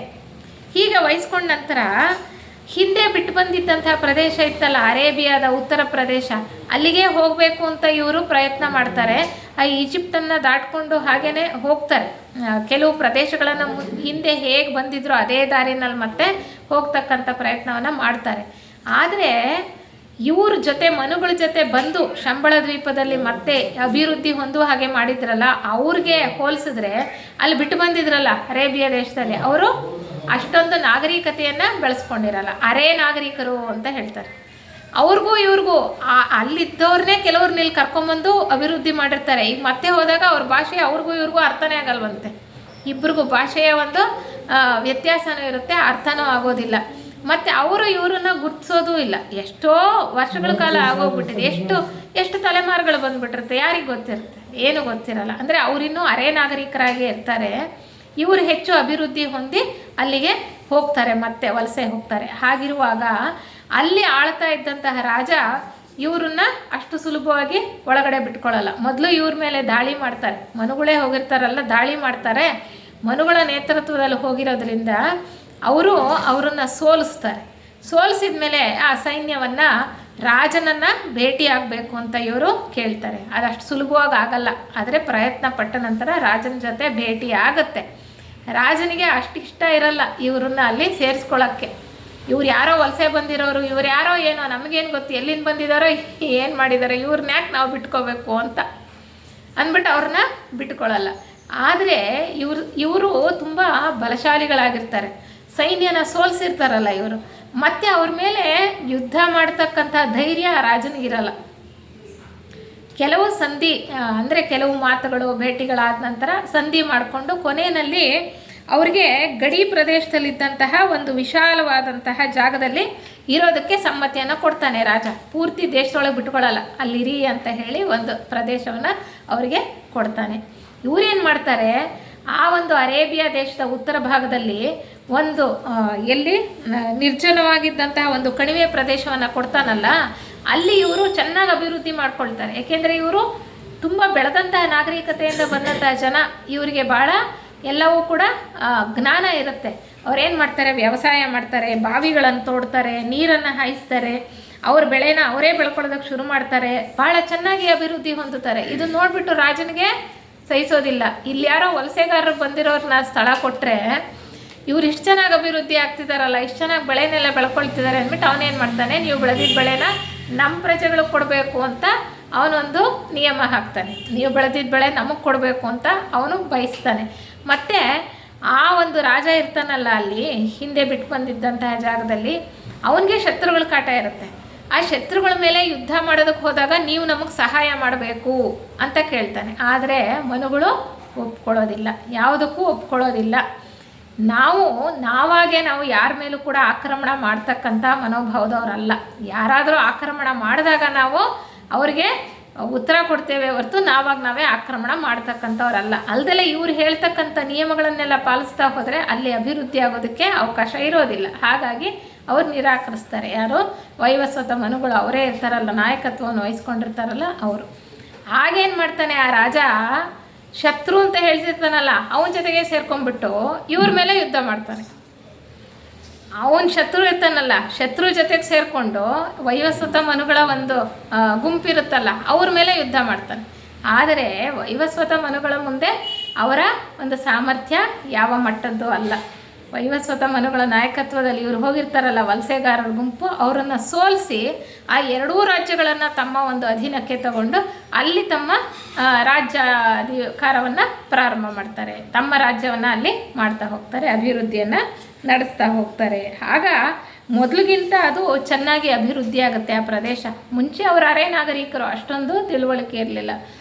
ಹೀಗೆ ವಹಿಸ್ಕೊಂಡ ನಂತರ ಹಿಂದೆ ಬಿಟ್ಟು ಬಂದಿದ್ದಂತಹ ಪ್ರದೇಶ ಇತ್ತಲ್ಲ, ಅರೇಬಿಯಾದ ಉತ್ತರ ಪ್ರದೇಶ, ಅಲ್ಲಿಗೆ ಹೋಗಬೇಕು ಅಂತ ಇವರು ಪ್ರಯತ್ನ ಮಾಡ್ತಾರೆ. ಆ ಈಜಿಪ್ಟನ್ನು ದಾಟ್ಕೊಂಡು ಹಾಗೇ ಹೋಗ್ತಾರೆ. ಕೆಲವು ಪ್ರದೇಶಗಳನ್ನು ಹಿಂದೆ ಹೇಗೆ ಬಂದಿದ್ರು ಅದೇ ದಾರಿನಲ್ಲಿ ಮತ್ತೆ ಹೋಗ್ತಕ್ಕಂಥ ಪ್ರಯತ್ನವನ್ನು ಮಾಡ್ತಾರೆ. ಆದರೆ ಇವ್ರ ಜೊತೆ, ಮನುಗಳ ಜೊತೆ ಬಂದು ಶಂಬಳ ದ್ವೀಪದಲ್ಲಿ ಮತ್ತೆ ಅಭಿವೃದ್ಧಿ ಹೊಂದುವ ಹಾಗೆ ಮಾಡಿದ್ರಲ್ಲ, ಅವ್ರಿಗೆ ಹೋಲಿಸಿದ್ರೆ ಅಲ್ಲಿ ಬಿಟ್ಟು ಬಂದಿದ್ರಲ್ಲ ಅರೇಬಿಯಾ ದೇಶದಲ್ಲಿ, ಅವರು ಅಷ್ಟೊಂದು ನಾಗರಿಕತೆಯನ್ನು ಬೆಳೆಸ್ಕೊಂಡಿರಲ್ಲ, ಅರೆ ನಾಗರಿಕರು ಅಂತ ಹೇಳ್ತಾರೆ. ಅವ್ರಿಗೂ ಇವ್ರಿಗೂ ಅಲ್ಲಿದ್ದವ್ರನ್ನೇ ಕೆಲವ್ರನ್ನ ಇಲ್ಲಿ ಕರ್ಕೊಂಬಂದು ಅಭಿವೃದ್ಧಿ ಮಾಡಿರ್ತಾರೆ. ಈಗ ಮತ್ತೆ ಹೋದಾಗ ಅವ್ರ ಭಾಷೆ ಅವ್ರಿಗೂ ಇವ್ರಿಗೂ ಅರ್ಥನೇ ಆಗಲ್ವಂತೆ. ಇಬ್ಬರಿಗೂ ಭಾಷೆಯ ಒಂದು ವ್ಯತ್ಯಾಸನೂ ಇರುತ್ತೆ, ಅರ್ಥನೂ ಆಗೋದಿಲ್ಲ. ಮತ್ತು ಅವರು ಇವರನ್ನು ಗುರ್ತಿಸೋದೂ ಇಲ್ಲ. ಎಷ್ಟೋ ವರ್ಷಗಳ ಕಾಲ ಆಗೋಗ್ಬಿಟ್ಟಿದೆ, ಎಷ್ಟು ತಲೆಮಾರುಗಳು ಬಂದುಬಿಟ್ಟಿರುತ್ತೆ, ಯಾರಿಗೆ ಗೊತ್ತಿರುತ್ತೆ? ಏನು ಗೊತ್ತಿರಲ್ಲ. ಅಂದರೆ ಅವರಿನ್ನೂ ಅರೆ ನಾಗರಿಕರಾಗಿ ಇರ್ತಾರೆ. ಇವರು ಹೆಚ್ಚು ಅಭಿವೃದ್ಧಿ ಹೊಂದಿ ಅಲ್ಲಿಗೆ ಹೋಗ್ತಾರೆ, ಮತ್ತೆ ವಲಸೆ ಹೋಗ್ತಾರೆ. ಹಾಗಿರುವಾಗ ಅಲ್ಲಿ ಆಳ್ತಾ ಇದ್ದಂತಹ ರಾಜ ಇವರನ್ನ ಅಷ್ಟು ಸುಲಭವಾಗಿ ಒಳಗಡೆ ಬಿಟ್ಕೊಳ್ಳಲ್ಲ. ಮೊದಲು ಇವ್ರ ಮೇಲೆ ದಾಳಿ ಮಾಡ್ತಾರೆ, ಮನುಗಳೇ ಹೋಗಿರ್ತಾರಲ್ಲ, ದಾಳಿ ಮಾಡ್ತಾರೆ. ಮನುಗಳ ನೇತೃತ್ವದಲ್ಲಿ ಹೋಗಿರೋದ್ರಿಂದ ಅವರನ್ನು ಸೋಲಿಸಿದ ಮೇಲೆ ಆ ಸೈನ್ಯವನ್ನು ರಾಜನನ್ನು ಭೇಟಿಯಾಗಬೇಕು ಅಂತ ಇವರು ಕೇಳ್ತಾರೆ. ಅದಷ್ಟು ಸುಲಭವಾಗಿ ಆಗಲ್ಲ, ಆದರೆ ಪ್ರಯತ್ನ ಪಟ್ಟ ನಂತರ ರಾಜನ ಜೊತೆ ಭೇಟಿ ಆಗುತ್ತೆ. ರಾಜನಿಗೆ ಅಷ್ಟಿಷ್ಟ ಇರಲ್ಲ ಇವ್ರನ್ನ ಅಲ್ಲಿ ಸೇರಿಸ್ಕೊಳ್ಳೋಕ್ಕೆ. ಇವ್ರು ಯಾರೋ ವಲಸೆ ಬಂದಿರೋರು, ಇವ್ರು ಯಾರೋ ಏನೋ, ನಮಗೇನು ಗೊತ್ತು ಎಲ್ಲಿಂದ ಬಂದಿದ್ದಾರೋ, ಏನು ಮಾಡಿದ್ದಾರೆ, ಇವ್ರನ್ನ ಯಾಕೆ ನಾವು ಬಿಟ್ಕೋಬೇಕು ಅಂತ ಅಂದ್ಬಿಟ್ಟು ಅವ್ರನ್ನ ಬಿಟ್ಕೊಳ್ಳಲ್ಲ. ಆದರೆ ಇವರು ತುಂಬ ಬಲಶಾಲಿಗಳಾಗಿರ್ತಾರೆ. ಸೈನ್ಯನ ಸೋಲಿಸಿರ್ತಾರಲ್ಲ ಇವರು, ಮತ್ತೆ ಅವ್ರ ಮೇಲೆ ಯುದ್ಧ ಮಾಡ್ತಕ್ಕಂಥ ಧೈರ್ಯ ರಾಜನಿಗಿರಲ್ಲ. ಕೆಲವು ಸಂಧಿ ಅಂದರೆ ಕೆಲವು ಮಾತುಗಳು ಭೇಟಿಗಳಾದ ನಂತರ ಸಂಧಿ ಮಾಡಿಕೊಂಡು ಕೊನೆಯಲ್ಲಿ ಅವ್ರಿಗೆ ಗಡಿ ಪ್ರದೇಶದಲ್ಲಿದ್ದಂತಹ ಒಂದು ವಿಶಾಲವಾದಂತಹ ಜಾಗದಲ್ಲಿ ಇರೋದಕ್ಕೆ ಸಮ್ಮತಿಯನ್ನು ಕೊಡ್ತಾನೆ ರಾಜ. ಪೂರ್ತಿ ದೇಶದೊಳಗೆ ಬಿಟ್ಕೊಳ್ಳಲ್ಲ, ಅಲ್ಲಿರಿ ಅಂತ ಹೇಳಿ ಒಂದು ಪ್ರದೇಶವನ್ನು ಅವರಿಗೆ ಕೊಡ್ತಾನೆ. ಇವರೇನು ಮಾಡ್ತಾರೆ, ಆ ಒಂದು ಅರೇಬಿಯಾ ದೇಶದ ಉತ್ತರ ಭಾಗದಲ್ಲಿ ಒಂದು ಎಲ್ಲಿ ನಿರ್ಜನವಾಗಿದ್ದಂತಹ ಒಂದು ಕಣಿವೆ ಪ್ರದೇಶವನ್ನು ಕೊಡ್ತಾನಲ್ಲ, ಅಲ್ಲಿ ಇವರು ಚೆನ್ನಾಗಿ ಅಭಿವೃದ್ಧಿ ಮಾಡ್ಕೊಳ್ತಾರೆ. ಏಕೆಂದರೆ ಇವರು ತುಂಬ ಬೆಳೆದಂತಹ ನಾಗರಿಕತೆಯಿಂದ ಬಂದಂತಹ ಜನ, ಇವರಿಗೆ ಭಾಳ ಎಲ್ಲವೂ ಕೂಡ ಜ್ಞಾನ ಇರುತ್ತೆ. ಅವ್ರೇನು ಮಾಡ್ತಾರೆ, ವ್ಯವಸಾಯ ಮಾಡ್ತಾರೆ, ಬಾವಿಗಳನ್ನು ತೋಡ್ತಾರೆ, ನೀರನ್ನು ಹಾಯಿಸ್ತಾರೆ, ಅವ್ರ ಬೆಳೆನ ಅವರೇ ಬೆಳ್ಕೊಳ್ಳೋದಕ್ಕೆ ಶುರು ಮಾಡ್ತಾರೆ, ಭಾಳ ಚೆನ್ನಾಗಿ ಅಭಿವೃದ್ಧಿ ಹೊಂದುತ್ತಾರೆ. ಇದನ್ನು ನೋಡಿಬಿಟ್ಟು ರಾಜನಿಗೆ ಸಹಿಸೋದಿಲ್ಲ. ಇಲ್ಲಿ ಯಾರೋ ವಲಸೆಗಾರರು ಬಂದಿರೋರನ್ನ ಸ್ಥಳ ಕೊಟ್ಟರೆ ಇವ್ರು ಇಷ್ಟು ಚೆನ್ನಾಗಿ ಅಭಿವೃದ್ಧಿ ಆಗ್ತಿದ್ದಾರಲ್ಲ, ಇಷ್ಟು ಚೆನ್ನಾಗಿ ಬೆಳೆನೆಲ್ಲ ಬೆಳ್ಕೊಳ್ತಿದ್ದಾರೆ ಅಂದ್ಬಿಟ್ಟು ಅವನೇನು ಮಾಡ್ತಾನೆ, ನೀವು ಬೆಳೆದಿದ್ದ ಬೆಳೆನ ನಮ್ಮ ಪ್ರಜೆಗಳಿಗೆ ಕೊಡಬೇಕು ಅಂತ ಅವನೊಂದು ನಿಯಮ ಹಾಕ್ತಾನೆ. ನೀವು ಬೆಳೆದಿದ್ದ ಬೆಳೆ ನಮಗೆ ಕೊಡಬೇಕು ಅಂತ ಅವನು ಬಯಸ್ತಾನೆ. ಮತ್ತು ಆ ಒಂದು ರಾಜ ಇರ್ತಾನಲ್ಲ ಅಲ್ಲಿ ಹಿಂದೆ ಬಿಟ್ಟು ಬಂದಿದ್ದಂತಹ ಜಾಗದಲ್ಲಿ, ಅವನಿಗೆ ಶತ್ರುಗಳ ಕಾಟ ಇರುತ್ತೆ. ಆ ಶತ್ರುಗಳ ಮೇಲೆ ಯುದ್ಧ ಮಾಡೋದಕ್ಕೆ ಹೋದಾಗ ನೀವು ನಮಗೆ ಸಹಾಯ ಮಾಡಬೇಕು ಅಂತ ಕೇಳ್ತಾನೆ. ಆದರೆ ಮನುಗಳು ಒಪ್ಕೊಳ್ಳೋದಿಲ್ಲ, ಯಾವುದಕ್ಕೂ ಒಪ್ಕೊಳ್ಳೋದಿಲ್ಲ. ನಾವಾಗೆ ನಾವು ಯಾರ ಮೇಲೂ ಕೂಡ ಆಕ್ರಮಣ ಮಾಡ್ತಕ್ಕಂಥ ಮನೋಭಾವದವರಲ್ಲ. ಯಾರಾದರೂ ಆಕ್ರಮಣ ಮಾಡಿದಾಗ ನಾವು ಅವ್ರಿಗೆ ಉತ್ತರ ಕೊಡ್ತೇವೆ ಹೊರತು ನಾವೇ ಆಕ್ರಮಣ ಮಾಡ್ತಕ್ಕಂಥವ್ರಲ್ಲ. ಅಲ್ಲದೆ ಇವ್ರು ಹೇಳ್ತಕ್ಕಂಥ ನಿಯಮಗಳನ್ನೆಲ್ಲ ಪಾಲಿಸ್ತಾ ಹೋದರೆ ಅಲ್ಲಿ ಅಭಿವೃದ್ಧಿ ಆಗೋದಕ್ಕೆ ಅವಕಾಶ ಇರೋದಿಲ್ಲ. ಹಾಗಾಗಿ ಅವ್ರು ನಿರಾಕರಿಸ್ತಾರೆ. ಯಾರು, ವೈವಸ್ವತ ಮನುಗಳು ಅವರೇ ಇರ್ತಾರಲ್ಲ, ನಾಯಕತ್ವವನ್ನು ವಹಿಸ್ಕೊಂಡಿರ್ತಾರಲ್ಲ ಅವರು. ಆಗೇನು ಮಾಡ್ತಾನೆ ಆ ರಾಜ, ಶತ್ರು ಅಂತ ಹೇಳ್ತಿರ್ತಾನಲ್ಲ ಅವನ ಜೊತೆಗೆ ಸೇರ್ಕೊಂಡ್ಬಿಟ್ಟು ಇವ್ರ ಮೇಲೆ ಯುದ್ಧ ಮಾಡ್ತಾನೆ. ಅವನ ಶತ್ರು ಇರ್ತಾನಲ್ಲ, ಶತ್ರು ಜೊತೆಗೆ ಸೇರಿಕೊಂಡು ವೈವಸ್ವತ ಮನುಗಳ ಒಂದು ಗುಂಪಿರುತ್ತಲ್ಲ ಅವ್ರ ಮೇಲೆ ಯುದ್ಧ ಮಾಡ್ತಾನೆ. ಆದರೆ ವೈವಸ್ವತ ಮನುಗಳ ಮುಂದೆ ಅವರ ಒಂದು ಸಾಮರ್ಥ್ಯ ಯಾವ ಮಟ್ಟದ್ದು ಅಲ್ಲ. ವೈವಸ್ವತ ಮನುಗಳ ನಾಯಕತ್ವದಲ್ಲಿ ಇವರು ಹೋಗಿರ್ತಾರಲ್ಲ ವಲಸೆಗಾರರ ಗುಂಪು, ಅವರನ್ನು ಸೋಲಿಸಿ ಆ ಎರಡೂ ರಾಜ್ಯಗಳನ್ನು ತಮ್ಮ ಒಂದು ಅಧೀನಕ್ಕೆ ತಗೊಂಡು ಅಲ್ಲಿ ತಮ್ಮ ರಾಜ್ಯಾಧಿಕಾರವನ್ನು ಪ್ರಾರಂಭ ಮಾಡ್ತಾರೆ. ತಮ್ಮ ರಾಜ್ಯವನ್ನು ಅಲ್ಲಿ ಮಾಡ್ತಾ ಹೋಗ್ತಾರೆ, ಅಭಿವೃದ್ಧಿಯನ್ನು ನಡೆಸ್ತಾ ಹೋಗ್ತಾರೆ. ಆಗ ಮೊದಲಿಗಿಂತ ಅದು ಚೆನ್ನಾಗಿ ಅಭಿವೃದ್ಧಿ ಆಗುತ್ತೆ ಆ ಪ್ರದೇಶ. ಮುಂಚೆ ಅವರು ಅರೆ ನಾಗರಿಕರು, ಅಷ್ಟೊಂದು ತಿಳುವಳಿಕೆ ಇರಲಿಲ್ಲ.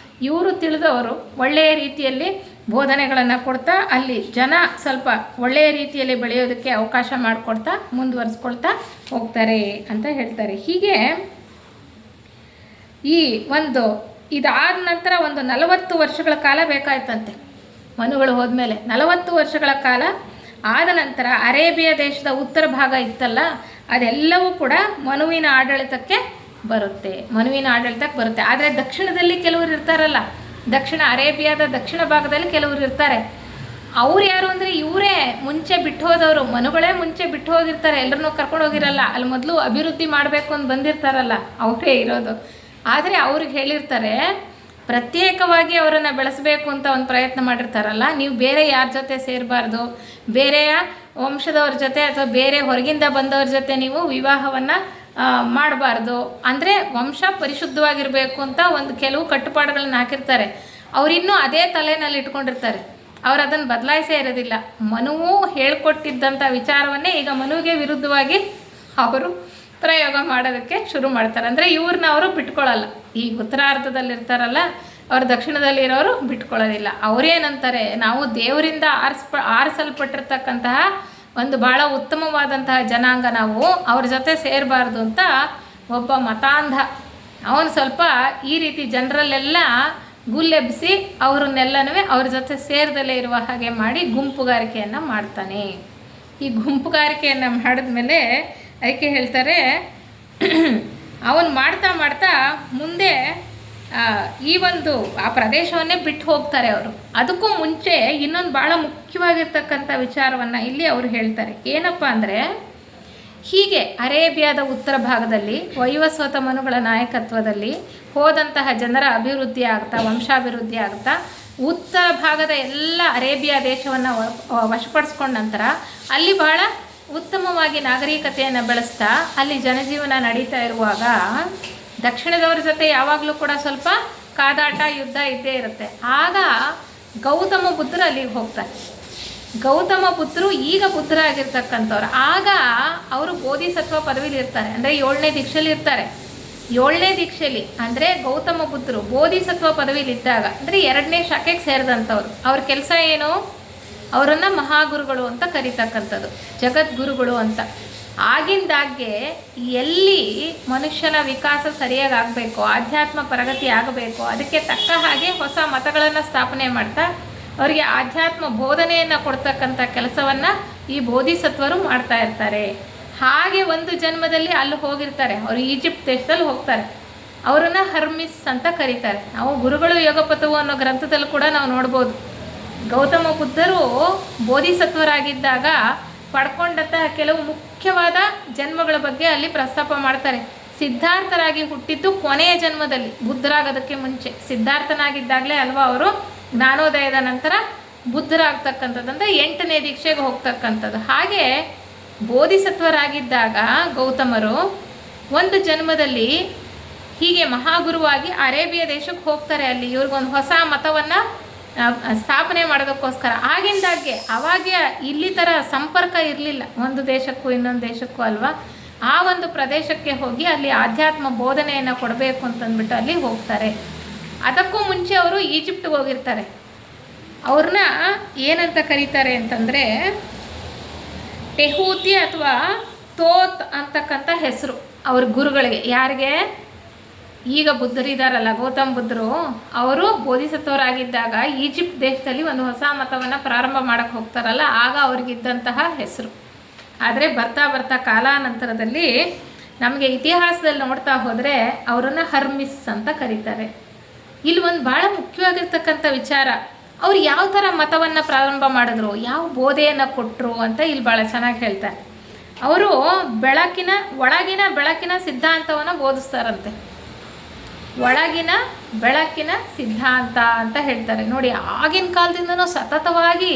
ಇವರು ತಿಳಿದವರು ಒಳ್ಳೆಯ ರೀತಿಯಲ್ಲಿ ಬೋಧನೆಗಳನ್ನು ಕೊಡ್ತಾ ಅಲ್ಲಿ ಜನ ಸ್ವಲ್ಪ ಒಳ್ಳೆಯ ರೀತಿಯಲ್ಲಿ ಬೆಳೆಯೋದಕ್ಕೆ ಅವಕಾಶ ಮಾಡಿಕೊಡ್ತಾ ಮುಂದುವರಿಸ್ಕೊಳ್ತಾ ಹೋಗ್ತಾರೆ ಅಂತ ಹೇಳ್ತಾರೆ. ಹೀಗೆ ಈ ಒಂದು ಇದಾದ ನಂತರ ಒಂದು 40 ವರ್ಷಗಳ ಕಾಲ ಬೇಕಾಯ್ತಂತೆ. ಮನುಗಳು ಹೋದ್ಮೇಲೆ 40 ವರ್ಷಗಳ ಕಾಲ ಆದ ನಂತರ ಅರೇಬಿಯಾ ದೇಶದ ಉತ್ತರ ಭಾಗ ಇತ್ತಲ್ಲ, ಅದೆಲ್ಲವೂ ಕೂಡ ಮನುವಿನ ಆಡಳಿತಕ್ಕೆ ಬರುತ್ತೆ. ಆದರೆ ದಕ್ಷಿಣದಲ್ಲಿ ಕೆಲವರು ಇರ್ತಾರಲ್ಲ, ದಕ್ಷಿಣ ಅರೇಬಿಯಾದ ದಕ್ಷಿಣ ಭಾಗದಲ್ಲಿ ಕೆಲವರು ಇರ್ತಾರೆ. ಅವ್ರು ಯಾರು ಅಂದರೆ ಇವರೇ ಮುಂಚೆ ಬಿಟ್ಟು ಹೋದವರು, ಮನುಗಳೇ ಮುಂಚೆ ಬಿಟ್ಟು ಹೋಗಿರ್ತಾರೆ, ಎಲ್ಲರನ್ನೂ ಕರ್ಕೊಂಡು ಹೋಗಿರಲ್ಲ. ಅಲ್ಲಿ ಮೊದಲು ಅಭಿವೃದ್ಧಿ ಮಾಡಬೇಕು ಅಂತ ಬಂದಿರ್ತಾರಲ್ಲ ಅವರೇ ಇರೋದು. ಆದರೆ ಅವ್ರಿಗೆ ಹೇಳಿರ್ತಾರೆ, ಪ್ರತ್ಯೇಕವಾಗಿ ಅವರನ್ನು ಬೆಳೆಸಬೇಕು ಅಂತ ಒಂದು ಪ್ರಯತ್ನ ಮಾಡಿರ್ತಾರಲ್ಲ, ನೀವು ಬೇರೆ ಯಾರ ಜೊತೆ ಸೇರಬಾರ್ದು, ಬೇರೆಯ ವಂಶದವ್ರ ಜೊತೆ ಅಥವಾ ಬೇರೆ ಹೊರಗಿಂದ ಬಂದವ್ರ ಜೊತೆ ನೀವು ವಿವಾಹವನ್ನು ಮಾಡಬಾರ್ದು. ಅಂದರೆ ವಂಶ ಪರಿಶುದ್ಧವಾಗಿರಬೇಕು ಅಂತ ಒಂದು ಕೆಲವು ಕಟ್ಟುಪಾಡುಗಳನ್ನ ಹಾಕಿರ್ತಾರೆ. ಅವರಿನ್ನೂ ಅದೇ ತಲೆಯಲ್ಲಿ ಇಟ್ಕೊಂಡಿರ್ತಾರೆ, ಅವ್ರು ಅದನ್ನು ಬದಲಾಯಿಸೇ ಇರೋದಿಲ್ಲ. ಮನುವು ಹೇಳ್ಕೊಟ್ಟಿದ್ದಂಥ ವಿಚಾರವನ್ನೇ ಈಗ ಮನುವಿಗೆ ವಿರುದ್ಧವಾಗಿ ಅವರು ಪ್ರಯೋಗ ಮಾಡೋದಕ್ಕೆ ಶುರು ಮಾಡ್ತಾರೆ. ಅಂದರೆ ಇವ್ರನ್ನ ಅವರು ಬಿಟ್ಕೊಳ್ಳಲ್ಲ. ಈ ಉತ್ತರಾರ್ಧದಲ್ಲಿರ್ತಾರಲ್ಲ ಅವ್ರು ದಕ್ಷಿಣದಲ್ಲಿರೋರು ಬಿಟ್ಕೊಳ್ಳೋದಿಲ್ಲ. ಅವರೇನಂತಾರೆ, ನಾವು ದೇವರಿಂದ ಆರಿಸಲ್ಪಟ್ಟಿರ್ತಕ್ಕಂತಹ ಒಂದು ಭಾಳ ಉತ್ತಮವಾದಂತಹ ಜನಾಂಗ, ನಾವು ಅವ್ರ ಜೊತೆ ಸೇರಬಾರ್ದು ಅಂತ ಒಬ್ಬ ಮತಾಂಧ ಅವನು ಸ್ವಲ್ಪ ಈ ರೀತಿ ಜನರಲ್ಲೆಲ್ಲ ಗುಲ್ಲೆಬ್ಬಿಸಿ ಅವರನ್ನೆಲ್ಲನೂ ಅವ್ರ ಜೊತೆ ಸೇರದಲ್ಲೇ ಇರುವ ಹಾಗೆ ಮಾಡಿ ಗುಂಪುಗಾರಿಕೆಯನ್ನು ಮಾಡ್ತಾನೆ. ಈ ಗುಂಪುಗಾರಿಕೆಯನ್ನು ಮಾಡಿದ್ಮೇಲೆ ಅದಕ್ಕೆ ಹೇಳ್ತಾರೆ, ಅವನು ಮಾಡ್ತಾ ಮುಂದೆ ಈ ಒಂದು ಆ ಪ್ರದೇಶವನ್ನೇ ಬಿಟ್ಟು ಹೋಗ್ತಾರೆ ಅವರು. ಅದಕ್ಕೂ ಮುಂಚೆ ಇನ್ನೊಂದು ಭಾಳ ಮುಖ್ಯವಾಗಿರ್ತಕ್ಕಂಥ ವಿಚಾರವನ್ನು ಇಲ್ಲಿ ಅವರು ಹೇಳ್ತಾರೆ. ಏನಪ್ಪ ಅಂದರೆ, ಹೀಗೆ ಅರೇಬಿಯಾದ ಉತ್ತರ ಭಾಗದಲ್ಲಿ ವೈವಸ್ವತ ಮನುಗಳ ನಾಯಕತ್ವದಲ್ಲಿ ಹೋದಂತಹ ಜನರ ಅಭಿವೃದ್ಧಿ ಆಗ್ತಾ, ವಂಶಾಭಿವೃದ್ಧಿ ಆಗ್ತಾ, ಉತ್ತರ ಭಾಗದ ಎಲ್ಲ ಅರೇಬಿಯಾ ದೇಶವನ್ನು ವಶಪಡಿಸ್ಕೊಂಡ ನಂತರ ಅಲ್ಲಿ ಭಾಳ ಉತ್ತಮವಾಗಿ ನಾಗರಿಕತೆಯನ್ನು ಬೆಳೆಸ್ತಾ ಅಲ್ಲಿ ಜನಜೀವನ ನಡೀತಾ ಇರುವಾಗ ದಕ್ಷಿಣದವ್ರ ಜೊತೆ ಯಾವಾಗಲೂ ಕೂಡ ಸ್ವಲ್ಪ ಕಾದಾಟ, ಯುದ್ಧ ಇದ್ದೇ ಇರುತ್ತೆ. ಆಗ ಗೌತಮ ಬುದ್ಧರು ಅಲ್ಲಿಗೆ ಹೋಗ್ತಾರೆ. ಗೌತಮ ಬುದ್ಧರು ಈಗ ಬುದ್ಧರಾಗಿರ್ತಕ್ಕಂಥವ್ರು. ಆಗ ಅವರು ಬೋಧಿಸತ್ವ ಪದವಿಲಿ ಇರ್ತಾರೆ, ಅಂದರೆ 7ನೇ ದೀಕ್ಷೆಯಲ್ಲಿ ಇರ್ತಾರೆ. ಏಳನೇ ದೀಕ್ಷೆಯಲ್ಲಿ ಅಂದರೆ ಗೌತಮ ಬುದ್ಧರು ಬೋಧಿಸತ್ವ ಪದವಿಲಿದ್ದಾಗ, ಅಂದರೆ 2ನೇ ಶಾಖೆಗೆ ಸೇರಿದಂಥವ್ರು. ಅವ್ರ ಕೆಲಸ ಏನು? ಅವರನ್ನು ಮಹಾಗುರುಗಳು ಅಂತ ಕರೀತಕ್ಕಂಥದ್ದು, ಜಗದ್ಗುರುಗಳು ಅಂತ. ಆಗಿಂದಾಗ್ಗೆ ಎಲ್ಲಿ ಮನುಷ್ಯನ ವಿಕಾಸ ಸರಿಯಾಗಿ ಆಗಬೇಕು, ಆಧ್ಯಾತ್ಮ ಪ್ರಗತಿ ಆಗಬೇಕು, ಅದಕ್ಕೆ ತಕ್ಕ ಹಾಗೆ ಹೊಸ ಮತಗಳನ್ನು ಸ್ಥಾಪನೆ ಮಾಡ್ತಾ ಅವರಿಗೆ ಆಧ್ಯಾತ್ಮ ಬೋಧನೆಯನ್ನು ಕೊಡ್ತಕ್ಕಂಥ ಕೆಲಸವನ್ನು ಈ ಬೋಧಿಸತ್ವರು ಮಾಡ್ತಾ ಇರ್ತಾರೆ. ಹಾಗೆ ಒಂದು ಜನ್ಮದಲ್ಲಿ ಅಲ್ಲಿ ಹೋಗಿರ್ತಾರೆ, ಅವರು ಈಜಿಪ್ಟ್ ದೇಶದಲ್ಲಿ ಹೋಗ್ತಾರೆ. ಅವರನ್ನು ಹರ್ಮಿಸ್ ಅಂತ ಕರೀತಾರೆ. ನಾವು ಗುರುಗಳು ಯೋಗಪಥವು ಅನ್ನೋ ಗ್ರಂಥದಲ್ಲಿ ಕೂಡ ನಾವು ನೋಡ್ಬೋದು. ಗೌತಮ ಬುದ್ಧರು ಬೋಧಿಸತ್ವರಾಗಿದ್ದಾಗ ಪಡ್ಕೊಂಡಂತಹ ಕೆಲವು ಮುಖ್ಯವಾದ ಜನ್ಮಗಳ ಬಗ್ಗೆ ಅಲ್ಲಿ ಪ್ರಸ್ತಾಪ ಮಾಡ್ತಾರೆ. ಸಿದ್ಧಾರ್ಥರಾಗಿ ಹುಟ್ಟಿದ್ದು ಕೊನೆಯ ಜನ್ಮದಲ್ಲಿ, ಬುದ್ಧರಾಗೋದಕ್ಕೆ ಮುಂಚೆ ಸಿದ್ಧಾರ್ಥನಾಗಿದ್ದಾಗಲೇ ಅಲ್ವಾ ಅವರು ಜ್ಞಾನೋದಯದ ನಂತರ ಬುದ್ಧರಾಗ್ತಕ್ಕಂಥದ್ದು, ಅಂದರೆ 8ನೇ ದೀಕ್ಷೆಗೆ ಹೋಗ್ತಕ್ಕಂಥದ್ದು. ಹಾಗೆ ಬೋಧಿಸತ್ವರಾಗಿದ್ದಾಗ ಗೌತಮರು ಒಂದು ಜನ್ಮದಲ್ಲಿ ಹೀಗೆ ಮಹಾಗುರುವಾಗಿ ಅರೇಬಿಯಾ ದೇಶಕ್ಕೆ ಹೋಗ್ತಾರೆ. ಅಲ್ಲಿ ಇವ್ರಿಗೊಂದು ಹೊಸ ಮತವನ್ನು ಸ್ಥಾಪನೆ ಮಾಡೋದಕ್ಕೋಸ್ಕರ. ಆಗಿಂದಾಗೆ ಅವಾಗ ಇಲ್ಲಿ ಥರ ಸಂಪರ್ಕ ಇರಲಿಲ್ಲ ಒಂದು ದೇಶಕ್ಕೂ ಇನ್ನೊಂದು ದೇಶಕ್ಕೂ ಅಲ್ವಾ. ಆ ಒಂದು ಪ್ರದೇಶಕ್ಕೆ ಹೋಗಿ ಅಲ್ಲಿ ಆಧ್ಯಾತ್ಮ ಬೋಧನೆಯನ್ನು ಕೊಡಬೇಕು ಅಂತಂದ್ಬಿಟ್ಟು ಅಲ್ಲಿ ಹೋಗ್ತಾರೆ. ಅದಕ್ಕೂ ಮುಂಚೆ ಅವರು ಈಜಿಪ್ಟ್ಗೆ ಹೋಗಿರ್ತಾರೆ. ಅವ್ರನ್ನ ಏನಂತ ಕರೀತಾರೆ ಅಂತಂದರೆ ಟೆಹೂತಿ ಅಥವಾ ತೋತ್ ಅಂತಕ್ಕಂಥ ಹೆಸರು ಅವ್ರ ಗುರುಗಳಿಗೆ. ಯಾರಿಗೆ? ಈಗ ಬುದ್ಧರಿದ್ದಾರಲ್ಲ, ಗೌತಮ ಬುದ್ಧರು, ಅವರು ಬೋಧಿಸತ್ವರಾಗಿದ್ದಾಗ ಈಜಿಪ್ಟ್ ದೇಶದಲ್ಲಿ ಒಂದು ಹೊಸ ಮತವನ್ನು ಪ್ರಾರಂಭ ಮಾಡೋಕ್ಕೆ ಹೋಗ್ತಾರಲ್ಲ, ಆಗ ಅವ್ರಿಗಿದ್ದಂತಹ ಹೆಸರು. ಆದರೆ ಬರ್ತಾ ಬರ್ತಾ ಕಾಲಾನಂತರದಲ್ಲಿ ನಮಗೆ ಇತಿಹಾಸದಲ್ಲಿ ನೋಡ್ತಾ ಹೋದರೆ ಅವರನ್ನು ಹರ್ಮಿಸ್ ಅಂತ ಕರೀತಾರೆ. ಇಲ್ಲಿ ಒಂದು ಭಾಳ ಮುಖ್ಯವಾಗಿರ್ತಕ್ಕಂಥ ವಿಚಾರ, ಅವ್ರು ಯಾವ ಥರ ಮತವನ್ನು ಪ್ರಾರಂಭ ಮಾಡಿದ್ರು, ಯಾವ ಬೋಧೆಯನ್ನು ಕೊಟ್ಟರು ಅಂತ ಇಲ್ಲಿ ಭಾಳ ಚೆನ್ನಾಗಿ ಹೇಳ್ತಾರೆ. ಅವರು ಒಳಗಿನ ಬೆಳಕಿನ ಸಿದ್ಧಾಂತವನ್ನು ಬೋಧಿಸ್ತಾರಂತೆ. ಒಳಗಿನ ಬೆಳಕಿನ ಸಿದ್ಧಾಂತ ಅಂತ ಹೇಳ್ತಾರೆ. ನೋಡಿ, ಆಗಿನ ಕಾಲದಿಂದನೂ ಸತತವಾಗಿ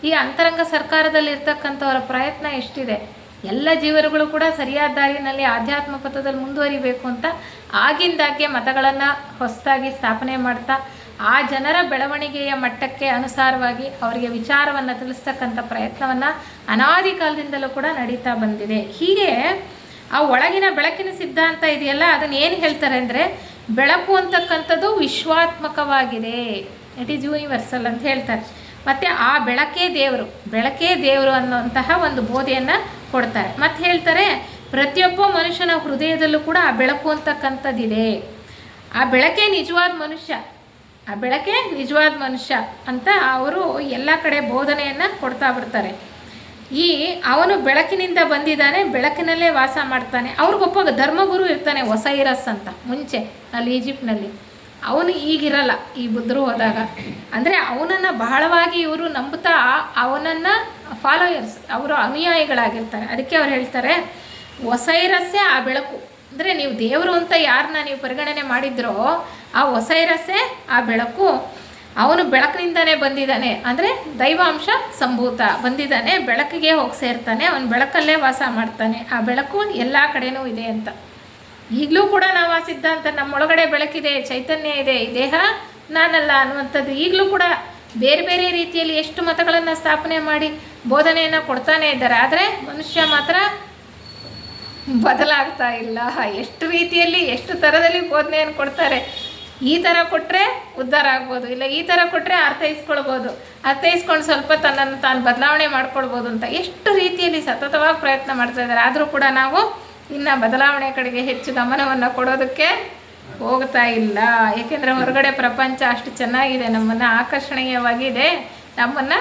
ಈ ಅಂತರಂಗ ಸರ್ಕಾರದಲ್ಲಿ ಇರ್ತಕ್ಕಂಥವರ ಪ್ರಯತ್ನ ಎಷ್ಟಿದೆ. ಎಲ್ಲ ಜೀವರುಗಳು ಕೂಡ ಸರಿಯಾದ ದಾರಿನಲ್ಲಿ ಆಧ್ಯಾತ್ಮ ಪಥದಲ್ಲಿ ಮುಂದುವರಿಬೇಕು ಅಂತ ಆಗಿಂದಾಗೆ ಮತಗಳನ್ನು ಹೊಸದಾಗಿ ಸ್ಥಾಪನೆ ಮಾಡ್ತಾ ಆ ಜನರ ಬೆಳವಣಿಗೆಯ ಮಟ್ಟಕ್ಕೆ ಅನುಸಾರವಾಗಿ ಅವರಿಗೆ ವಿಚಾರವನ್ನು ತಿಳಿಸ್ತಕ್ಕಂಥ ಪ್ರಯತ್ನವನ್ನು ಅನಾದಿ ಕಾಲದಿಂದಲೂ ಕೂಡ ನಡೀತಾ ಬಂದಿದೆ. ಹೀಗೆ ಆ ಒಳಗಿನ ಬೆಳಕಿನ ಸಿದ್ಧಾಂತ ಇದೆಯಲ್ಲ, ಅದನ್ನು ಏನು ಹೇಳ್ತಾರೆ ಅಂದರೆ, ಬೆಳಕು ಅಂತಕ್ಕಂಥದ್ದು ವಿಶ್ವಾತ್ಮಕವಾಗಿದೆ, ಇಟ್ ಈಸ್ ಯೂನಿವರ್ಸಲ್ ಅಂತ ಹೇಳ್ತಾರೆ. ಮತ್ತು ಆ ಬೆಳಕೇ ದೇವರು ಅನ್ನುವಂತಹ ಒಂದು ಬೋಧೆಯನ್ನು ಕೊಡ್ತಾರೆ. ಮತ್ತು ಹೇಳ್ತಾರೆ, ಪ್ರತಿಯೊಬ್ಬ ಮನುಷ್ಯನ ಹೃದಯದಲ್ಲೂ ಕೂಡ ಆ ಬೆಳಕು ಅಂತಕ್ಕಂಥದ್ದಿದೆ. ಆ ಬೆಳಕೇ ನಿಜವಾದ ಮನುಷ್ಯ ಅಂತ ಅವರು ಎಲ್ಲ ಕಡೆ ಬೋಧನೆಯನ್ನು ಕೊಡ್ತಾ ಬರ್ತಾರೆ. ಅವನು ಬೆಳಕಿನಿಂದ ಬಂದಿದ್ದಾನೆ, ಬೆಳಕಿನಲ್ಲೇ ವಾಸ ಮಾಡ್ತಾನೆ. ಅವ್ರಿಗೊಬ್ಬ ಧರ್ಮಗುರು ಇರ್ತಾನೆ, ಒಸೈರಸ್ ಅಂತ, ಮುಂಚೆ ಅಲ್ಲಿ ಈಜಿಪ್ಟ್ನಲ್ಲಿ. ಅವನು ಈಗಿರಲ್ಲ ಈ ಬುದ್ಧರು ಹೋದಾಗ. ಅಂದರೆ ಅವನನ್ನು ಬಹಳವಾಗಿ ಇವರು ನಂಬುತ್ತಾ ಅವನನ್ನು ಫಾಲೋಯರ್ಸ್, ಅವರು ಅನುಯಾಯಿಗಳಾಗಿರ್ತಾರೆ. ಅದಕ್ಕೆ ಅವ್ರು ಹೇಳ್ತಾರೆ, ಒಸೈರಸ್ಸೇ ಆ ಬೆಳಕು. ಅಂದರೆ ನೀವು ದೇವರು ಅಂತ ಯಾರನ್ನ ನೀವು ಪರಿಗಣನೆ ಮಾಡಿದ್ರೋ ಆ ಒಸೈರಸ್ಸೇ ಆ ಬೆಳಕು. ಅವನು ಬೆಳಕಿನಿಂದನೇ ಬಂದಿದ್ದಾನೆ, ಅಂದರೆ ದೈವಾಂಶ ಸಂಭೂತ ಬಂದಿದ್ದಾನೆ, ಬೆಳಕಿಗೆ ಹೋಗಿ ಸೇರ್ತಾನೆ, ಅವನು ಬೆಳಕಲ್ಲೇ ವಾಸ ಮಾಡ್ತಾನೆ, ಆ ಬೆಳಕು ಎಲ್ಲ ಕಡೆನೂ ಇದೆ ಅಂತ. ಈಗಲೂ ಕೂಡ ನಾವು ಆ ಸಿದ್ಧಾಂತ, ನಮ್ಮೊಳಗಡೆ ಬೆಳಕಿದೆ, ಚೈತನ್ಯ ಇದೆ, ಈ ದೇಹ ನಾನಲ್ಲ ಅನ್ನುವಂಥದ್ದು ಈಗಲೂ ಕೂಡ ಬೇರೆ ಬೇರೆ ರೀತಿಯಲ್ಲಿ ಎಷ್ಟು ಮತಗಳನ್ನು ಸ್ಥಾಪನೆ ಮಾಡಿ ಬೋಧನೆಯನ್ನು ಕೊಡ್ತಾನೆ ಇದ್ದಾರೆ. ಆದರೆ ಮನುಷ್ಯ ಮಾತ್ರ ಬದಲಾಗ್ತಾ ಇಲ್ಲ. ಎಷ್ಟು ರೀತಿಯಲ್ಲಿ ಎಷ್ಟು ಥರದಲ್ಲಿ ಬೋಧನೆಯನ್ನು ಕೊಡ್ತಾರೆ. ಈ ಥರ ಕೊಟ್ಟರೆ ಉದ್ಧಾರ ಆಗ್ಬೋದು, ಇಲ್ಲ ಈ ಥರ ಕೊಟ್ಟರೆ ಅರ್ಥೈಸ್ಕೊಂಡು ಸ್ವಲ್ಪ ತನ್ನನ್ನು ತಾನು ಬದಲಾವಣೆ ಮಾಡ್ಕೊಳ್ಬೋದು ಅಂತ ಎಷ್ಟು ರೀತಿಯಲ್ಲಿ ಸತತವಾಗಿ ಪ್ರಯತ್ನ ಮಾಡ್ತಾ ಇದ್ದಾರೆ. ಆದರೂ ಕೂಡ ನಾವು ಇನ್ನು ಬದಲಾವಣೆ ಕಡೆಗೆ ಹೆಚ್ಚು ಗಮನವನ್ನು ಕೊಡೋದಕ್ಕೆ ಹೋಗ್ತಾ ಇಲ್ಲ. ಏಕೆಂದರೆ ಹೊರಗಡೆ ಪ್ರಪಂಚ ಅಷ್ಟು ಚೆನ್ನಾಗಿದೆ, ನಮ್ಮನ್ನು ಆಕರ್ಷಣೀಯವಾಗಿದೆ, ನಮ್ಮನ್ನು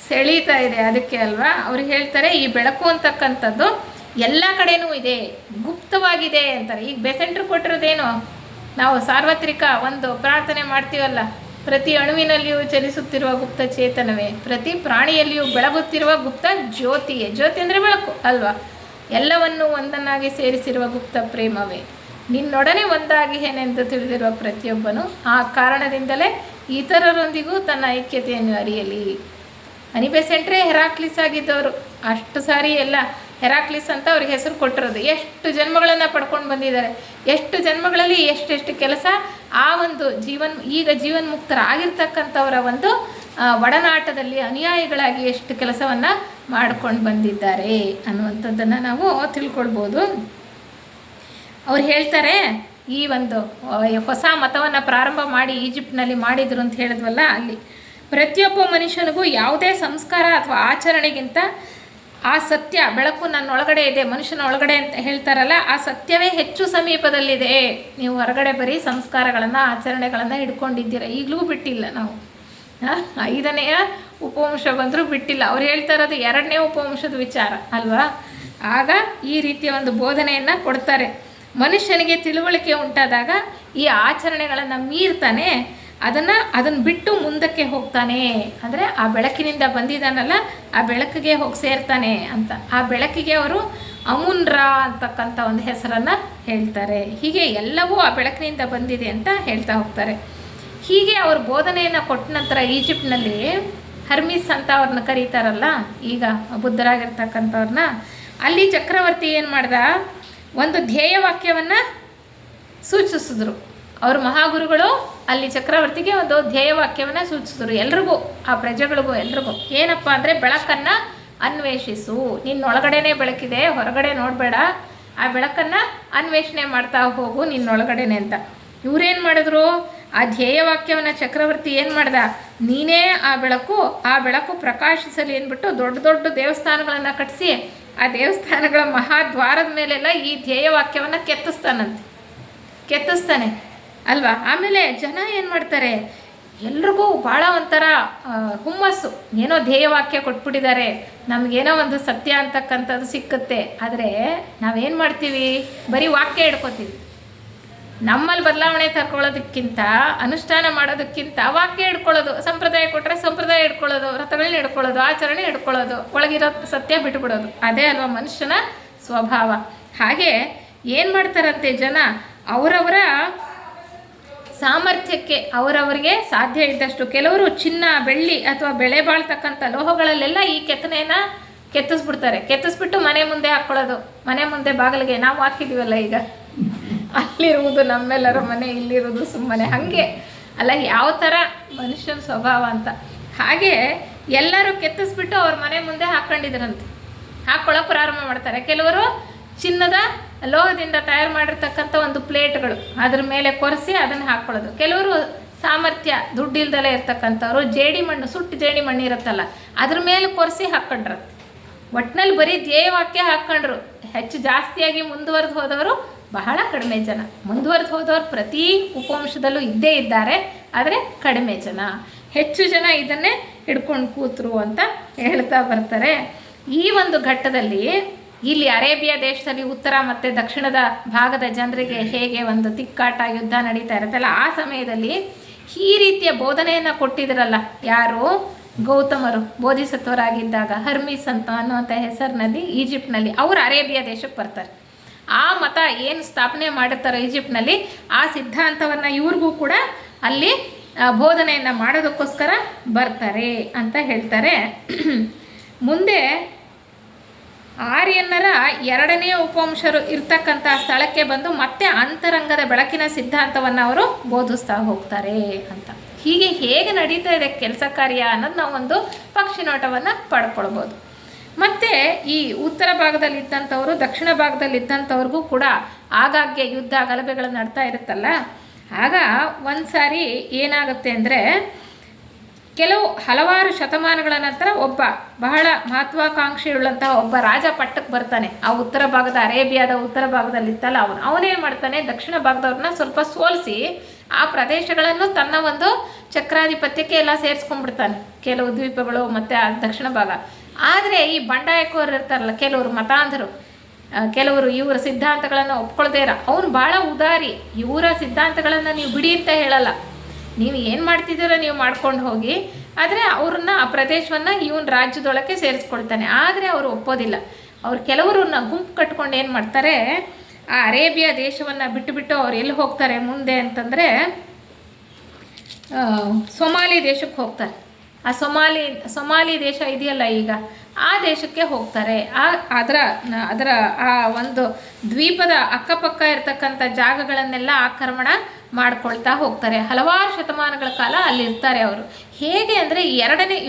ಸೆಳೀತಾ ಇದೆ. ಅದಕ್ಕೆ ಅಲ್ವಾ ಅವ್ರು ಹೇಳ್ತಾರೆ, ಈ ಬೆಳಕು ಅಂತಕ್ಕಂಥದ್ದು ಎಲ್ಲ ಕಡೆನೂ ಇದೆ, ಗುಪ್ತವಾಗಿದೆ ಅಂತಾರೆ. ಈಗ ಬೆಸೆಂಟ್ರು ಕೊಟ್ಟಿರೋದೇನು, ನಾವು ಸಾರ್ವತ್ರಿಕ ಒಂದು ಪ್ರಾರ್ಥನೆ ಮಾಡ್ತೀವಲ್ಲ, ಪ್ರತಿ ಅಣುವಿನಲ್ಲಿಯೂ ಚಲಿಸುತ್ತಿರುವ ಗುಪ್ತ ಚೇತನವೇ, ಪ್ರತಿ ಪ್ರಾಣಿಯಲ್ಲಿಯೂ ಬೆಳಗುತ್ತಿರುವ ಗುಪ್ತ ಜ್ಯೋತಿಯೇ. ಜ್ಯೋತಿ ಅಂದರೆ ಬೆಳಕು ಅಲ್ವಾ. ಎಲ್ಲವನ್ನೂ ಒಂದನ್ನಾಗಿ ಸೇರಿಸಿರುವ ಗುಪ್ತ ಪ್ರೇಮವೇ, ನಿನ್ನೊಡನೆ ಒಂದಾಗಿ ಏನೆಂದು ತಿಳಿದಿರುವ ಪ್ರತಿಯೊಬ್ಬನು ಆ ಕಾರಣದಿಂದಲೇ ಇತರರೊಂದಿಗೂ ತನ್ನ ಐಕ್ಯತೆಯನ್ನು ಅರಿಯಲಿ. ಅನಿಬೆಸೆಂಟ್ರೇ ಹೆರಾಕ್ಲಿಸ್ ಆಗಿದ್ದವರು, ಅಷ್ಟು ಸಾರಿ ಎಲ್ಲ ಹೆರಾಕ್ಲಿಸ್ ಅಂತ ಅವ್ರಿಗೆ ಹೆಸರು ಕೊಟ್ಟಿರೋದು. ಎಷ್ಟು ಜನ್ಮಗಳನ್ನು ಪಡ್ಕೊಂಡು ಬಂದಿದ್ದಾರೆ, ಎಷ್ಟು ಜನ್ಮಗಳಲ್ಲಿ ಎಷ್ಟೆಷ್ಟು ಕೆಲಸ ಆ ಒಂದು ಜೀವನ್ಮುಕ್ತರಾಗಿರ್ತಕ್ಕಂಥವರ ಒಂದು ಒಡನಾಟದಲ್ಲಿ ಅನುಯಾಯಿಗಳಾಗಿ ಎಷ್ಟು ಕೆಲಸವನ್ನು ಮಾಡ್ಕೊಂಡು ಬಂದಿದ್ದಾರೆ ಅನ್ನುವಂಥದ್ದನ್ನು ನಾವು ತಿಳ್ಕೊಳ್ಬೋದು. ಅವ್ರು ಹೇಳ್ತಾರೆ, ಈ ಒಂದು ಹೊಸ ಮತವನ್ನು ಪ್ರಾರಂಭ ಮಾಡಿ ಈಜಿಪ್ಟ್ನಲ್ಲಿ ಮಾಡಿದರು ಅಂತ ಹೇಳಿದ್ವಲ್ಲ, ಅಲ್ಲಿ ಪ್ರತಿಯೊಬ್ಬ ಮನುಷ್ಯನಿಗೂ ಯಾವುದೇ ಸಂಸ್ಕಾರ ಅಥವಾ ಆಚರಣೆಗಿಂತ ಆ ಸತ್ಯ, ಬೆಳಕು ನನ್ನೊಳಗಡೆ ಇದೆ, ಮನುಷ್ಯನ ಒಳಗಡೆ ಅಂತ ಹೇಳ್ತಾರಲ್ಲ, ಆ ಸತ್ಯವೇ ಹೆಚ್ಚು ಸಮೀಪದಲ್ಲಿದೆ. ನೀವು ಹೊರಗಡೆ ಬರೀ ಸಂಸ್ಕಾರಗಳನ್ನು ಆಚರಣೆಗಳನ್ನು ಹಿಡ್ಕೊಂಡಿದ್ದೀರ, ಈಗಲೂ ಬಿಟ್ಟಿಲ್ಲ ನಾವು. 5ನೆಯ ಉಪವಂಶ ಬಂದರೂ ಬಿಟ್ಟಿಲ್ಲ. ಅವ್ರು ಹೇಳ್ತಾ ಇರೋದು 2ನೇ ಉಪವಂಶದ ವಿಚಾರ ಅಲ್ವಾ. ಆಗ ಈ ರೀತಿಯ ಒಂದು ಬೋಧನೆಯನ್ನು ಕೊಡ್ತಾರೆ. ಮನುಷ್ಯನಿಗೆ ತಿಳುವಳಿಕೆ ಉಂಟಾದಾಗ ಈ ಆಚರಣೆಗಳನ್ನು ಮೀರ್ತಾನೆ, ಅದನ್ನು ಬಿಟ್ಟು ಮುಂದಕ್ಕೆ ಹೋಗ್ತಾನೆ. ಅಂದರೆ ಆ ಬೆಳಕಿನಿಂದ ಬಂದಿದ್ದಾನಲ್ಲ, ಆ ಬೆಳಕಿಗೆ ಹೋಗಿ ಸೇರ್ತಾನೆ ಅಂತ. ಆ ಬೆಳಕಿಗೆ ಅವರು ಅಮುನ್ರಾ ಅಂತಕ್ಕಂಥ ಒಂದು ಹೆಸರನ್ನು ಹೇಳ್ತಾರೆ. ಹೀಗೆ ಎಲ್ಲವೂ ಆ ಬೆಳಕಿನಿಂದ ಬಂದಿದೆ ಅಂತ ಹೇಳ್ತಾ ಹೋಗ್ತಾರೆ. ಹೀಗೆ ಅವರು ಬೋಧನೆಯನ್ನು ಕೊಟ್ಟ ನಂತರ ಈಜಿಪ್ಟ್ನಲ್ಲಿ ಹರ್ಮಿಸ್ ಅಂತ ಅವ್ರನ್ನ ಕರೀತಾರಲ್ಲ, ಈಗ ಬುದ್ಧರಾಗಿರ್ತಕ್ಕಂಥವ್ರನ್ನ, ಅಲ್ಲಿ ಚಕ್ರವರ್ತಿ ಏನು ಮಾಡ್ದ, ಒಂದು ಧ್ಯೇಯವಾಕ್ಯವನ್ನು ಸೂಚಿಸಿದ್ರು. ಅವರು ಮಹಾಗುರುಗಳು ಅಲ್ಲಿ ಚಕ್ರವರ್ತಿಗೆ ಒಂದು ಧ್ಯೇಯವಾಕ್ಯವನ್ನು ಸೂಚಿಸಿದ್ರು, ಎಲ್ರಿಗೂ, ಆ ಪ್ರಜೆಗಳಿಗೂ ಎಲ್ರಿಗೂ. ಏನಪ್ಪ ಅಂದರೆ, ಬೆಳಕನ್ನು ಅನ್ವೇಷಿಸು, ನಿನ್ನೊಳಗಡೆನೇ ಬೆಳಕಿದೆ, ಹೊರಗಡೆ ನೋಡಬೇಡ, ಆ ಬೆಳಕನ್ನು ಅನ್ವೇಷಣೆ ಮಾಡ್ತಾ ಹೋಗು ನಿನ್ನೊಳಗಡೆನೆ ಅಂತ. ಇವರೇನು ಮಾಡಿದ್ರು, ಆ ಧ್ಯೇಯವಾಕ್ಯವನ್ನು ಚಕ್ರವರ್ತಿ ಏನು ಮಾಡ್ದ, ನೀನೇ ಆ ಬೆಳಕು ಪ್ರಕಾಶಿಸಲಿ ಅಂದ್ಬಿಟ್ಟು ದೊಡ್ಡ ದೊಡ್ಡ ದೇವಸ್ಥಾನಗಳನ್ನು ಕಟ್ಟಿಸಿ ಆ ದೇವಸ್ಥಾನಗಳ ಮಹಾದ್ವಾರದ ಮೇಲೆಲ್ಲ ಈ ಧ್ಯೇಯವಾಕ್ಯವನ್ನು ಕೆತ್ತಿಸ್ತಾನೆ ಅಲ್ವಾ. ಆಮೇಲೆ ಜನ ಏನು ಮಾಡ್ತಾರೆ, ಎಲ್ರಿಗೂ ಭಾಳ ಒಂಥರ ಹುಮ್ಮಸ್ಸು, ಏನೋ ಧ್ಯೇಯವಾಕ್ಯ ಕೊಟ್ಬಿಟ್ಟಿದ್ದಾರೆ, ನಮಗೇನೋ ಒಂದು ಸತ್ಯ ಅಂತಕ್ಕಂಥದ್ದು ಸಿಕ್ಕುತ್ತೆ. ಆದರೆ ನಾವೇನು ಮಾಡ್ತೀವಿ, ಬರೀ ವಾಕ್ಯ ಹಿಡ್ಕೋತೀವಿ. ನಮ್ಮಲ್ಲಿ ಬದಲಾವಣೆ ತರ್ಕೊಳ್ಳೋದಕ್ಕಿಂತ, ಅನುಷ್ಠಾನ ಮಾಡೋದಕ್ಕಿಂತ ವಾಕ್ಯ ಹಿಡ್ಕೊಳ್ಳೋದು, ಸಂಪ್ರದಾಯ ಕೊಟ್ಟರೆ ಸಂಪ್ರದಾಯ ಹಿಡ್ಕೊಳ್ಳೋದು, ವ್ರತಗಳನ್ನ ಹಿಡ್ಕೊಳ್ಳೋದು, ಆಚರಣೆ ಹಿಡ್ಕೊಳ್ಳೋದು, ಒಳಗಿರೋ ಸತ್ಯ ಬಿಟ್ಬಿಡೋದು. ಅದೇ ಅಲ್ವಾ ಮನುಷ್ಯನ ಸ್ವಭಾವ. ಹಾಗೆ ಏನು ಮಾಡ್ತಾರಂತೆ ಜನ, ಅವರವರ ಸಾಮರ್ಥ್ಯಕ್ಕೆ, ಅವರವರಿಗೆ ಸಾಧ್ಯ ಇದ್ದಷ್ಟು, ಕೆಲವರು ಚಿನ್ನ, ಬೆಳ್ಳಿ ಅಥವಾ ಬೆಳೆ ಬಾಳ್ತಕ್ಕಂಥ ಲೋಹಗಳಲ್ಲೆಲ್ಲ ಈ ಕೆತ್ತನೆಯನ್ನು ಕೆತ್ತಿಸ್ಬಿಟ್ಟು ಮನೆ ಮುಂದೆ ಹಾಕ್ಕೊಳ್ಳೋದು. ಮನೆ ಮುಂದೆ ಬಾಗಿಲಿಗೆ ನಾವು ಹಾಕಿದ್ದೀವಲ್ಲ ಈಗ, ಅಲ್ಲಿರುವುದು ನಮ್ಮೆಲ್ಲರ ಮನೆ, ಇಲ್ಲಿರುವುದು ಸುಮ್ಮನೆ. ಹಾಗೆ ಅಲ್ಲ, ಯಾವ ಥರ ಮನುಷ್ಯನ ಸ್ವಭಾವ ಅಂತ. ಹಾಗೆ ಎಲ್ಲರೂ ಕೆತ್ತಿಸ್ಬಿಟ್ಟು ಅವ್ರ ಮನೆ ಮುಂದೆ ಹಾಕ್ಕೊಂಡಿದ್ರಂತೆ, ಹಾಕ್ಕೊಳ್ಳೋಕೆ ಪ್ರಾರಂಭ ಮಾಡ್ತಾರೆ. ಕೆಲವರು ಚಿನ್ನದ ಲೋಹದಿಂದ ತಯಾರು ಮಾಡಿರ್ತಕ್ಕಂಥ ಒಂದು ಪ್ಲೇಟ್ಗಳು, ಅದ್ರ ಮೇಲೆ ಕೊರೆಸಿ ಅದನ್ನು ಹಾಕ್ಕೊಳ್ಳೋದು. ಕೆಲವರು ಸಾಮರ್ಥ್ಯ, ದುಡ್ಡಿಲ್ದಲೇ ಇರ್ತಕ್ಕಂಥವ್ರು ಜೇಡಿ ಮಣ್ಣು, ಸುಟ್ಟು ಜೇಡಿ ಮಣ್ಣು ಇರುತ್ತಲ್ಲ, ಅದ್ರ ಮೇಲೆ ಕೊರೆಸಿ ಹಾಕ್ಕೊಂಡ್ರು. ಒಟ್ಟಿನಲ್ಲಿ ಬರೀ ಧ್ಯೇಯವಾಕ್ಯ ಹಾಕ್ಕೊಂಡ್ರು. ಹೆಚ್ಚು ಜಾಸ್ತಿಯಾಗಿ ಮುಂದುವರೆದು ಹೋದವರು ಬಹಳ ಕಡಿಮೆ ಜನ. ಮುಂದುವರೆದು ಹೋದವರು ಪ್ರತಿ ಉಪವಂಶದಲ್ಲೂ ಇದ್ದೇ ಇದ್ದಾರೆ, ಆದರೆ ಕಡಿಮೆ ಜನ. ಹೆಚ್ಚು ಜನ ಇದನ್ನೇ ಹಿಡ್ಕೊಂಡು ಕೂತರು ಅಂತ ಹೇಳ್ತಾ ಬರ್ತಾರೆ. ಈ ಒಂದು ಘಟ್ಟದಲ್ಲಿ ಇಲ್ಲಿ ಅರೇಬಿಯಾ ದೇಶದಲ್ಲಿ ಉತ್ತರ ಮತ್ತು ದಕ್ಷಿಣದ ಭಾಗದ ಜನರಿಗೆ ಹೇಗೆ ಒಂದು ತಿಕ್ಕಾಟ, ಯುದ್ಧ ನಡೀತಾ ಇರುತ್ತಲ್ಲ, ಆ ಸಮಯದಲ್ಲಿ ಈ ರೀತಿಯ ಬೋಧನೆಯನ್ನು ಕೊಟ್ಟಿದ್ರಲ್ಲ ಯಾರು, ಗೌತಮರು ಬೋಧಿಸತ್ವರಾಗಿದ್ದಾಗ, ಹರ್ಮಿಸ್ ಅಂತ ಅನ್ನುವಂಥ ಹೆಸರಿನಲ್ಲಿ ಈಜಿಪ್ಟ್ನಲ್ಲಿ, ಅವರು ಅರೇಬಿಯಾ ದೇಶಕ್ಕೆ ಬರ್ತಾರೆ. ಆ ಮತ ಏನು ಸ್ಥಾಪನೆ ಮಾಡಿರ್ತಾರೋ ಈಜಿಪ್ಟ್ನಲ್ಲಿ, ಆ ಸಿದ್ಧಾಂತವನ್ನು ಇವ್ರಿಗೂ ಕೂಡ ಅಲ್ಲಿ ಬೋಧನೆಯನ್ನು ಮಾಡೋದಕ್ಕೋಸ್ಕರ ಬರ್ತಾರೆ ಅಂತ ಹೇಳ್ತಾರೆ. ಮುಂದೆ ಆರ್ಯನ್ನರ 2ನೇ ಉಪವಂಶರು ಇರ್ತಕ್ಕಂಥ ಸ್ಥಳಕ್ಕೆ ಬಂದು ಮತ್ತೆ ಅಂತರಂಗದ ಬೆಳಕಿನ ಸಿದ್ಧಾಂತವನ್ನು ಅವರು ಬೋಧಿಸ್ತಾ ಹೋಗ್ತಾರೆ ಅಂತ. ಹೀಗೆ ಹೇಗೆ ನಡೀತಾ ಇದೆ ಕೆಲಸ ಕಾರ್ಯ ಅನ್ನೋದು ನಾವು ಒಂದು ಪಕ್ಷಿ ನೋಟವನ್ನು ಪಡ್ಕೊಳ್ಬೋದು. ಮತ್ತು ಈ ಉತ್ತರ ಭಾಗದಲ್ಲಿದ್ದಂಥವರು ದಕ್ಷಿಣ ಭಾಗದಲ್ಲಿದ್ದಂಥವ್ರಿಗೂ ಕೂಡ ಆಗಾಗ್ಗೆ ಯುದ್ಧ ಗಲಭೆಗಳು ನಡ್ತಾ ಇರುತ್ತಲ್ಲ, ಆಗ ಒಂದು ಸಾರಿ ಏನಾಗುತ್ತೆ ಅಂದರೆ, ಹಲವಾರು ಶತಮಾನಗಳ ನಂತರ ಒಬ್ಬ ಬಹಳ ಮಹತ್ವಾಕಾಂಕ್ಷೆಯುಳ್ಳಂತಹ ಒಬ್ಬ ರಾಜ ಪಟ್ಟಕ್ಕೆ ಬರ್ತಾನೆ. ಆ ಉತ್ತರ ಭಾಗದ, ಅರೇಬಿಯಾದ ಉತ್ತರ ಭಾಗದಲ್ಲಿತ್ತಲ್ಲ, ಅವನೇನು ಮಾಡ್ತಾನೆ, ದಕ್ಷಿಣ ಭಾಗದವ್ರನ್ನ ಸ್ವಲ್ಪ ಸೋಲಿಸಿ ಆ ಪ್ರದೇಶಗಳನ್ನು ತನ್ನ ಒಂದು ಚಕ್ರಾಧಿಪತ್ಯಕ್ಕೆ ಎಲ್ಲ ಸೇರಿಸ್ಕೊಂಡ್ಬಿಡ್ತಾನೆ, ಕೆಲವು ದ್ವೀಪಗಳು ಮತ್ತು ಆ ದಕ್ಷಿಣ ಭಾಗ. ಆದರೆ ಈ ಬಂಡಾಯಕೋರು ಇರ್ತಾರಲ್ಲ, ಕೆಲವರು ಮತಾಂಧರು, ಕೆಲವರು ಇವರ ಸಿದ್ಧಾಂತಗಳನ್ನು ಒಪ್ಕೊಳ್ದೇ ಇರೋ, ಅವನು ಭಾಳ ಉದಾರಿ. ಇವರ ಸಿದ್ಧಾಂತಗಳನ್ನು ನೀವು ಬಿಡಿ ಅಂತ ಹೇಳಲ್ಲ, ನೀವು ಏನು ಮಾಡ್ತಿದ್ದೀರೋ ನೀವು ಮಾಡ್ಕೊಂಡು ಹೋಗಿ, ಆದರೆ ಅವ್ರನ್ನ, ಆ ಪ್ರದೇಶವನ್ನು ಇವನ ರಾಜ್ಯದೊಳಗೆ ಸೇರಿಸ್ಕೊಳ್ತಾನೆ. ಆದರೆ ಅವರು ಒಪ್ಪೋದಿಲ್ಲ. ಅವ್ರು ಕೆಲವರನ್ನ ಗುಂಪು ಕಟ್ಕೊಂಡು ಏನು ಮಾಡ್ತಾರೆ, ಆ ಅರೇಬಿಯಾ ದೇಶವನ್ನು ಬಿಟ್ಟು ಅವ್ರು ಎಲ್ಲಿ ಹೋಗ್ತಾರೆ ಮುಂದೆ ಅಂತಂದರೆ, ಸೊಮಾಲಿ ದೇಶಕ್ಕೆ ಹೋಗ್ತಾರೆ. ಆ ಸೊಮಾಲಿ ದೇಶ ಇದೆಯಲ್ಲ ಈಗ, ಆ ದೇಶಕ್ಕೆ ಹೋಗ್ತಾರೆ. ಅದರ ಆ ಒಂದು ದ್ವೀಪದ ಅಕ್ಕಪಕ್ಕ ಇರ್ತಕ್ಕಂಥ ಜಾಗಗಳನ್ನೆಲ್ಲ ಆಕ್ರಮಣ ಮಾಡ್ಕೊಳ್ತಾ ಹೋಗ್ತಾರೆ. ಹಲವಾರು ಶತಮಾನಗಳ ಕಾಲ ಅಲ್ಲಿರ್ತಾರೆ ಅವರು. ಹೇಗೆ ಅಂದರೆ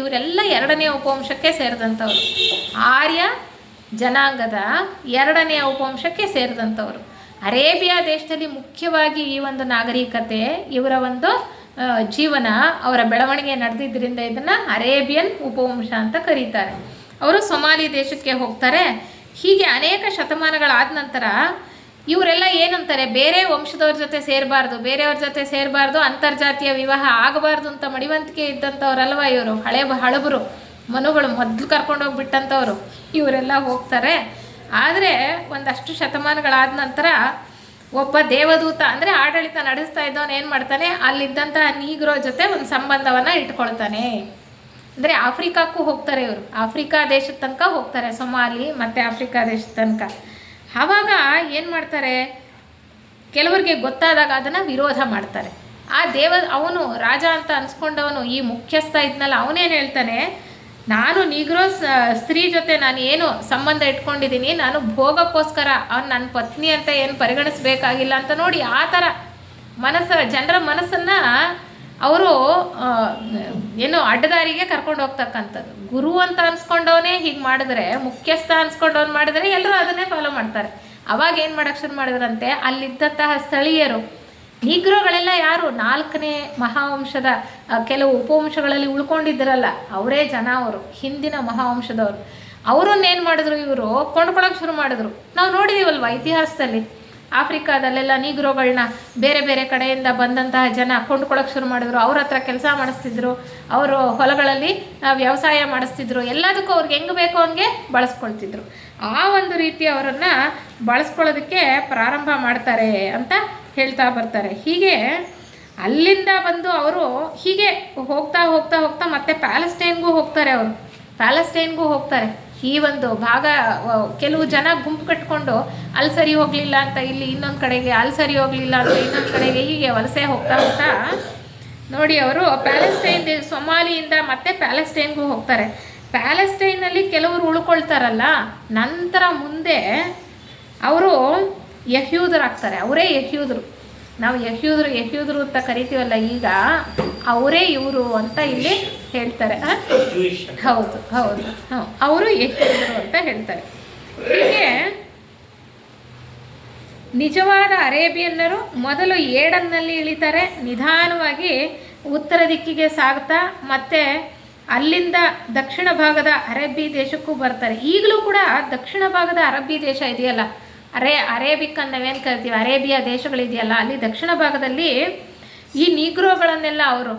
ಇವರೆಲ್ಲ 2ನೇ ಉಪವಂಶಕ್ಕೆ ಸೇರಿದಂಥವ್ರು, ಆರ್ಯ ಜನಾಂಗದ 2ನೇ ಉಪವಂಶಕ್ಕೆ ಸೇರಿದಂಥವ್ರು. ಅರೇಬಿಯಾ ದೇಶದಲ್ಲಿ ಮುಖ್ಯವಾಗಿ ಈ ಒಂದು ನಾಗರಿಕತೆ, ಇವರ ಒಂದು ಜೀವನ, ಅವರ ಬೆಳವಣಿಗೆ ನಡೆದಿದ್ದರಿಂದ ಇದನ್ನು ಅರೇಬಿಯನ್ ಉಪವಂಶ ಅಂತ ಕರೀತಾರೆ. ಅವರು ಸೊಮಾಲಿ ದೇಶಕ್ಕೆ ಹೋಗ್ತಾರೆ. ಹೀಗೆ ಅನೇಕ ಶತಮಾನಗಳಾದ ನಂತರ ಇವರೆಲ್ಲ ಏನಂತಾರೆ, ಬೇರೆ ವಂಶದವ್ರ ಜೊತೆ ಸೇರಬಾರ್ದು, ಬೇರೆಯವ್ರ ಜೊತೆ ಸೇರಬಾರ್ದು, ಅಂತರ್ಜಾತೀಯ ವಿವಾಹ ಆಗಬಾರ್ದು ಅಂತ ಮಡಿವಂತಿಕೆ ಇದ್ದಂಥವ್ರಲ್ವ ಇವರು, ಹಳಬರು ಮನುಗಳು ಮೊದಲು ಕರ್ಕೊಂಡೋಗ್ಬಿಟ್ಟಂಥವ್ರು ಇವರೆಲ್ಲ ಹೋಗ್ತಾರೆ. ಆದರೆ ಒಂದಷ್ಟು ಶತಮಾನಗಳಾದ ನಂತರ ಒಬ್ಬ ದೇವದೂತ, ಅಂದರೆ ಆಡಳಿತ ನಡೆಸ್ತಾ ಇದ್ದವನು ಏನು ಮಾಡ್ತಾನೆ, ಅಲ್ಲಿದ್ದಂತಹ ನೀಗ್ರೋ ಜೊತೆ ಒಂದು ಸಂಬಂಧವನ್ನು ಇಟ್ಕೊಳ್ತಾನೆ. ಅಂದರೆ ಆಫ್ರಿಕಾಕ್ಕೂ ಹೋಗ್ತಾರೆ ಇವರು, ಆಫ್ರಿಕಾ ದೇಶದ ತನಕ ಹೋಗ್ತಾರೆ, ಸೊಮಾಲಿ ಮತ್ತು ಆಫ್ರಿಕಾ ದೇಶದ ತನಕ. ಆವಾಗ ಏನು ಮಾಡ್ತಾರೆ, ಕೆಲವರಿಗೆ ಗೊತ್ತಾದಾಗ ಅದನ್ನು ವಿರೋಧ ಮಾಡ್ತಾರೆ. ಅವನು ರಾಜ ಅಂತ ಅನ್ಸ್ಕೊಂಡವನು, ಈ ಮುಖ್ಯಸ್ಥ ಇದ್ನಲ್ಲ, ಅವನೇನು ಹೇಳ್ತಾನೆ, ನಾನು ನೀಗ್ರೋ ಸ್ತ್ರೀ ಜೊತೆ ನಾನು ಏನು ಸಂಬಂಧ ಇಟ್ಕೊಂಡಿದ್ದೀನಿ, ನಾನು ಭೋಗಕ್ಕೋಸ್ಕರ ಅವ್ನು ನನ್ನ ಪತ್ನಿ ಅಂತ ಏನು ಪರಿಗಣಿಸ್ಬೇಕಾಗಿಲ್ಲ ಅಂತ ನೋಡಿ ಆ ಥರ ಜನರ ಮನಸ್ಸನ್ನು ಅವರು ಏನು ಅಡ್ಡದಾರಿಗೆ ಕರ್ಕೊಂಡು ಹೋಗ್ತಕ್ಕಂಥದ್ದು. ಗುರು ಅಂತ ಅನ್ಸ್ಕೊಂಡವನೇ ಹೀಗೆ ಮಾಡಿದ್ರೆ, ಮುಖ್ಯಸ್ಥ ಅನ್ಸ್ಕೊಂಡವನು ಮಾಡಿದ್ರೆ ಎಲ್ಲರೂ ಅದನ್ನೇ ಫಾಲೋ ಮಾಡ್ತಾರೆ. ಅವಾಗ ಏನು ಮಾಡೋಕ್ಕೆ ಶುರು ಮಾಡಿದ್ರಂತೆ, ಅಲ್ಲಿದ್ದಂತಹ ಸ್ಥಳೀಯರು ನೀಗ್ರೋಗಳೆಲ್ಲ ಯಾರು, 4ನೇ ಮಹಾವಂಶದ ಕೆಲವು ಉಪವಂಶಗಳಲ್ಲಿ ಉಳ್ಕೊಂಡಿದ್ದರಲ್ಲ, ಅವರೇ ಜನ, ಅವರು ಹಿಂದಿನ ಮಹಾವಂಶದವರು. ಅವರನ್ನೇನು ಮಾಡಿದ್ರು, ಇವರು ಕೊಂಡ್ಕೊಳ್ಳೋಕೆ ಶುರು ಮಾಡಿದ್ರು. ನಾವು ನೋಡಿದ್ದೀವಲ್ವ ಇತಿಹಾಸದಲ್ಲಿ, ಆಫ್ರಿಕಾದಲ್ಲೆಲ್ಲ ನೀಗ್ರೋಗಳನ್ನ ಬೇರೆ ಬೇರೆ ಕಡೆಯಿಂದ ಬಂದಂತಹ ಜನ ಕೊಂಡ್ಕೊಳ್ಳೋಕೆ ಶುರು ಮಾಡಿದ್ರು. ಅವ್ರ ಹತ್ರ ಕೆಲಸ ಮಾಡಿಸ್ತಿದ್ರು, ಅವರು ಹೊಲಗಳಲ್ಲಿ ವ್ಯವಸಾಯ ಮಾಡಿಸ್ತಿದ್ರು, ಎಲ್ಲದಕ್ಕೂ ಅವ್ರಿಗೆ ಹೆಂಗೆ ಬೇಕೋ ಹಂಗೆ ಬಳಸ್ಕೊಳ್ತಿದ್ರು. ಆ ಒಂದು ರೀತಿ ಅವರನ್ನು ಬಳಸ್ಕೊಳ್ಳೋದಕ್ಕೆ ಪ್ರಾರಂಭ ಮಾಡ್ತಾರೆ ಅಂತ ಹೇಳ್ತಾ ಬರ್ತಾರೆ. ಹೀಗೆ ಅಲ್ಲಿಂದ ಬಂದು ಅವರು ಹೀಗೆ ಹೋಗ್ತಾ ಹೋಗ್ತಾ ಹೋಗ್ತಾ ಮತ್ತೆ ಪ್ಯಾಲೆಸ್ಟೈನ್ಗೂ ಹೋಗ್ತಾರೆ. ಈ ಒಂದು ಭಾಗ ಕೆಲವು ಜನ ಗುಂಪು ಕಟ್ಕೊಂಡು ಅಲ್ಲಿ ಸರಿ ಹೋಗಲಿಲ್ಲ ಅಂತ ಇಲ್ಲಿ ಇನ್ನೊಂದು ಕಡೆಗೆ, ಅಲ್ಲಿ ಸರಿ ಹೋಗಲಿಲ್ಲ ಅಂತ ಇನ್ನೊಂದು ಕಡೆಗೆ, ಹೀಗೆ ವಲಸೆ ಹೋಗ್ತಾ ಹೋಗ್ತಾ ನೋಡಿ ಅವರು ಸೊಮಾಲಿಯಿಂದ ಮತ್ತೆ ಪ್ಯಾಲೆಸ್ಟೈನ್ಗೂ ಹೋಗ್ತಾರೆ. ಪ್ಯಾಲೆಸ್ಟೈನಲ್ಲಿ ಕೆಲವರು ಉಳ್ಕೊಳ್ತಾರಲ್ಲ, ನಂತರ ಮುಂದೆ ಅವರು ಯಹೂದರಾಗ್ತಾರೆ. ಅವರೇ ಯಹೂದರು, ನಾವು ಯಹೂದರು ಅಂತ ಕರಿತೀವಲ್ಲ, ಈಗ ಅವರೇ ಇವರು ಅಂತ ಇಲ್ಲಿ ಹೇಳ್ತಾರೆ. ಹೌದು, ಅವರು ಯಹೂದರು ಅಂತ ಹೇಳ್ತಾರೆ. ಹೀಗೆ ನಿಜವಾದ ಅರೇಬಿಯನ್ನರು ಮೊದಲು ಏಡನ್ನಲ್ಲಿ ಇಳಿತಾರೆ, ನಿಧಾನವಾಗಿ ಉತ್ತರ ದಿಕ್ಕಿಗೆ ಸಾಗ್ತಾ ಮತ್ತೆ ಅಲ್ಲಿಂದ ದಕ್ಷಿಣ ಭಾಗದ ಅರಬ್ಬಿ ದೇಶಕ್ಕೂ ಬರ್ತಾರೆ. ಈಗಲೂ ಕೂಡ ದಕ್ಷಿಣ ಭಾಗದ ಅರಬ್ಬಿ ದೇಶ ಇದೆಯಲ್ಲ, ಅರೇಬಿಕ್ ಅಂತ ನಾವೇನು ಕರಿತೀವಿ, ಅರೇಬಿಯಾ ದೇಶಗಳಿದೆಯಲ್ಲ, ಅಲ್ಲಿ ದಕ್ಷಿಣ ಭಾಗದಲ್ಲಿ ಈ ನೀಗ್ರೋಗಳನ್ನೆಲ್ಲ ಅವರು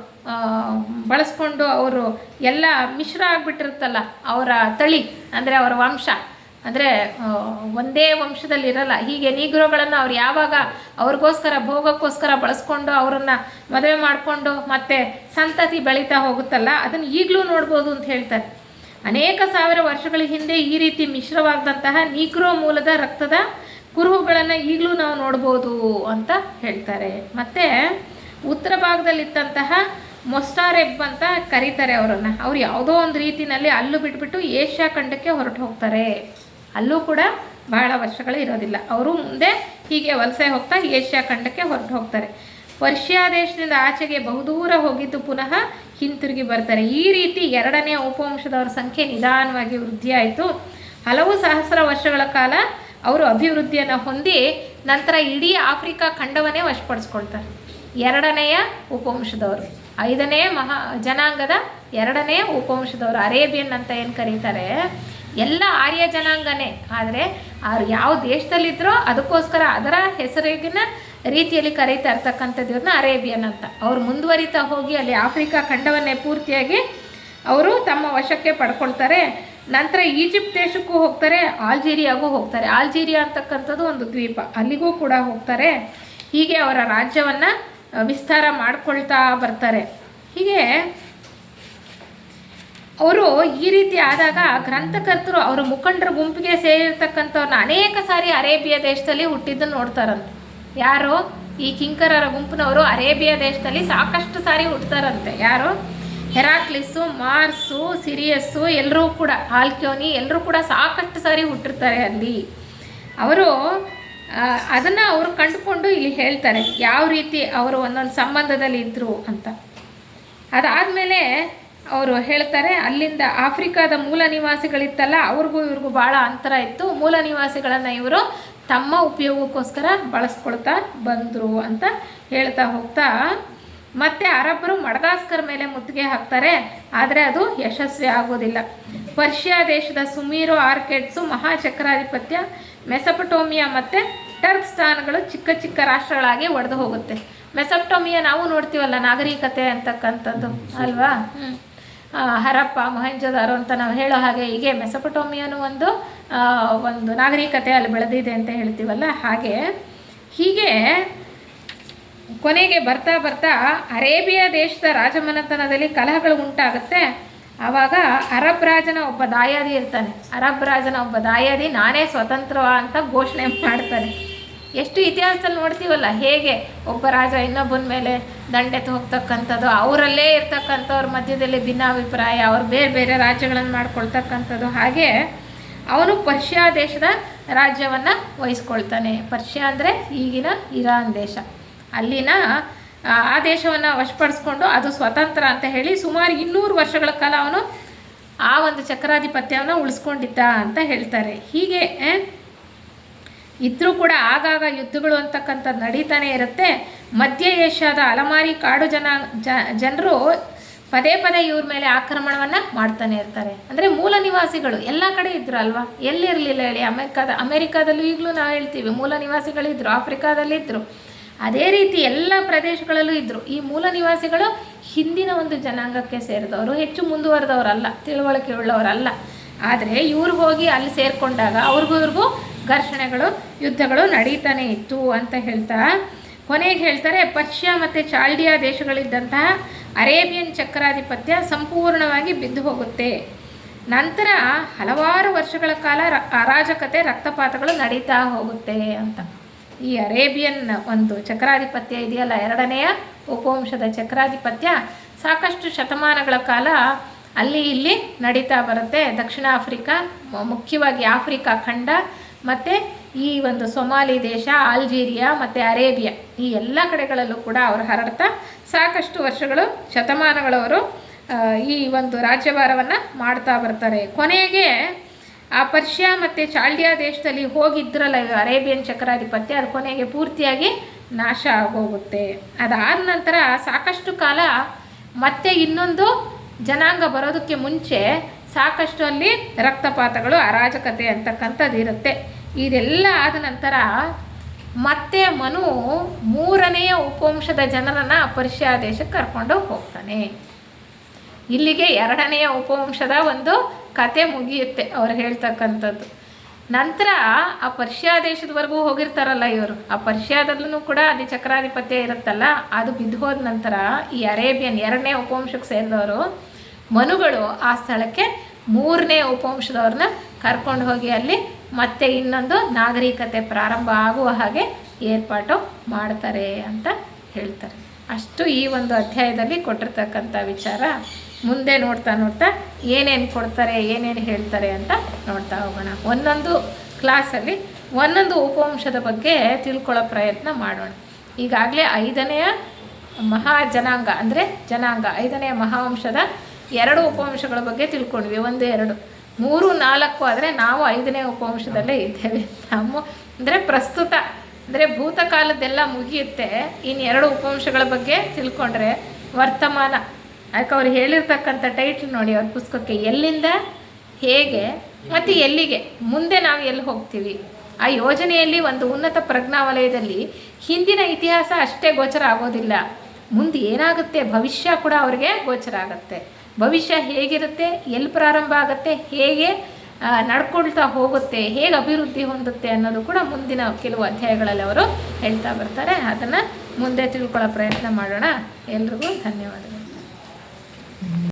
ಬಳಸ್ಕೊಂಡು ಅವರು ಎಲ್ಲ ಮಿಶ್ರ ಆಗಿಬಿಟ್ಟಿರುತ್ತಲ್ಲ, ಅವರ ತಳಿ ಅಂದರೆ ಅವರ ವಂಶ, ಅಂದರೆ ಒಂದೇ ವಂಶದಲ್ಲಿ ಇರಲ್ಲ. ಹೀಗೆ ನೀಗ್ರೋಗಳನ್ನು ಅವ್ರು ಯಾವಾಗ ಅವ್ರಿಗೋಸ್ಕರ ಭೋಗಕ್ಕೋಸ್ಕರ ಬಳಸ್ಕೊಂಡು ಅವರನ್ನು ಮದುವೆ ಮಾಡಿಕೊಂಡು ಮತ್ತೆ ಸಂತತಿ ಬೆಳೀತಾ ಹೋಗುತ್ತಲ್ಲ, ಅದನ್ನು ಈಗಲೂ ನೋಡ್ಬೋದು ಅಂತ ಹೇಳ್ತಾರೆ. ಅನೇಕ ಸಾವಿರ ವರ್ಷಗಳ ಹಿಂದೆ ಈ ರೀತಿ ಮಿಶ್ರವಾದಂತಹ ನೀಗ್ರೋ ಮೂಲದ ರಕ್ತದ ಕುರುಹುಗಳನ್ನು ಈಗಲೂ ನಾವು ನೋಡ್ಬೋದು ಅಂತ ಹೇಳ್ತಾರೆ. ಮತ್ತು ಉತ್ತರ ಭಾಗದಲ್ಲಿದ್ದಂತಹ ಮೊಸ್ಟಾರೆಬ್ ಅಂತ ಕರೀತಾರೆ ಅವರನ್ನು. ಅವ್ರು ಯಾವುದೋ ಒಂದು ರೀತಿಯಲ್ಲಿ ಅಲ್ಲೂ ಬಿಟ್ಬಿಟ್ಟು ಏಷ್ಯಾ ಖಂಡಕ್ಕೆ ಹೊರಟು ಹೋಗ್ತಾರೆ. ಅಲ್ಲೂ ಕೂಡ ಬಹಳ ವರ್ಷಗಳು ಇರೋದಿಲ್ಲ. ಅವರು ಮುಂದೆ ಹೀಗೆ ವಲಸೆ ಹೋಗ್ತಾ ಏಷ್ಯಾ ಖಂಡಕ್ಕೆ ಹೊರಟು ಹೋಗ್ತಾರೆ. ಪರ್ಷಿಯಾ ದೇಶದಿಂದ ಆಚೆಗೆ ಬಹುದೂರ ಹೋಗಿದ್ದು ಪುನಃ ಹಿಂತಿರುಗಿ ಬರ್ತಾರೆ. ಈ ರೀತಿ 2ನೇ ಉಪವಂಶದವರ ಸಂಖ್ಯೆ ನಿಧಾನವಾಗಿ ವೃದ್ಧಿಯಾಯಿತು. ಹಲವು ಸಹಸ್ರ ವರ್ಷಗಳ ಕಾಲ ಅವರು ಅಭಿವೃದ್ಧಿಯನ್ನು ಹೊಂದಿ ನಂತರ ಇಡೀ ಆಫ್ರಿಕಾ ಖಂಡವನ್ನೇ ವಶಪಡಿಸ್ಕೊಳ್ತಾರೆ. 2ನೆಯ ಉಪವಂಶದವರು, 5ನೇ ಜನಾಂಗದ 2ನೇ ಉಪವಂಶದವರು, ಅರೇಬಿಯನ್ ಅಂತ ಏನು ಕರೀತಾರೆ, ಎಲ್ಲ ಆರ್ಯ ಜನಾಂಗನೇ. ಆದರೆ ಅವ್ರು ಯಾವ ದೇಶದಲ್ಲಿದ್ದರೋ ಅದಕ್ಕೋಸ್ಕರ ಅದರ ಹೆಸರಿಗಿನ ರೀತಿಯಲ್ಲಿ ಕರೀತಾ ಇರ್ತಕ್ಕಂಥದ್ದು ಅರೇಬಿಯನ್ ಅಂತ. ಅವರು ಮುಂದುವರಿತಾ ಹೋಗಿ ಅಲ್ಲಿ ಆಫ್ರಿಕಾ ಖಂಡವನ್ನೇ ಪೂರ್ತಿಯಾಗಿ ಅವರು ತಮ್ಮ ವಶಕ್ಕೆ ಪಡ್ಕೊಳ್ತಾರೆ. ನಂತರ ಈಜಿಪ್ಟ್ ದೇಶಕ್ಕೂ ಹೋಗ್ತಾರೆ, ಆಲ್ಜೀರಿಯಾಗೂ ಹೋಗ್ತಾರೆ. ಆಲ್ಜೀರಿಯಾ ಅಂತಕ್ಕಂಥದ್ದು ಒಂದು ದ್ವೀಪ, ಅಲ್ಲಿಗೂ ಕೂಡ ಹೋಗ್ತಾರೆ. ಹೀಗೆ ಅವರ ರಾಜ್ಯವನ್ನು ವಿಸ್ತಾರ ಮಾಡ್ಕೊಳ್ತಾ ಬರ್ತಾರೆ. ಹೀಗೆ ಅವರು ಈ ರೀತಿ ಆದಾಗ ಗ್ರಂಥಕರ್ತರು ಅವರ ಮುಖಂಡರ ಗುಂಪಿಗೆ ಸೇರಿರ್ತಕ್ಕಂಥವ್ರನ್ನ ಅನೇಕ ಸಾರಿ ಅರೇಬಿಯಾ ದೇಶದಲ್ಲಿ ಹುಟ್ಟಿದ್ದನ್ನು ನೋಡ್ತಾರಂತೆ. ಯಾರು? ಈ ಕಿಂಕರರ ಗುಂಪಿನವರು ಅರೇಬಿಯಾ ದೇಶದಲ್ಲಿ ಸಾಕಷ್ಟು ಸಾರಿ ಹುಟ್ಟುತ್ತಾರಂತೆ. ಯಾರು? ಹೆರಾಕ್ಲಿಸ್ಸು, ಮಾರ್ಸು, ಸಿರಿಯಸ್ಸು, ಎಲ್ಲರೂ ಕೂಡ, ಆಲ್ಕ್ಯೋನಿ, ಎಲ್ಲರೂ ಕೂಡ ಸಾಕಷ್ಟು ಸಾರಿ ಹುಟ್ಟಿರ್ತಾರೆ ಅಲ್ಲಿ. ಅವರು ಅದನ್ನು ಅವರು ಕಂಡುಕೊಂಡು ಇಲ್ಲಿ ಹೇಳ್ತಾರೆ ಯಾವ ರೀತಿ ಅವರು ಒಂದೊಂದು ಸಂಬಂಧದಲ್ಲಿ ಇದ್ದರು ಅಂತ. ಅದಾದಮೇಲೆ ಅವರು ಹೇಳ್ತಾರೆ, ಅಲ್ಲಿಂದ ಆಫ್ರಿಕಾದ ಮೂಲ ನಿವಾಸಿಗಳಿತ್ತಲ್ಲ, ಅವ್ರಿಗೂ ಇವ್ರಿಗೂ ಭಾಳ ಅಂತರ ಇತ್ತು. ಮೂಲ ನಿವಾಸಿಗಳನ್ನು ಇವರು ತಮ್ಮ ಉಪಯೋಗಕ್ಕೋಸ್ಕರ ಬಳಸ್ಕೊಳ್ತಾ ಬಂದರು ಅಂತ ಹೇಳ್ತಾ ಹೋಗ್ತಾ, ಮತ್ತು ಅರಬ್ಬರು ಮಡಗಾಸ್ಕರ್ ಮೇಲೆ ಮುತ್ತಿಗೆ ಹಾಕ್ತಾರೆ, ಆದರೆ ಅದು ಯಶಸ್ವಿ ಆಗೋದಿಲ್ಲ. ಪರ್ಷಿಯಾ ದೇಶದ ಸುಮೀರೋ ಆರ್ಕೆಡ್ಸು ಮಹಾಚಕ್ರಾಧಿಪತ್ಯ, ಮೆಸೊಪಟೋಮಿಯಾ ಮತ್ತು ಟರ್ಕ್ಸ್ಟಾನ್ಗಳು ಚಿಕ್ಕ ಚಿಕ್ಕ ರಾಷ್ಟ್ರಗಳಾಗಿ ಒಡೆದು ಹೋಗುತ್ತೆ. ಮೆಸೊಪಟೋಮಿಯಾ ನಾವು ನೋಡ್ತೀವಲ್ಲ, ನಾಗರಿಕತೆ ಅಂತಕ್ಕಂಥದ್ದು ಅಲ್ವಾ. ಹರಪ್ಪ, ಮೊಹೆಂಜೊದಾರೋ ಅಂತ ನಾವು ಹೇಳೋ ಹಾಗೆ ಹೀಗೆ ಮೆಸೊಪಟೋಮಿಯಾನು ಒಂದು ನಾಗರಿಕತೆ ಅಲ್ಲಿ ಬೆಳೆದಿದೆ ಅಂತ ಹೇಳ್ತೀವಲ್ಲ, ಹೀಗೆ ಕೊನೆಗೆ ಬರ್ತಾ ಬರ್ತಾ ಅರೇಬಿಯಾ ದೇಶದ ರಾಜಮನೆತನದಲ್ಲಿ ಕಲಹಗಳು ಉಂಟಾಗುತ್ತೆ. ಆವಾಗ ಅರಬ್ ರಾಜನ ಒಬ್ಬ ದಾಯಾದಿ ಇರ್ತಾನೆ. ಅರಬ್ ರಾಜನ ಒಬ್ಬ ದಾಯಾದಿ ನಾನೇ ಸ್ವತಂತ್ರ ಅಂತ ಘೋಷಣೆ ಮಾಡ್ತಾನೆ. ಎಷ್ಟು ಇತಿಹಾಸದಲ್ಲಿ ನೋಡ್ತೀವಲ್ಲ, ಹೇಗೆ ಒಬ್ಬ ರಾಜ ಇನ್ನೊಬ್ಬನ ಮೇಲೆ ದಂಡೆತ್ತು ಹೋಗ್ತಕ್ಕಂಥದ್ದು, ಅವರಲ್ಲೇ ಇರ್ತಕ್ಕಂಥವ್ರ ಮಧ್ಯದಲ್ಲಿ ಭಿನ್ನಾಭಿಪ್ರಾಯ, ಅವ್ರು ಬೇರೆ ಬೇರೆ ರಾಜ್ಯಗಳನ್ನು ಮಾಡ್ಕೊಳ್ತಕ್ಕಂಥದ್ದು. ಹಾಗೆ ಅವನು ಪರ್ಷಿಯಾ ದೇಶದ ರಾಜ್ಯವನ್ನು ವಹಿಸ್ಕೊಳ್ತಾನೆ. ಪರ್ಷಿಯಾ ಅಂದರೆ ಈಗಿನ ಇರಾನ್ ದೇಶ. ಅಲ್ಲಿನ ಆ ದೇಶವನ್ನು ವಶಪಡಿಸ್ಕೊಂಡು ಅದು ಸ್ವತಂತ್ರ ಅಂತ ಹೇಳಿ ಸುಮಾರು 200 ವರ್ಷಗಳ ಕಾಲ ಅವನು ಆ ಒಂದು ಚಕ್ರಾಧಿಪತ್ಯವನ್ನು ಉಳಿಸ್ಕೊಂಡಿದ್ದ ಅಂತ ಹೇಳ್ತಾರೆ. ಹೀಗೆ ಇದ್ರೂ ಕೂಡ ಆಗಾಗ ಯುದ್ಧಗಳು ಅಂತಕ್ಕಂಥದ್ದು ನಡೀತಾನೆ ಇರುತ್ತೆ. ಮಧ್ಯ ಏಷ್ಯಾದ ಅಲಮಾರಿ ಕಾಡು ಜನರು ಪದೇ ಪದೇ ಇವ್ರ ಮೇಲೆ ಆಕ್ರಮಣವನ್ನು ಮಾಡ್ತಾನೆ ಇರ್ತಾರೆ. ಅಂದರೆ ಮೂಲ ನಿವಾಸಿಗಳು ಎಲ್ಲ ಕಡೆ ಇದ್ರು ಅಲ್ವಾ, ಎಲ್ಲಿರಲಿಲ್ಲ ಹೇಳಿ. ಅಮೆರಿಕಾದಲ್ಲೂ ಈಗಲೂ ನಾವು ಹೇಳ್ತೀವಿ ಮೂಲ ನಿವಾಸಿಗಳಿದ್ದರು, ಆಫ್ರಿಕಾದಲ್ಲಿದ್ದರು, ಅದೇ ರೀತಿ ಎಲ್ಲ ಪ್ರದೇಶಗಳಲ್ಲೂ ಇದ್ದರು. ಈ ಮೂಲ ನಿವಾಸಿಗಳು ಹಿಂದಿನ ಒಂದು ಜನಾಂಗಕ್ಕೆ ಸೇರಿದವರು, ಹೆಚ್ಚು ಮುಂದುವರೆದವರಲ್ಲ, ತಿಳುವಳಿಕೆ ಉಳ್ಳವರಲ್ಲ. ಆದರೆ ಇವ್ರು ಹೋಗಿ ಅಲ್ಲಿ ಸೇರಿಕೊಂಡಾಗ ಇವ್ರಿಗೂ ಘರ್ಷಣೆಗಳು, ಯುದ್ಧಗಳು ನಡೀತಾನೆ ಇತ್ತು ಅಂತ ಹೇಳ್ತಾ ಕೊನೆಗೆ ಹೇಳ್ತಾರೆ, ಪರ್ಷಿಯಾ ಮತ್ತು ಚಾಲ್ಡಿಯಾ ದೇಶಗಳಿದ್ದಂತಹ ಅರೇಬಿಯನ್ ಚಕ್ರಾಧಿಪತ್ಯ ಸಂಪೂರ್ಣವಾಗಿ ಬಿದ್ದು ಹೋಗುತ್ತೆ. ನಂತರ ಹಲವಾರು ವರ್ಷಗಳ ಕಾಲ ಅರಾಜಕತೆ, ರಕ್ತಪಾತಗಳು ನಡೀತಾ ಹೋಗುತ್ತೆ ಅಂತ. ಈ ಅರೇಬಿಯನ್ ಒಂದು ಚಕ್ರಾಧಿಪತ್ಯ ಇದೆಯಲ್ಲ, 2ನೆಯ ಉಪವಂಶದ ಚಕ್ರಾಧಿಪತ್ಯ ಸಾಕಷ್ಟು ಶತಮಾನಗಳ ಕಾಲ ಅಲ್ಲಿ ಇಲ್ಲಿ ನಡೀತಾ ಬರುತ್ತೆ. ದಕ್ಷಿಣ ಆಫ್ರಿಕಾ, ಮುಖ್ಯವಾಗಿ ಆಫ್ರಿಕಾ ಖಂಡ, ಮತ್ತು ಈ ಒಂದು ಸೊಮಾಲಿ ದೇಶ, ಅಲ್ಜೀರಿಯಾ ಮತ್ತು ಅರೇಬಿಯಾ, ಈ ಎಲ್ಲ ಕಡೆಗಳಲ್ಲೂ ಕೂಡ ಅವರು ಹರಡ್ತಾ ಸಾಕಷ್ಟು ವರ್ಷಗಳು, ಶತಮಾನಗಳವರು ಈ ಒಂದು ರಾಜ್ಯಭಾರವನ್ನು ಮಾಡ್ತಾ ಬರ್ತಾರೆ. ಕೊನೆಗೆ ಆ ಪರ್ಷಿಯಾ ಮತ್ತು ಚಾಲ್ಡಿಯಾ ದೇಶದಲ್ಲಿ ಹೋಗಿದ್ರಲ್ಲ ಅರೇಬಿಯನ್ ಚಕ್ರಾಧಿಪತ್ಯ, ಅದು ಕೊನೆಗೆ ಪೂರ್ತಿಯಾಗಿ ನಾಶ ಆಗೋಗುತ್ತೆ. ಅದಾದ ನಂತರ ಸಾಕಷ್ಟು ಕಾಲ ಮತ್ತೆ ಇನ್ನೊಂದು ಜನಾಂಗ ಬರೋದಕ್ಕೆ ಮುಂಚೆ ಸಾಕಷ್ಟು ಅಲ್ಲಿ ರಕ್ತಪಾತಗಳು, ಅರಾಜಕತೆ ಅಂತಕ್ಕಂಥದ್ದು ಇರುತ್ತೆ. ಇದೆಲ್ಲ ಆದ ನಂತರ ಮತ್ತೆ ಮನು 3ನೆಯ ಉಪವಂಶದ ಜನರನ್ನು ಪರ್ಷಿಯಾ ದೇಶಕ್ಕೆ ಕರ್ಕೊಂಡು ಹೋಗ್ತಾನೆ. ಇಲ್ಲಿಗೆ 2ನೆಯ ಉಪವಂಶದ ಒಂದು ಕತೆ ಮುಗಿಯುತ್ತೆ ಅವ್ರು ಹೇಳ್ತಕ್ಕಂಥದ್ದು. ನಂತರ ಆ ಪರ್ಷಿಯಾ ದೇಶದವರೆಗೂ ಹೋಗಿರ್ತಾರಲ್ಲ ಇವರು, ಆ ಪರ್ಷಿಯಾದಲ್ಲೂ ಕೂಡ ಅಲ್ಲಿ ಚಕ್ರಾಧಿಪತ್ಯ ಇರುತ್ತಲ್ಲ, ಅದು ಬಿದ್ದು ಹೋದ ನಂತರ ಈ ಅರೇಬಿಯನ್ 2ನೇ ಉಪವಂಶಕ್ಕೆ ಸೇರಿದವರು ಮನುಗಳು ಆ ಸ್ಥಳಕ್ಕೆ 3ನೇ ಉಪವಂಶದವ್ರನ್ನ ಕರ್ಕೊಂಡು ಹೋಗಿ ಅಲ್ಲಿ ಮತ್ತೆ ಇನ್ನೊಂದು ನಾಗರಿಕತೆ ಪ್ರಾರಂಭ ಆಗುವ ಹಾಗೆ ಏರ್ಪಾಟು ಮಾಡ್ತಾರೆ ಅಂತ ಹೇಳ್ತಾರೆ. ಅಷ್ಟು ಈ ಒಂದು ಅಧ್ಯಾಯದಲ್ಲಿ ಕೊಟ್ಟಿರ್ತಕ್ಕಂಥ ವಿಚಾರ. ಮುಂದೆ ನೋಡ್ತಾ ನೋಡ್ತಾ ಏನೇನು ಕೊಡ್ತಾರೆ, ಏನೇನು ಹೇಳ್ತಾರೆ ಅಂತ ನೋಡ್ತಾ ಹೋಗೋಣ. ಒಂದೊಂದು ಕ್ಲಾಸಲ್ಲಿ ಒಂದೊಂದು ಉಪವಂಶದ ಬಗ್ಗೆ ತಿಳ್ಕೊಳ್ಳೋ ಪ್ರಯತ್ನ ಮಾಡೋಣ. ಈಗಾಗಲೇ 5ನೆಯ ಮಹಾಜನಾಂಗ ಅಂದರೆ ಜನಾಂಗ, 5ನೆಯ ಮಹಾವಂಶದ 2 ಉಪವಂಶಗಳ ಬಗ್ಗೆ ತಿಳ್ಕೊಂಡ್ವಿ. 1, 2, 3, 4 ಆದರೆ ನಾವು 5ನೇ ಉಪವಂಶದಲ್ಲೇ ಇದ್ದೇವೆ. ಅಂದರೆ ಪ್ರಸ್ತುತ ಅಂದರೆ ಭೂತಕಾಲದ್ದೆಲ್ಲ ಮುಗಿಯುತ್ತೆ. ಇನ್ನು 2 ಉಪವಂಶಗಳ ಬಗ್ಗೆ ತಿಳ್ಕೊಂಡ್ರೆ ವರ್ತಮಾನ, ಅದಕ್ಕೆ ಅವ್ರು ಹೇಳಿರ್ತಕ್ಕಂಥ ಟೈಟ್ಲ್ ನೋಡಿ ಅವ್ರ ಪುಸ್ತಕಕ್ಕೆ, ಎಲ್ಲಿಂದ ಹೇಗೆ ಮತ್ತು ಎಲ್ಲಿಗೆ, ಮುಂದೆ ನಾವು ಎಲ್ಲಿ ಹೋಗ್ತೀವಿ. ಆ ಯೋಜನೆಯಲ್ಲಿ ಒಂದು ಉನ್ನತ ಪ್ರಜ್ಞಾವಲಯದಲ್ಲಿ ಹಿಂದಿನ ಇತಿಹಾಸ ಅಷ್ಟೇ ಗೋಚರ ಆಗೋದಿಲ್ಲ, ಮುಂದೆ ಏನಾಗುತ್ತೆ ಭವಿಷ್ಯ ಕೂಡ ಅವ್ರಿಗೆ ಗೋಚರ ಆಗುತ್ತೆ. ಭವಿಷ್ಯ ಹೇಗಿರುತ್ತೆ, ಎಲ್ಲಿ ಪ್ರಾರಂಭ ಆಗುತ್ತೆ, ಹೇಗೆ ನಡ್ಕೊಳ್ತಾ ಹೋಗುತ್ತೆ, ಹೇಗೆ ಅಭಿವೃದ್ಧಿ ಹೊಂದುತ್ತೆ ಅನ್ನೋದು ಕೂಡ ಮುಂದಿನ ಕೆಲವು ಅಧ್ಯಾಯಗಳಲ್ಲಿ ಅವರು ಹೇಳ್ತಾ ಬರ್ತಾರೆ. ಅದನ್ನು ಮುಂದೆ ತಿಳ್ಕೊಳ್ಳೋ ಪ್ರಯತ್ನ ಮಾಡೋಣ. ಎಲ್ರಿಗೂ ಧನ್ಯವಾದಗಳು.